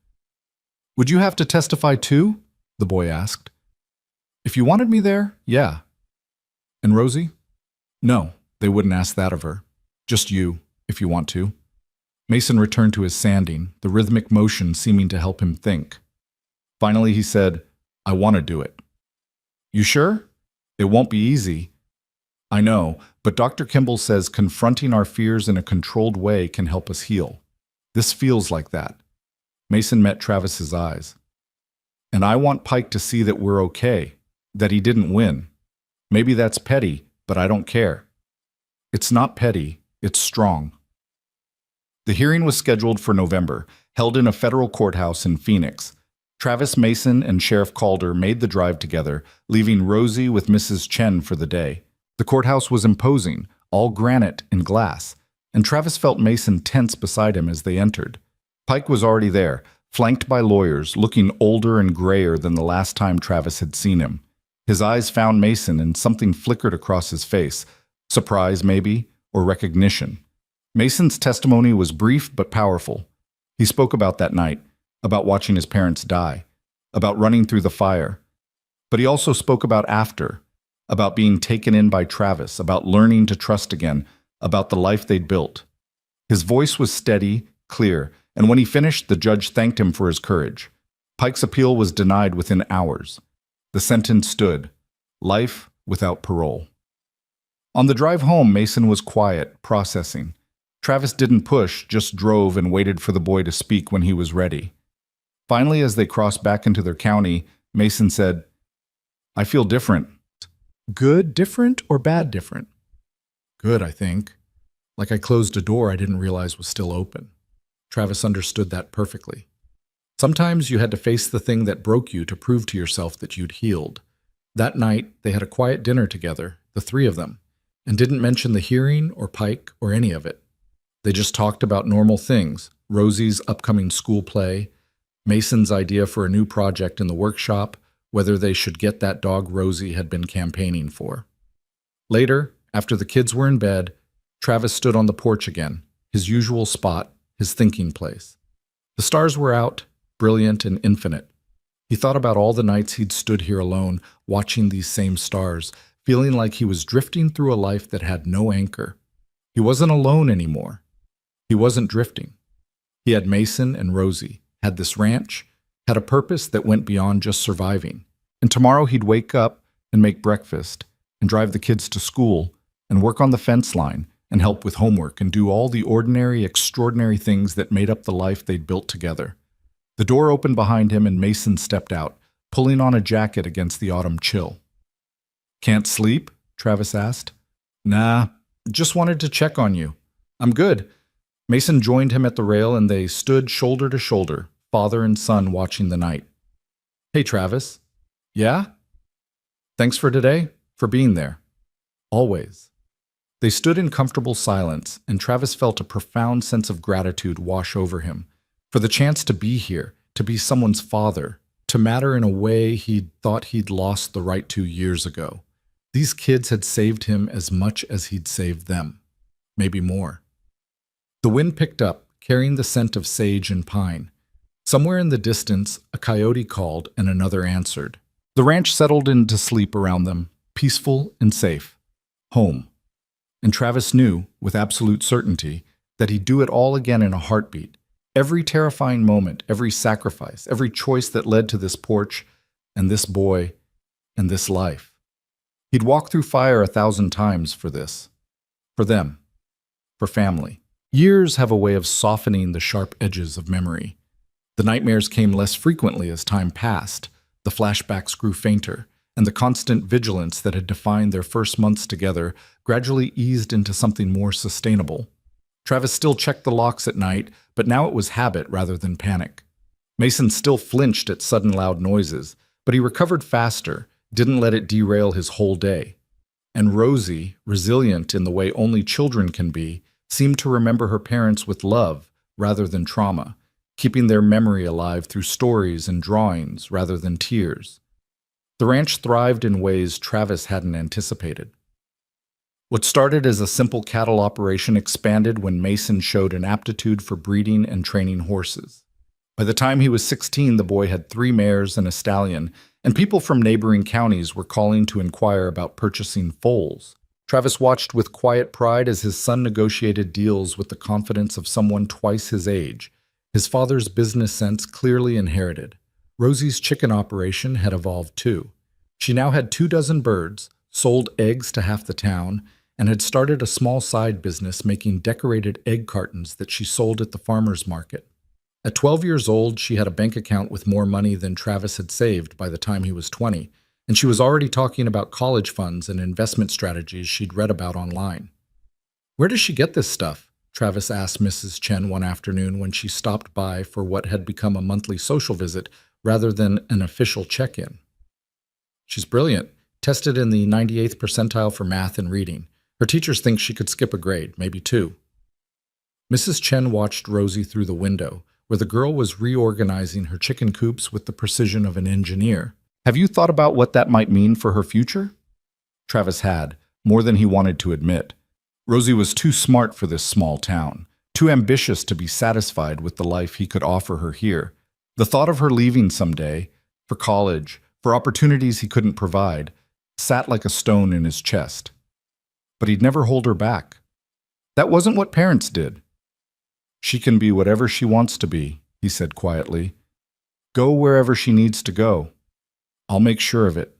[SPEAKER 1] "Would you have to testify too?" the boy asked. "If you wanted me there, yeah." "And Rosie?" "No, they wouldn't ask that of her. Just you, if you want to." Mason returned to his sanding, the rhythmic motion seeming to help him think. Finally, he said, "I want to do it." "You sure? It won't be easy." "I know, but Dr. Kimball says confronting our fears in a controlled way can help us heal. This feels like that." Mason met Travis's eyes. "And I want Pike to see that we're okay, that he didn't win. Maybe that's petty, but I don't care." "It's not petty, it's strong." The hearing was scheduled for November, held in a federal courthouse in Phoenix. Travis, Mason, and Sheriff Calder made the drive together, leaving Rosie with Mrs. Chen for the day. The courthouse was imposing, all granite and glass, and Travis felt Mason tense beside him as they entered. Pike was already there, flanked by lawyers, looking older and grayer than the last time Travis had seen him. His eyes found Mason and something flickered across his face. Surprise, maybe, or recognition. Mason's testimony was brief but powerful. He spoke about that night, about watching his parents die, about running through the fire. But he also spoke about after, about being taken in by Travis, about learning to trust again, about the life they'd built. His voice was steady, clear, and when he finished, the judge thanked him for his courage. Pike's appeal was denied within hours. The sentence stood, life without parole. On the drive home, Mason was quiet, processing. Travis didn't push, just drove and waited for the boy to speak when he was ready. Finally, as they crossed back into their county, Mason said, "I feel different." "Good different or bad different?" "Good, I think. Like I closed a door I didn't realize was still open." Travis understood that perfectly. Sometimes you had to face the thing that broke you to prove to yourself that you'd healed. That night, they had a quiet dinner together, the three of them, and didn't mention the hearing or Pike or any of it. They just talked about normal things, Rosie's upcoming school play, Mason's idea for a new project in the workshop, whether they should get that dog Rosie had been campaigning for. Later, after the kids were in bed, Travis stood on the porch again, his usual spot, his thinking place. The stars were out, brilliant and infinite. He thought about all the nights he'd stood here alone, watching these same stars, feeling like he was drifting through a life that had no anchor. He wasn't alone anymore. He wasn't drifting. He had Mason and Rosie, had this ranch, had a purpose that went beyond just surviving. And tomorrow he'd wake up and make breakfast and drive the kids to school and work on the fence line and help with homework and do all the ordinary, extraordinary things that made up the life they'd built together. The door opened behind him and Mason stepped out, pulling on a jacket against the autumn chill. "Can't sleep?" Travis asked. "Nah, just wanted to check on you. I'm good." Mason joined him at the rail and they stood shoulder to shoulder, father and son watching the night. "Hey, Travis." "Yeah?" "Thanks for today, for being there. Always." They stood in comfortable silence, and Travis felt a profound sense of gratitude wash over him, for the chance to be here, to be someone's father, to matter in a way he'd thought he'd lost the right to years ago. These kids had saved him as much as he'd saved them, maybe more. The wind picked up, carrying the scent of sage and pine. Somewhere in the distance, a coyote called and another answered. The ranch settled into sleep around them, peaceful and safe. Home. And Travis knew, with absolute certainty, that he'd do it all again in a heartbeat. Every terrifying moment, every sacrifice, every choice that led to this porch and this boy and this life. He'd walk through fire 1,000 times for this. For them. For family. Years have a way of softening the sharp edges of memory. The nightmares came less frequently as time passed. The flashbacks grew fainter. and the constant vigilance that had defined their first months together gradually eased into something more sustainable. Travis still checked the locks at night, but now it was habit rather than panic. Mason still flinched at sudden loud noises, but he recovered faster, didn't let it derail his whole day. And Rosie, resilient in the way only children can be, seemed to remember her parents with love rather than trauma, keeping their memory alive through stories and drawings rather than tears. The ranch thrived in ways Travis hadn't anticipated. What started as a simple cattle operation expanded when Mason showed an aptitude for breeding and training horses. By the time he was 16, the boy had 3 mares and a stallion, and people from neighboring counties were calling to inquire about purchasing foals. Travis watched with quiet pride as his son negotiated deals with the confidence of someone twice his age, his father's business sense clearly inherited. Rosie's chicken operation had evolved too. She now had 24 birds, sold eggs to half the town, and had started a small side business making decorated egg cartons that she sold at the farmer's market. At 12 years old, she had a bank account with more money than Travis had saved by the time he was 20, and she was already talking about college funds and investment strategies she'd read about online. "Where does she get this stuff?" Travis asked Mrs. Chen one afternoon when she stopped by for what had become a monthly social visit rather than an official check-in. "She's brilliant, tested in the 98th percentile for math and reading. Her teachers think she could skip a grade, maybe 2. Mrs. Chen watched Rosie through the window, where the girl was reorganizing her chicken coops with the precision of an engineer. "Have you thought about what that might mean for her future?" Travis had, more than he wanted to admit. Rosie was too smart for this small town, too ambitious to be satisfied with the life he could offer her here. The thought of her leaving someday, for college, for opportunities he couldn't provide, sat like a stone in his chest. But he'd never hold her back. That wasn't what parents did. "She can be whatever she wants to be," he said quietly. "Go wherever she needs to go. I'll make sure of it."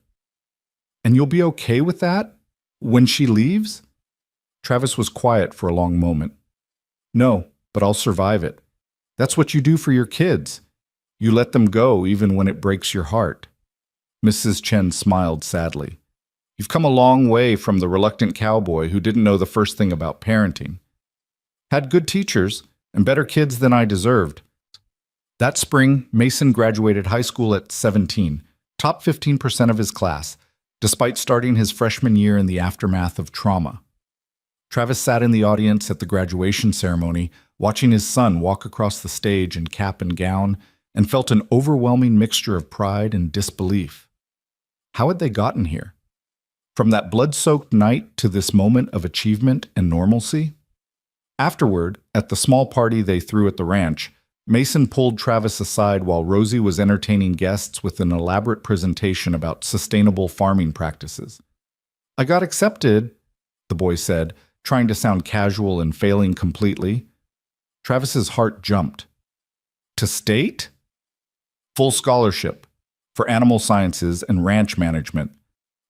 [SPEAKER 1] "And you'll be okay with that? When she leaves?" Travis was quiet for a long moment. "No, but I'll survive it. That's what you do for your kids. You let them go even when it breaks your heart." Mrs. Chen smiled sadly. "You've come a long way from the reluctant cowboy who didn't know the first thing about parenting. Had good teachers and better kids than I deserved." That spring, Mason graduated high school at 17, top 15% of his class, despite starting his freshman year in the aftermath of trauma. Travis sat in the audience at the graduation ceremony, watching his son walk across the stage in cap and gown, and felt an overwhelming mixture of pride and disbelief. How had they gotten here? From that blood-soaked night to this moment of achievement and normalcy? Afterward, at the small party they threw at the ranch, Mason pulled Travis aside while Rosie was entertaining guests with an elaborate presentation about sustainable farming practices. "I got accepted," the boy said, trying to sound casual and failing completely. Travis's heart jumped. "To state?" "Full scholarship for animal sciences and ranch management."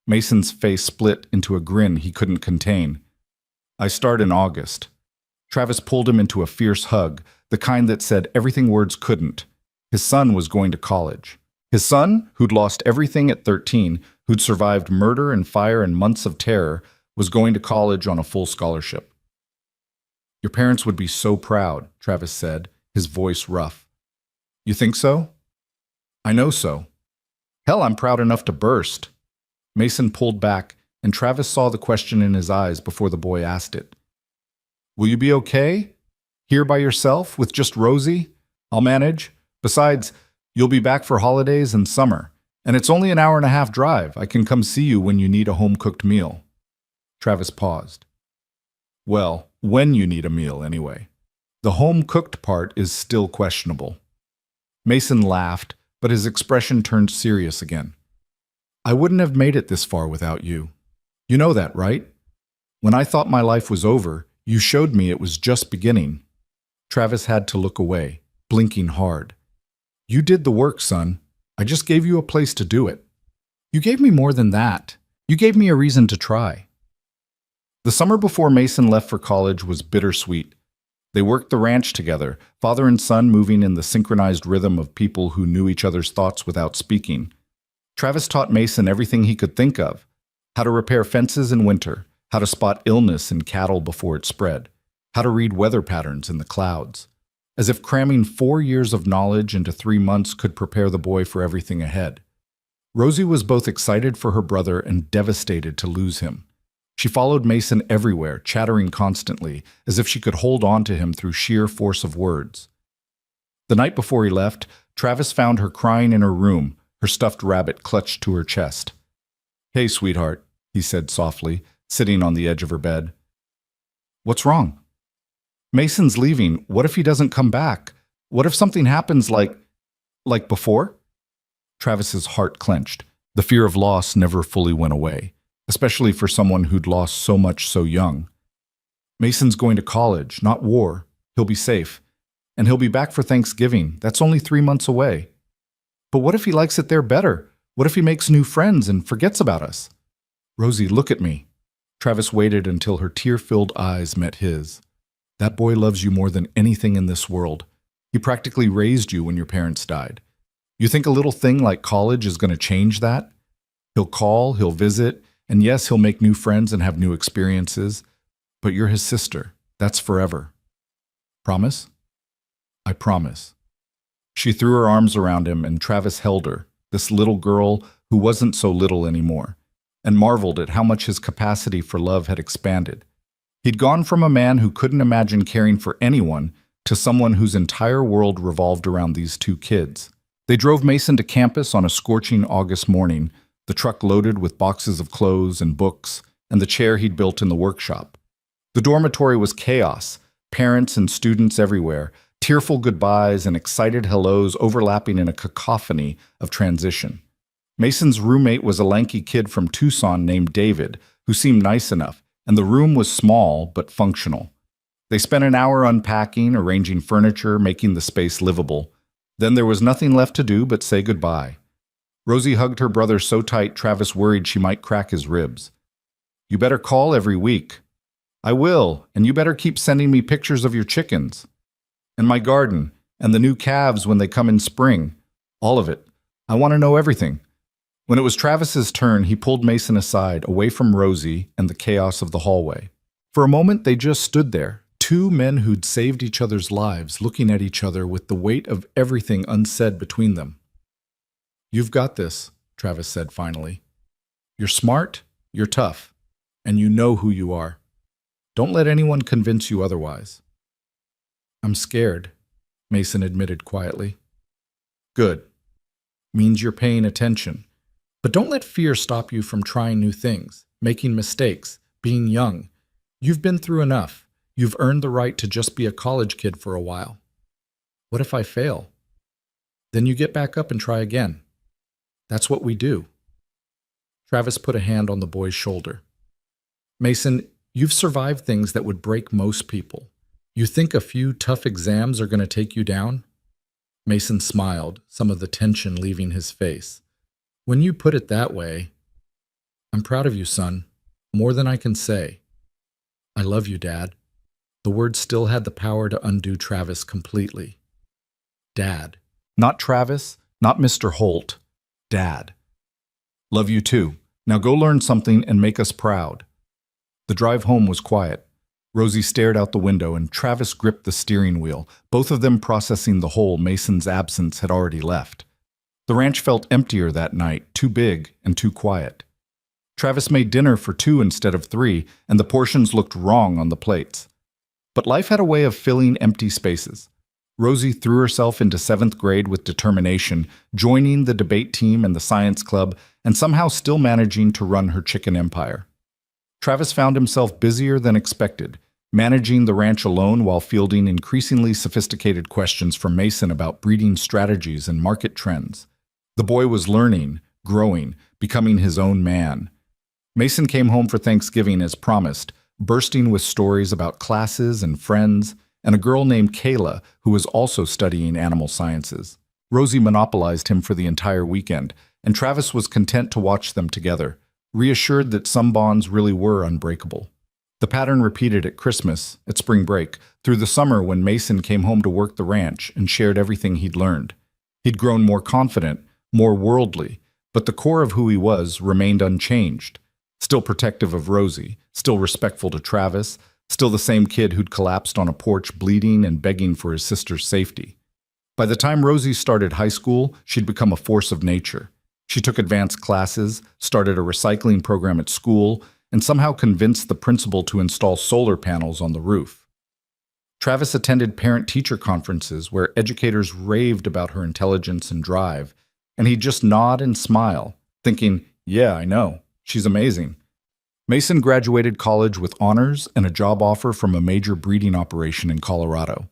[SPEAKER 1] Mason's face split into a grin he couldn't contain. "I start in August." Travis pulled him into a fierce hug, the kind that said everything words couldn't. His son was going to college. His son, who'd lost everything at 13, who'd survived murder and fire and months of terror, was going to college on a full scholarship. "Your parents would be so proud," Travis said, his voice rough. "You think so?" "I know so. Hell, I'm proud enough to burst." Mason pulled back, and Travis saw the question in his eyes before the boy asked it. "Will you be okay? Here by yourself, with just Rosie? I'll manage. Besides, you'll be back for holidays and summer, and it's only an hour-and-a-half drive. I can come see you when you need a home-cooked meal." Travis paused. "Well, when you need a meal, anyway. The home-cooked part is still questionable." Mason laughed, but his expression turned serious again. "I wouldn't have made it this far without you. You know that, right? When I thought my life was over, you showed me it was just beginning." Travis had to look away, blinking hard. "You did the work, son. I just gave you a place to do it." "You gave me more than that. You gave me a reason to try." The summer before Mason left for college was bittersweet. They worked the ranch together, father and son moving in the synchronized rhythm of people who knew each other's thoughts without speaking. Travis taught Mason everything he could think of: how to repair fences in winter, how to spot illness in cattle before it spread, how to read weather patterns in the clouds. As if cramming 4 years of knowledge into 3 months could prepare the boy for everything ahead. Rosie was both excited for her brother and devastated to lose him. She followed Mason everywhere, chattering constantly, as if she could hold on to him through sheer force of words. The night before he left, Travis found her crying in her room, her stuffed rabbit clutched to her chest. "Hey, sweetheart," he said softly, sitting on the edge of her bed. "What's wrong?" "Mason's leaving. What if he doesn't come back? What if something happens like before?" Travis's heart clenched. The fear of loss never fully went away, especially for someone who'd lost so much so young. "Mason's going to college, not war. He'll be safe. And he'll be back for Thanksgiving. That's only 3 months away." "But what if he likes it there better? What if he makes new friends and forgets about us?" "Rosie, look at me." Travis waited until her tear-filled eyes met his. "That boy loves you more than anything in this world. He practically raised you when your parents died. You think a little thing like college is going to change that? He'll call, he'll visit, and yes, he'll make new friends and have new experiences. But you're his sister. That's forever. Promise?" "I promise." She threw her arms around him and Travis held her, this little girl who wasn't so little anymore, and marveled at how much his capacity for love had expanded. He'd gone from a man who couldn't imagine caring for anyone to someone whose entire world revolved around these 2 kids. They drove Mason to campus on a scorching August morning, the truck loaded with boxes of clothes and books, and the chair he'd built in the workshop. The dormitory was chaos, parents and students everywhere, tearful goodbyes and excited hellos overlapping in a cacophony of transition. Mason's roommate was a lanky kid from Tucson named David, who seemed nice enough, and the room was small but functional. They spent an hour unpacking, arranging furniture, making the space livable. Then there was nothing left to do but say goodbye. Rosie hugged her brother so tight Travis worried she might crack his ribs. "You better call every week." "I will, and you better keep sending me pictures of your chickens. And my garden, and the new calves when they come in spring. All of it. I want to know everything." When it was Travis's turn, he pulled Mason aside, away from Rosie and the chaos of the hallway. For a moment, they just stood there, 2 men who'd saved each other's lives, looking at each other with the weight of everything unsaid between them. "You've got this," Travis said finally. "You're smart, you're tough, and you know who you are. Don't let anyone convince you otherwise." "I'm scared," Mason admitted quietly. "Good. Means you're paying attention. But don't let fear stop you from trying new things, making mistakes, being young. You've been through enough. You've earned the right to just be a college kid for a while. What if I fail? Then you get back up and try again. That's what we do." Travis put a hand on the boy's shoulder. "Mason, you've survived things that would break most people. You think a few tough exams are going to take you down?" Mason smiled, some of the tension leaving his face. "When you put it that way, I'm proud of you, son. More than I can say. I love you, Dad." The words still had the power to undo Travis completely. Dad. Not Travis, not Mr. Holt. Dad. "Love you too. Now go learn something and make us proud." The drive home was quiet. Rosie stared out the window and Travis gripped the steering wheel, both of them processing the hole Mason's absence had already left. The ranch felt emptier that night, too big and too quiet. Travis made dinner for 2 instead of 3, and the portions looked wrong on the plates. But life had a way of filling empty spaces. Rosie threw herself into 7th grade with determination, joining the debate team and the science club, and somehow still managing to run her chicken empire. Travis found himself busier than expected, managing the ranch alone while fielding increasingly sophisticated questions from Mason about breeding strategies and market trends. The boy was learning, growing, becoming his own man. Mason came home for Thanksgiving as promised, bursting with stories about classes and friends, and a girl named Kayla who was also studying animal sciences. Rosie monopolized him for the entire weekend, and Travis was content to watch them together, reassured that some bonds really were unbreakable. The pattern repeated at Christmas, at spring break, through the summer when Mason came home to work the ranch and shared everything he'd learned. He'd grown more confident, more worldly, But the core of who he was remained unchanged. Still protective of Rosie, still respectful to Travis, still the same kid who'd collapsed on a porch bleeding and begging for his sister's safety. By the time Rosie started high school, she'd become a force of nature. She took advanced classes, started a recycling program at school, and somehow convinced the principal to install solar panels on the roof. Travis attended parent-teacher conferences where educators raved about her intelligence and drive, and he'd just nod and smile, thinking, yeah, I know, she's amazing. Mason graduated college with honors and a job offer from a major breeding operation in Colorado.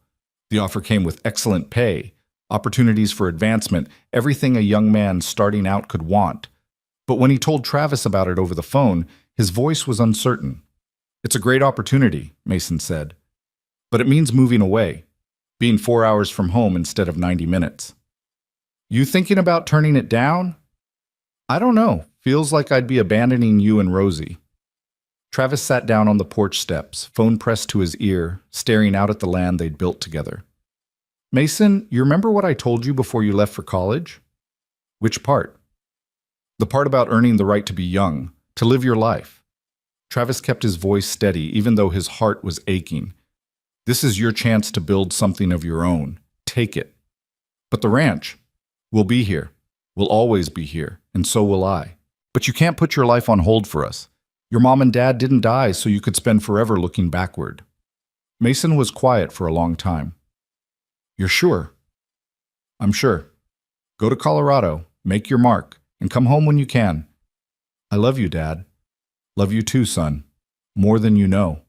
[SPEAKER 1] The offer came with excellent pay, opportunities for advancement, everything a young man starting out could want. But when he told Travis about it over the phone, his voice was uncertain. It's a great opportunity, Mason said. But it means moving away, being 4 hours from home instead of 90 minutes. You thinking about turning it down? I don't know. Feels like I'd be abandoning you and Rosie. Travis sat down on the porch steps, phone pressed to his ear, staring out at the land they'd built together. Mason, you remember what I told you before you left for college? Which part? The part about earning the right to be young, to live your life. Travis kept his voice steady, even though his heart was aching. This is your chance to build something of your own. Take it. But the ranch, we'll be here. We'll always be here, and so will I. But you can't put your life on hold for us. Your mom and dad didn't die so you could spend forever looking backward. Mason was quiet for a long time. You're sure? I'm sure. Go to Colorado, make your mark, and come home when you can. I love you, Dad. Love you too, son. More than you know.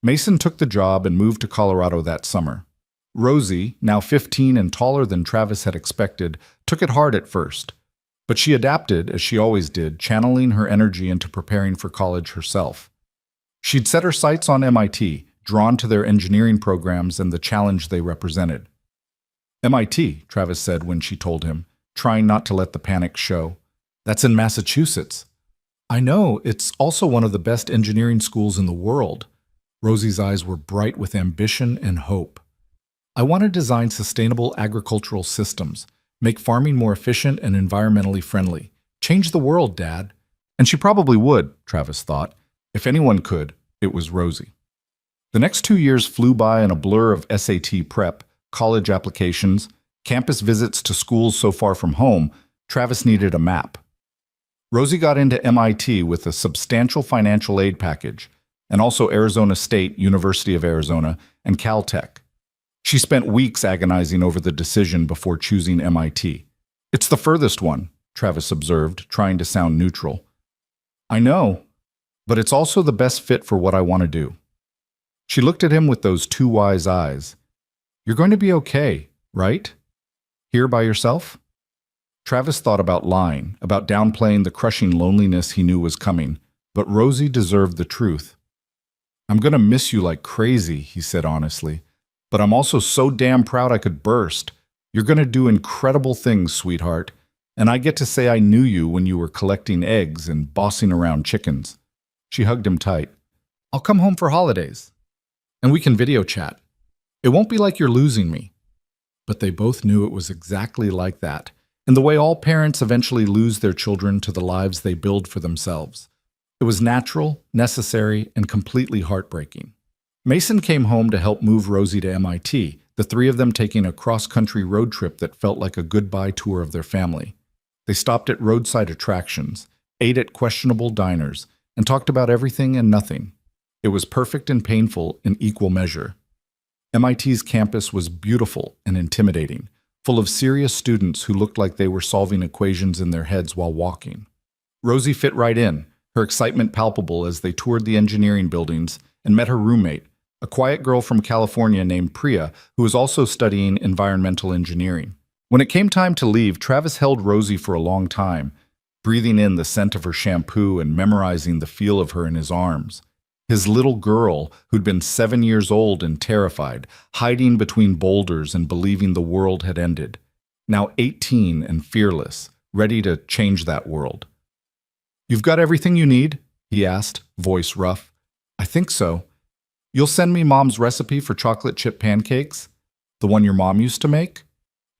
[SPEAKER 1] Mason took the job and moved to Colorado that summer. Rosie, now 15 and taller than Travis had expected, took it hard at first. But she adapted, as she always did, channeling her energy into preparing for college herself. She'd set her sights on MIT, drawn to their engineering programs and the challenge they represented. MIT, Travis said when she told him, trying not to let the panic show. That's in Massachusetts. I know, it's also one of the best engineering schools in the world. Rosie's eyes were bright with ambition and hope. I want to design sustainable agricultural systems, make farming more efficient and environmentally friendly. Change the world, Dad. And she probably would, Travis thought. If anyone could, it was Rosie. The next 2 years flew by in a blur of SAT prep, college applications, campus visits to schools so far from home. Travis needed a map. Rosie got into MIT with a substantial financial aid package, and also Arizona State, University of Arizona, and Caltech. She spent weeks agonizing over the decision before choosing MIT. It's the furthest one, Travis observed, trying to sound neutral. I know, but it's also the best fit for what I want to do. She looked at him with those two wise eyes. You're going to be okay, right? Here by yourself? Travis thought about lying, about downplaying the crushing loneliness he knew was coming, but Rosie deserved the truth. I'm going to miss you like crazy, he said honestly, but I'm also so damn proud I could burst. You're going to do incredible things, sweetheart, and I get to say I knew you when you were collecting eggs and bossing around chickens. She hugged him tight. I'll come home for holidays, and we can video chat. It won't be like you're losing me. But they both knew it was exactly like that, in the way all parents eventually lose their children to the lives they build for themselves. It was natural, necessary, and completely heartbreaking. Mason came home to help move Rosie to MIT, the three of them taking a cross-country road trip that felt like a goodbye tour of their family. They stopped at roadside attractions, ate at questionable diners, and talked about everything and nothing. It was perfect and painful in equal measure. MIT's campus was beautiful and intimidating, full of serious students who looked like they were solving equations in their heads while walking. Rosie fit right in, her excitement palpable as they toured the engineering buildings and met her roommate, a quiet girl from California named Priya, who was also studying environmental engineering. When it came time to leave, Travis held Rosie for a long time, breathing in the scent of her shampoo and memorizing the feel of her in his arms. His little girl, who'd been 7 years old and terrified, hiding between boulders and believing the world had ended. Now 18 and fearless, ready to change that world. You've got everything you need? He asked, voice rough. I think so. You'll send me Mom's recipe for chocolate chip pancakes? The one your mom used to make?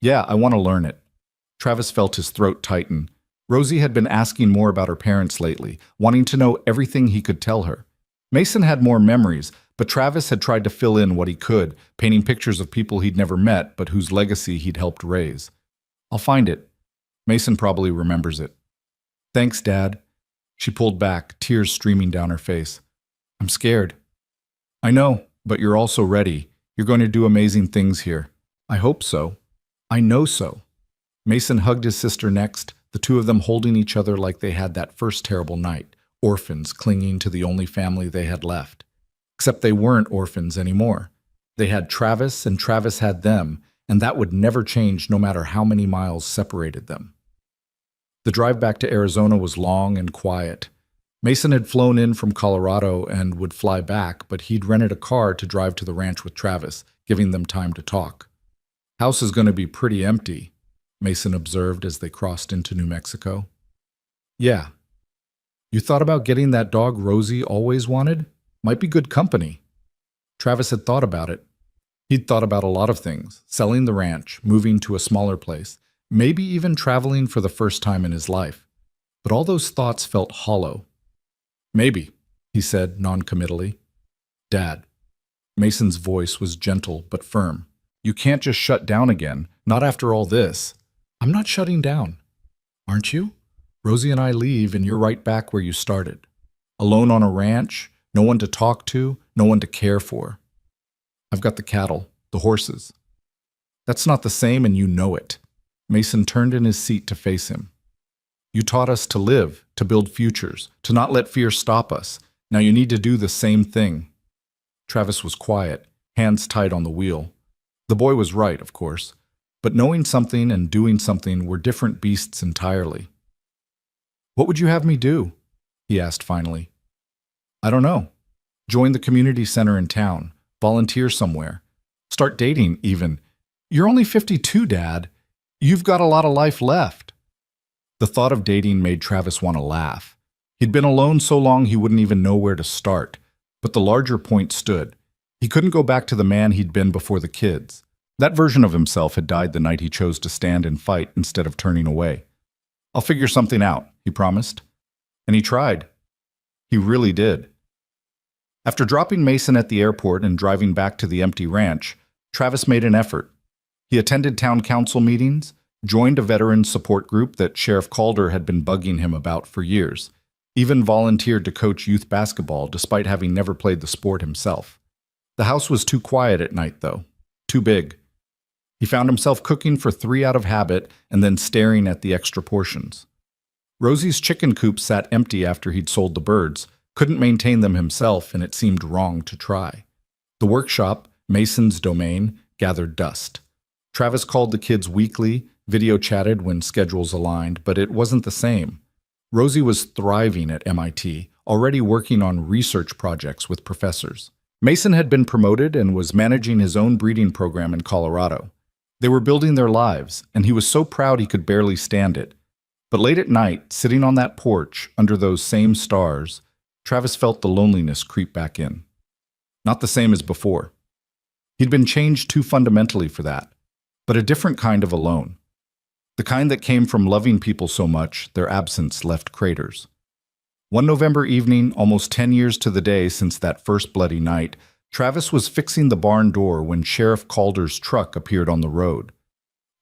[SPEAKER 1] Yeah, I want to learn it. Travis felt his throat tighten. Rosie had been asking more about her parents lately, wanting to know everything he could tell her. Mason had more memories, but Travis had tried to fill in what he could, painting pictures of people he'd never met but whose legacy he'd helped raise. I'll find it. Mason probably remembers it. Thanks, Dad. She pulled back, tears streaming down her face. I'm scared. I know, but you're also ready. You're going to do amazing things here. I hope so. I know so. Mason hugged his sister next, the two of them holding each other like they had that first terrible night, orphans clinging to the only family they had left. Except they weren't orphans anymore. They had Travis and Travis had them, and that would never change no matter how many miles separated them. The drive back to Arizona was long and quiet. Mason had flown in from Colorado and would fly back, but he'd rented a car to drive to the ranch with Travis, giving them time to talk. House is going to be pretty empty, Mason observed as they crossed into New Mexico. Yeah. You thought about getting that dog Rosie always wanted? Might be good company. Travis had thought about it. He'd thought about a lot of things, selling the ranch, moving to a smaller place, maybe even traveling for the first time in his life. But all those thoughts felt hollow. Maybe, he said noncommittally. Dad. Mason's voice was gentle but firm. You can't just shut down again, not after all this. I'm not shutting down. Aren't you? Rosie and I leave and you're right back where you started. Alone on a ranch, no one to talk to, no one to care for. I've got the cattle, the horses. That's not the same and you know it. Mason turned in his seat to face him. You taught us to live, to build futures, to not let fear stop us. Now you need to do the same thing. Travis was quiet, hands tight on the wheel. The boy was right, of course, but knowing something and doing something were different beasts entirely. What would you have me do? He asked finally. I don't know. Join the community center in town, volunteer somewhere, start dating even. You're only 52, Dad. You've got a lot of life left. The thought of dating made Travis want to laugh. He'd been alone so long he wouldn't even know where to start. But the larger point stood. He couldn't go back to the man he'd been before the kids. That version of himself had died the night he chose to stand and fight instead of turning away. I'll figure something out, he promised. And he tried. He really did. After dropping Mason at the airport and driving back to the empty ranch, Travis made an effort. He attended town council meetings, joined a veteran support group that Sheriff Calder had been bugging him about for years, even volunteered to coach youth basketball despite having never played the sport himself. The house was too quiet at night, though. Too big. He found himself cooking for 3 out of habit and then staring at the extra portions. Rosie's chicken coop sat empty after he'd sold the birds, couldn't maintain them himself, and it seemed wrong to try. The workshop, Mason's domain, gathered dust. Travis called the kids weekly, video chatted when schedules aligned, but it wasn't the same. Rosie was thriving at MIT, already working on research projects with professors. Mason had been promoted and was managing his own breeding program in Colorado. They were building their lives, and he was so proud he could barely stand it. But late at night, sitting on that porch, under those same stars, Travis felt the loneliness creep back in. Not the same as before. He'd been changed too fundamentally for that, but a different kind of alone. The kind that came from loving people so much, their absence left craters. One November evening, almost 10 years to the day since that first bloody night, Travis was fixing the barn door when Sheriff Calder's truck appeared on the road.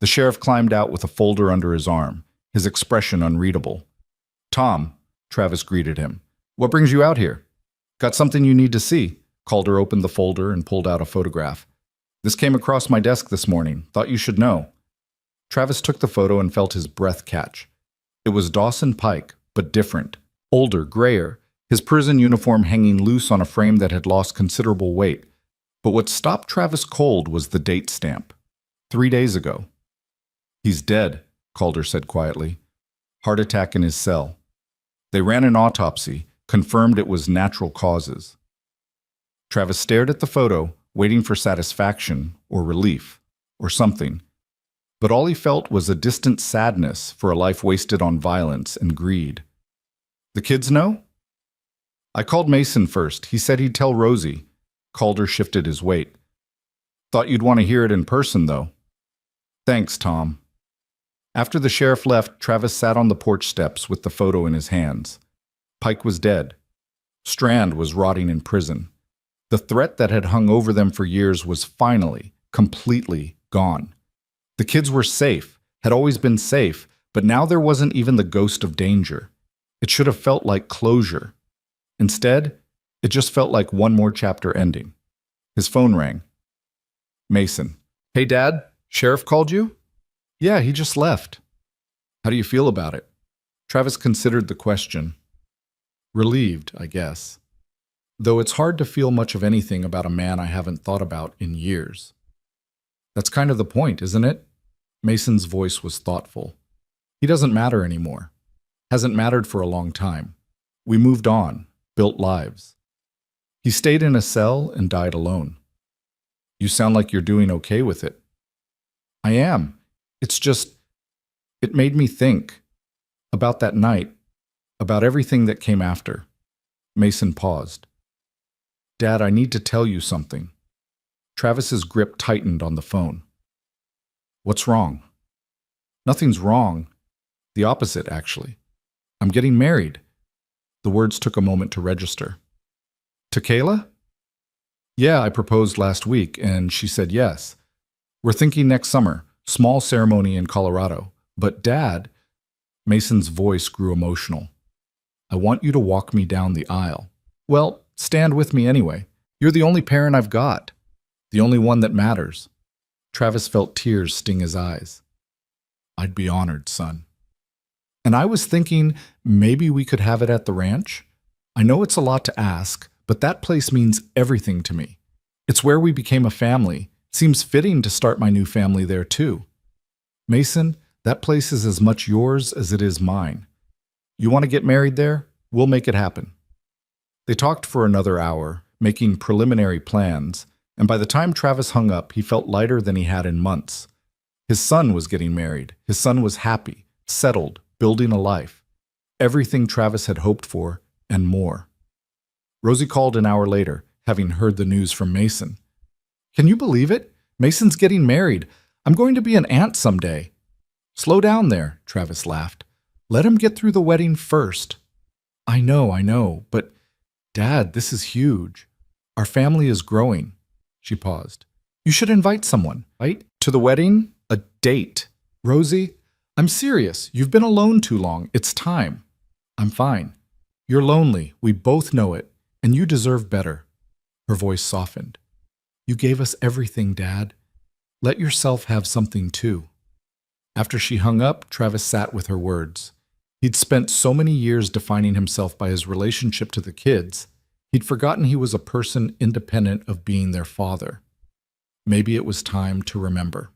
[SPEAKER 1] The sheriff climbed out with a folder under his arm, his expression unreadable. Tom, Travis greeted him. What brings you out here? Got something you need to see. Calder opened the folder and pulled out a photograph. This came across my desk this morning. Thought you should know. Travis took the photo and felt his breath catch. It was Dawson Pike, but different. Older, grayer, his prison uniform hanging loose on a frame that had lost considerable weight. But what stopped Travis cold was the date stamp. 3 days ago. He's dead, Calder said quietly. Heart attack in his cell. They ran an autopsy, confirmed it was natural causes. Travis stared at the photo, waiting for satisfaction or relief or something. But all he felt was a distant sadness for a life wasted on violence and greed. The kids know? I called Mason first. He said he'd tell Rosie. Calder shifted his weight. Thought you'd want to hear it in person, though. Thanks, Tom. After the sheriff left, Travis sat on the porch steps with the photo in his hands. Pike was dead. Strand was rotting in prison. The threat that had hung over them for years was finally, completely gone. The kids were safe, had always been safe, but now there wasn't even the ghost of danger. It should have felt like closure. Instead, it just felt like one more chapter ending. His phone rang. Mason. "Hey, Dad, Sheriff called you?" "Yeah, he just left." "How do you feel about it?" Travis considered the question. Relieved, I guess. Though it's hard to feel much of anything about a man I haven't thought about in years. That's kind of the point, isn't it? Mason's voice was thoughtful. He doesn't matter anymore. Hasn't mattered for a long time. We moved on, built lives. He stayed in a cell and died alone. You sound like you're doing okay with it. I am. It's just, it made me think about that night, about everything that came after. Mason paused. Dad, I need to tell you something. Travis's grip tightened on the phone. What's wrong? Nothing's wrong. The opposite, actually. I'm getting married. The words took a moment to register. To Kayla? Yeah, I proposed last week, and she said yes. We're thinking next summer, small ceremony in Colorado. But Dad, Mason's voice grew emotional. I want you to walk me down the aisle. Well, stand with me anyway. You're the only parent I've got. The only one that matters. Travis felt tears sting his eyes. I'd be honored, son. And I was thinking maybe we could have it at the ranch. I know it's a lot to ask, but that place means everything to me. It's where we became a family. Seems fitting to start my new family there too. Mason, that place is as much yours as it is mine. You want to get married there? We'll make it happen. They talked for another hour, making preliminary plans, and by the time Travis hung up, he felt lighter than he had in months. His son was getting married. His son was happy, settled, building a life. Everything Travis had hoped for, and more. Rosie called an hour later, having heard the news from Mason. Can you believe it? Mason's getting married. I'm going to be an aunt someday. Slow down there, Travis laughed. Let him get through the wedding first. I know, but Dad, this is huge. Our family is growing. She paused. You should invite someone, right? To the wedding? A date. Rosie, I'm serious. You've been alone too long. It's time. I'm fine. You're lonely. We both know it. And you deserve better. Her voice softened. You gave us everything, Dad. Let yourself have something too. After she hung up, Travis sat with her words. He'd spent so many years defining himself by his relationship to the kids, he'd forgotten he was a person independent of being their father. Maybe it was time to remember.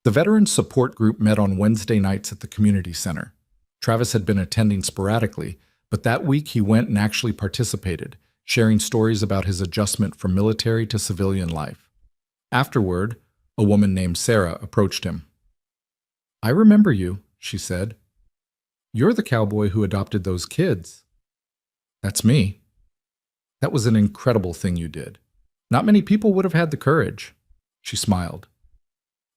[SPEAKER 1] The Veterans Support Group met on Wednesday nights at the community center. Travis had been attending sporadically, but that week he went and actually participated, sharing stories about his adjustment from military to civilian life. Afterward, a woman named Sarah approached him. I remember you, she said. You're the cowboy who adopted those kids. That's me. That was an incredible thing you did. Not many people would have had the courage. She smiled.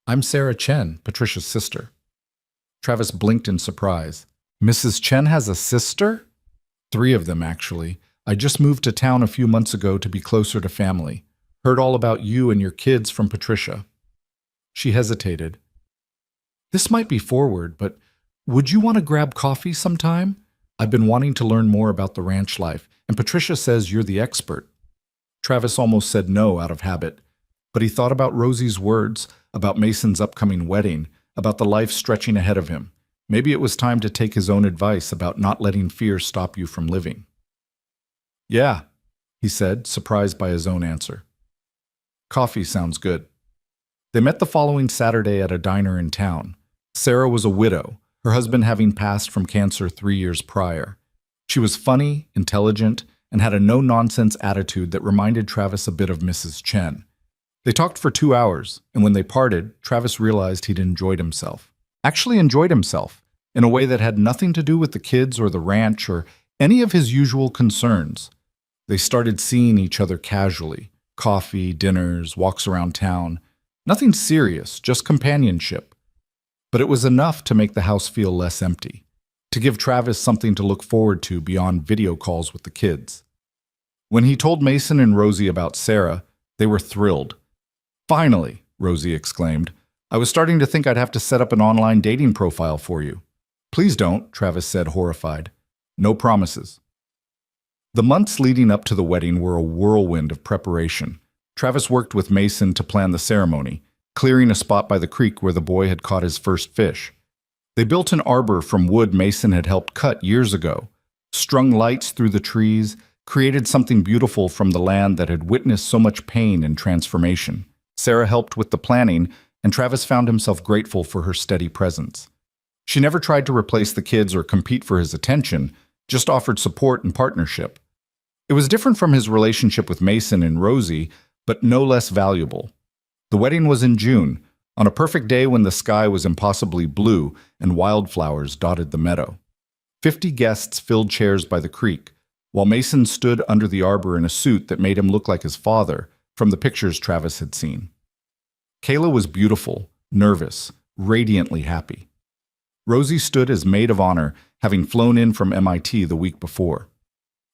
[SPEAKER 1] I'm Sarah Chen, Patricia's sister. Travis blinked in surprise. Mrs. Chen has a sister? 3 of them, actually. I just moved to town a few months ago to be closer to family. Heard all about you and your kids from Patricia. She hesitated. This might be forward, but would you want to grab coffee sometime? I've been wanting to learn more about the ranch life, and Patricia says you're the expert. Travis almost said no out of habit, but he thought about Rosie's words, about Mason's upcoming wedding, about the life stretching ahead of him. Maybe it was time to take his own advice about not letting fear stop you from living. Yeah, he said, surprised by his own answer. Coffee sounds good. They met the following Saturday at a diner in town. Sarah was a widow, her husband having passed from cancer 3 years prior. She was funny, intelligent, and had a no-nonsense attitude that reminded Travis a bit of Mrs. Chen. They talked for 2 hours, and when they parted, Travis realized he'd enjoyed himself. Actually enjoyed himself, in a way that had nothing to do with the kids or the ranch or any of his usual concerns. They started seeing each other casually. Coffee, dinners, walks around town. Nothing serious, just companionship. but it was enough to make the house feel less empty, to give Travis something to look forward to beyond video calls with the kids. When he told Mason and Rosie about Sarah, they were thrilled. "Finally," Rosie exclaimed. "I was starting to think I'd have to set up an online dating profile for you." "Please don't," Travis said, horrified. "No promises." The months leading up to the wedding were a whirlwind of preparation. Travis worked with Mason to plan the ceremony, clearing a spot by the creek where the boy had caught his first fish. They built an arbor from wood Mason had helped cut years ago, strung lights through the trees, created something beautiful from the land that had witnessed so much pain and transformation. Sarah helped with the planning, and Travis found himself grateful for her steady presence. She never tried to replace the kids or compete for his attention, just offered support and partnership. It was different from his relationship with Mason and Rosie, but no less valuable. The wedding was in June, on a perfect day when the sky was impossibly blue and wildflowers dotted the meadow. 50 guests filled chairs by the creek, while Mason stood under the arbor in a suit that made him look like his father from the pictures Travis had seen. Kayla was beautiful, nervous, radiantly happy. Rosie stood as maid of honor, having flown in from MIT the week before.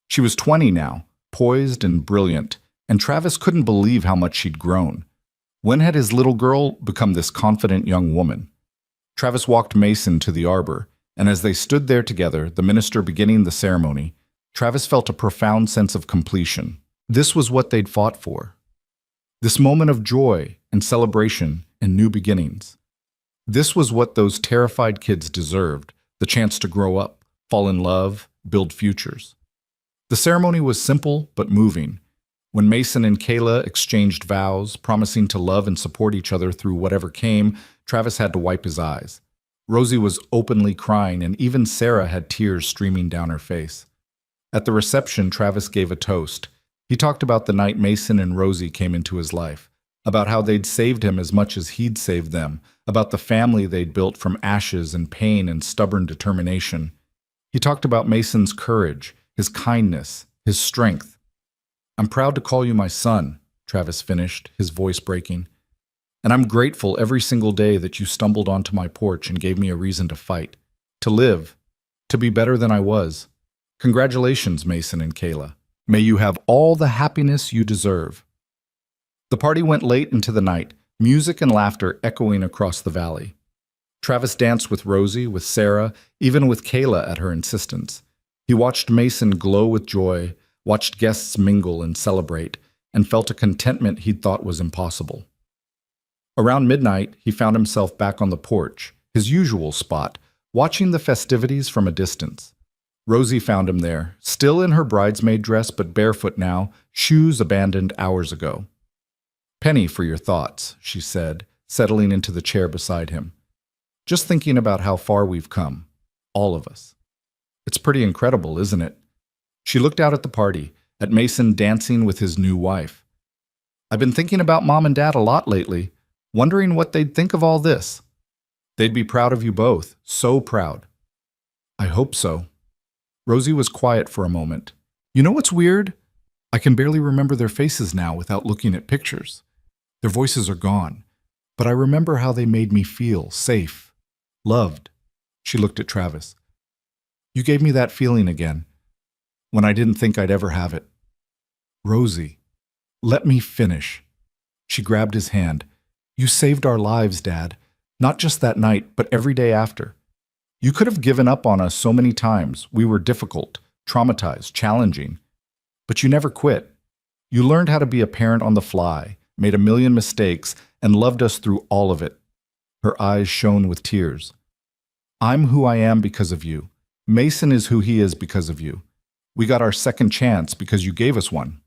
[SPEAKER 1] She was 20 now, poised and brilliant, and Travis couldn't believe how much she'd grown. When had his little girl become this confident young woman? Travis walked Mason to the arbor, and as they stood there together, the minister beginning the ceremony, Travis felt a profound sense of completion. This was what they'd fought for. This moment of joy and celebration and new beginnings. This was what those terrified kids deserved, the chance to grow up, fall in love, build futures. The ceremony was simple but moving. When Mason and Kayla exchanged vows, promising to love and support each other through whatever came, Travis had to wipe his eyes. Rosie was openly crying, and even Sarah had tears streaming down her face. At the reception, Travis gave a toast. He talked about the night Mason and Rosie came into his life, about how they'd saved him as much as he'd saved them, about the family they'd built from ashes and pain and stubborn determination. He talked about Mason's courage, his kindness, his strength. "I'm proud to call you my son," Travis finished, his voice breaking. "And I'm grateful every single day that you stumbled onto my porch and gave me a reason to fight, to live, to be better than I was. Congratulations, Mason and Kayla. May you have all the happiness you deserve." The party went late into the night, music and laughter echoing across the valley. Travis danced with Rosie, with Sarah, even with Kayla at her insistence. He watched Mason glow with joy, watched guests mingle and celebrate, and felt a contentment he'd thought was impossible. Around midnight, he found himself back on the porch, his usual spot, watching the festivities from a distance. Rosie found him there, still in her bridesmaid dress but barefoot now, shoes abandoned hours ago. "Penny for your thoughts," she said, settling into the chair beside him. "Just thinking about how far we've come, all of us. It's pretty incredible, isn't it?" She looked out at the party, at Mason dancing with his new wife. "I've been thinking about Mom and Dad a lot lately, wondering what they'd think of all this. They'd be proud of you both, so proud." "I hope so." Rosie was quiet for a moment. "You know what's weird? I can barely remember their faces now without looking at pictures. Their voices are gone, but I remember how they made me feel safe, loved." She looked at Travis. "You gave me that feeling again, when I didn't think I'd ever have it." "Rosie, let me finish." She grabbed his hand. "You saved our lives, Dad. Not just that night, but every day after. You could have given up on us so many times. We were difficult, traumatized, challenging. But you never quit. You learned how to be a parent on the fly, made a million mistakes, and loved us through all of it." Her eyes shone with tears. "I'm who I am because of you. Mason is who he is because of you. We got our second chance because you gave us one."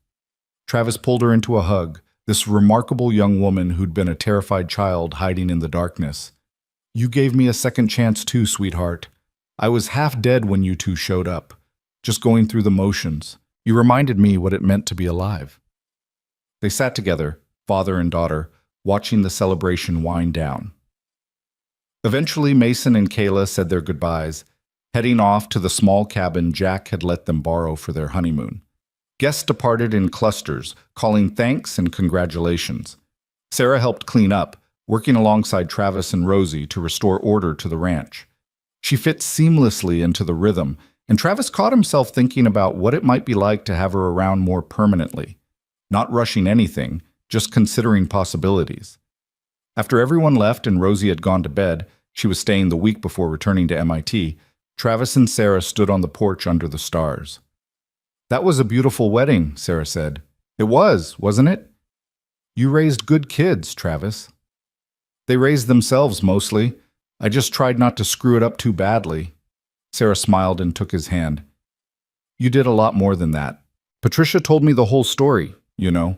[SPEAKER 1] Travis pulled her into a hug, this remarkable young woman who'd been a terrified child hiding in the darkness. "You gave me a second chance too, sweetheart. I was half dead when you two showed up, just going through the motions. You reminded me what it meant to be alive." They sat together, father and daughter, watching the celebration wind down. Eventually, Mason and Kayla said their goodbyes, heading off to the small cabin Jack had let them borrow for their honeymoon. Guests departed in clusters, calling thanks and congratulations. Sarah helped clean up, working alongside Travis and Rosie to restore order to the ranch. She fit seamlessly into the rhythm, and Travis caught himself thinking about what it might be like to have her around more permanently, not rushing anything, just considering possibilities. After everyone left and Rosie had gone to bed, she was staying the week before returning to MIT, Travis and Sarah stood on the porch under the stars. "That was a beautiful wedding," Sarah said. "It was, wasn't it?" "You raised good kids, Travis." "They raised themselves mostly. I just tried not to screw it up too badly." Sarah smiled and took his hand. "You did a lot more than that. Patricia told me the whole story, you know.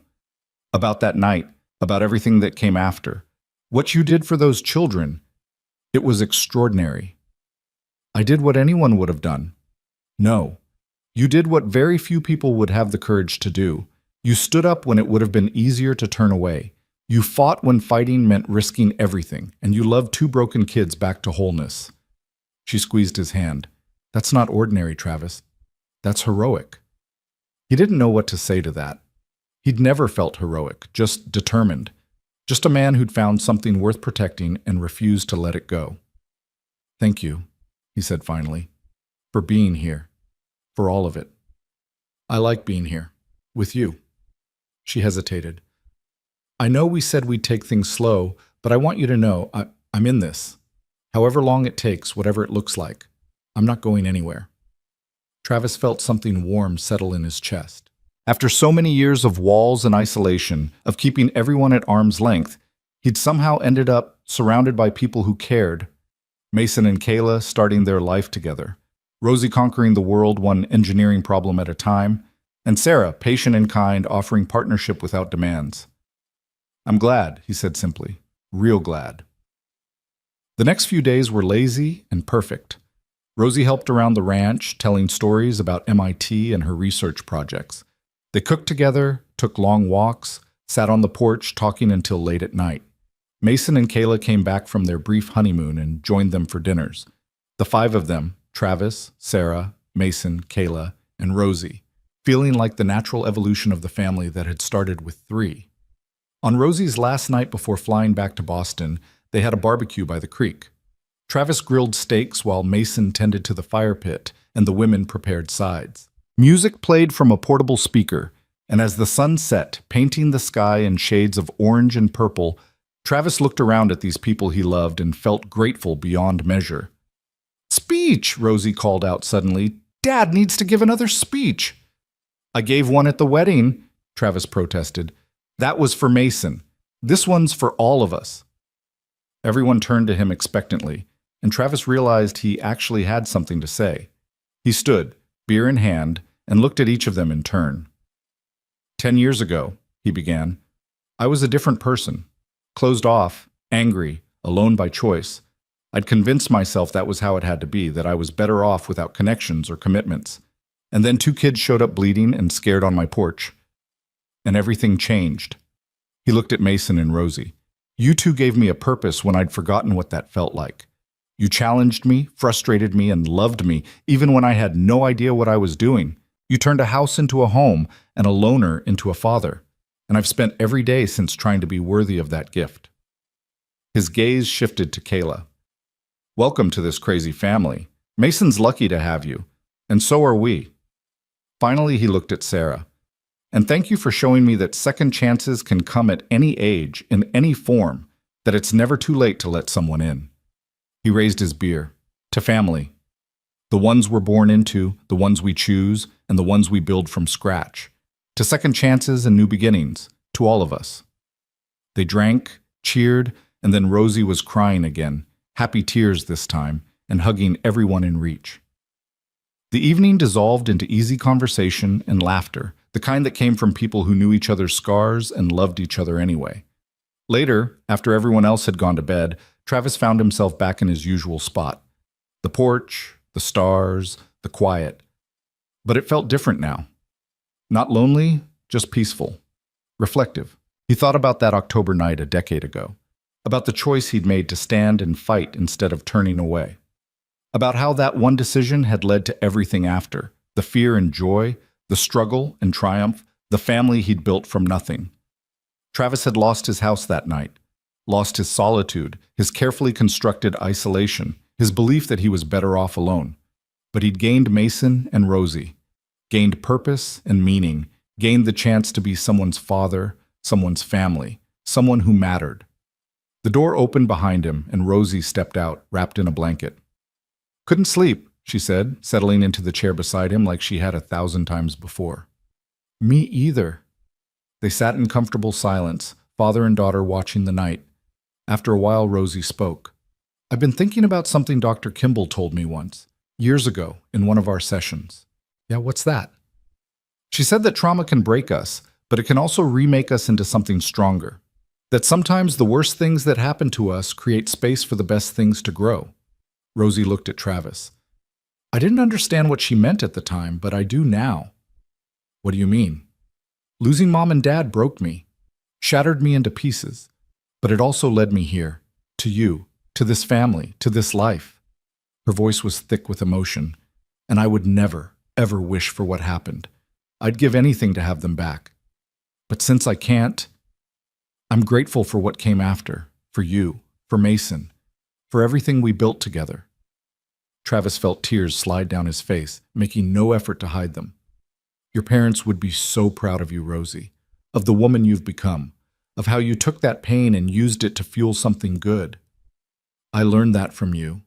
[SPEAKER 1] About that night, about everything that came after. What you did for those children. It was extraordinary." "I did what anyone would have done." "No. You did what very few people would have the courage to do. You stood up when it would have been easier to turn away. You fought when fighting meant risking everything, and you loved two broken kids back to wholeness." She squeezed his hand. "That's not ordinary, Travis. That's heroic." He didn't know what to say to that. He'd never felt heroic, just determined. Just a man who'd found something worth protecting and refused to let it go. "Thank you," he said finally, "for being here. For all of it. I like being here. With you." She hesitated. "I know we said we'd take things slow, but I want you to know I'm in this. However long it takes, whatever it looks like. I'm not going anywhere." Travis felt something warm settle in his chest. After so many years of walls and isolation, of keeping everyone at arm's length, he'd somehow ended up surrounded by people who cared. Mason and Kayla starting their life together. Rosie conquering the world one engineering problem at a time. And Sarah, patient and kind, offering partnership without demands. "I'm glad," he said simply. "Real glad." The next few days were lazy and perfect. Rosie helped around the ranch, telling stories about MIT and her research projects. They cooked together, took long walks, sat on the porch talking until late at night. Mason and Kayla came back from their brief honeymoon and joined them for dinners. The five of them, Travis, Sarah, Mason, Kayla, and Rosie, feeling like the natural evolution of the family that had started with three. On Rosie's last night before flying back to Boston, they had a barbecue by the creek. Travis grilled steaks while Mason tended to the fire pit and the women prepared sides. Music played from a portable speaker, and as the sun set, painting the sky in shades of orange and purple, Travis looked around at these people he loved and felt grateful beyond measure. "Speech!" Rosie called out suddenly. "Dad needs to give another speech." "I gave one at the wedding," Travis protested. "That was for Mason. This one's for all of us." Everyone turned to him expectantly, and Travis realized he actually had something to say. He stood, beer in hand, and looked at each of them in turn. 10 years ago," he began, "I was a different person. Closed off, angry, alone by choice. I'd convinced myself that was how it had to be, that I was better off without connections or commitments. And then 2 kids showed up bleeding and scared on my porch. And everything changed." He looked at Mason and Rosie. "You two gave me a purpose when I'd forgotten what that felt like. You challenged me, frustrated me, and loved me, even when I had no idea what I was doing. You turned a house into a home and a loner into a father. And I've spent every day since trying to be worthy of that gift." His gaze shifted to Kayla. "Welcome to this crazy family. Mason's lucky to have you, and so are we." Finally, he looked at Sarah. "And thank you for showing me that second chances can come at any age, in any form, that it's never too late to let someone in." He raised his beer. "To family. The ones we're born into, the ones we choose, and the ones we build from scratch. To second chances and new beginnings, to all of us." They drank, cheered, and then Rosie was crying again, happy tears this time, and hugging everyone in reach. The evening dissolved into easy conversation and laughter, the kind that came from people who knew each other's scars and loved each other anyway. Later, after everyone else had gone to bed, Travis found himself back in his usual spot. The porch, the stars, the quiet. But it felt different now. Not lonely, just peaceful. Reflective. He thought about that October night a decade ago. About the choice he'd made to stand and fight instead of turning away. About how that one decision had led to everything after. The fear and joy, the struggle and triumph, the family he'd built from nothing. Travis had lost his house that night. lost his solitude, his carefully constructed isolation, his belief that he was better off alone. But he'd gained Mason and Rosie, gained purpose and meaning, gained the chance to be someone's father, someone's family, someone who mattered. The door opened behind him, and Rosie stepped out, wrapped in a blanket. "Couldn't sleep," she said, settling into the chair beside him like she had 1,000 times before. "Me either." They sat in comfortable silence, father and daughter watching the night. After a while, Rosie spoke. "I've been thinking about something Dr. Kimball told me once, years ago, in one of our sessions." "Yeah, what's that?" "She said that trauma can break us, but it can also remake us into something stronger. That sometimes the worst things that happen to us create space for the best things to grow." Rosie looked at Travis. "I didn't understand what she meant at the time, but I do now." "What do you mean?" "Losing Mom and Dad broke me, shattered me into pieces, but it also led me here, to you, to this family, to this life." Her voice was thick with emotion. "And I would never, ever wish for what happened. I'd give anything to have them back. But since I can't, I'm grateful for what came after, for you, for Mason, for everything we built together." Travis felt tears slide down his face, making no effort to hide them. "Your parents would be so proud of you, Rosie, of the woman you've become, of how you took that pain and used it to fuel something good. I learned that from you.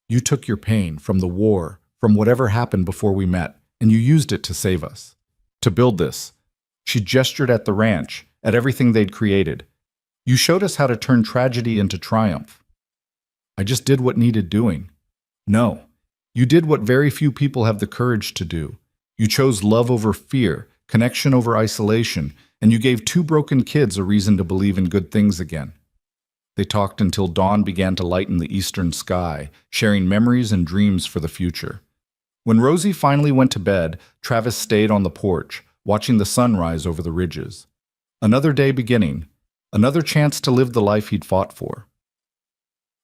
[SPEAKER 1] You took your pain from the war, from whatever happened before we met, and you used it to save us, to build this." She gestured at the ranch, at everything they'd created. "You showed us how to turn tragedy into triumph." "I just did what needed doing." "No, you did what very few people have the courage to do. You chose love over fear, connection over isolation, and you gave 2 broken kids a reason to believe in good things again." They talked until dawn began to lighten the eastern sky, sharing memories and dreams for the future. When Rosie finally went to bed, Travis stayed on the porch, watching the sun rise over the ridges. Another day beginning, another chance to live the life he'd fought for.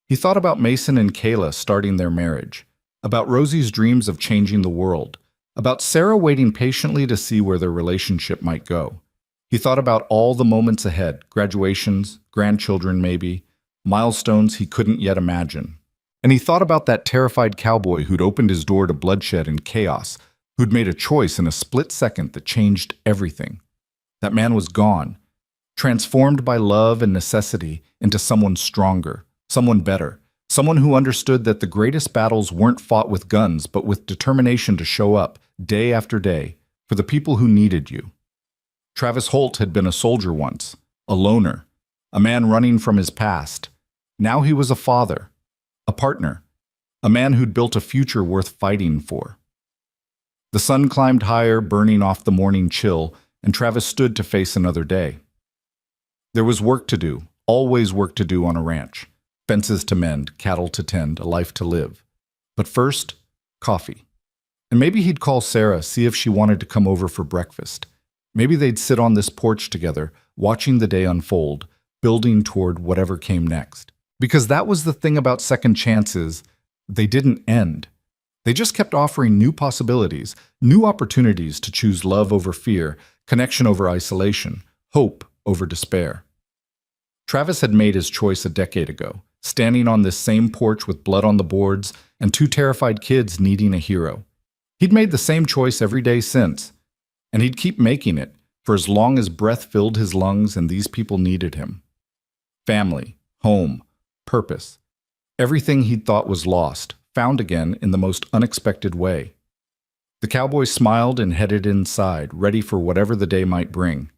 [SPEAKER 1] He thought about Mason and Kayla starting their marriage, about Rosie's dreams of changing the world, about Sarah waiting patiently to see where their relationship might go. He thought about all the moments ahead, graduations, grandchildren maybe, milestones he couldn't yet imagine. And he thought about that terrified cowboy who'd opened his door to bloodshed and chaos, who'd made a choice in a split second that changed everything. That man was gone, transformed by love and necessity into someone stronger, someone better, someone who understood that the greatest battles weren't fought with guns, but with determination to show up, day after day, for the people who needed you. Travis Holt had been a soldier once, a loner, a man running from his past. Now he was a father, a partner, a man who'd built a future worth fighting for. The sun climbed higher, burning off the morning chill, and Travis stood to face another day. There was work to do, always work to do on a ranch. Fences to mend, cattle to tend, a life to live. But first, coffee. And maybe he'd call Sarah, see if she wanted to come over for breakfast. Maybe they'd sit on this porch together, watching the day unfold, building toward whatever came next. Because that was the thing about second chances, they didn't end. They just kept offering new possibilities, new opportunities to choose love over fear, connection over isolation, hope over despair. Travis had made his choice a decade ago, standing on this same porch with blood on the boards and 2 terrified kids needing a hero. He'd made the same choice every day since, and he'd keep making it for as long as breath filled his lungs and these people needed him. Family, home, purpose. Everything he'd thought was lost, found again in the most unexpected way. The cowboy smiled and headed inside, ready for whatever the day might bring.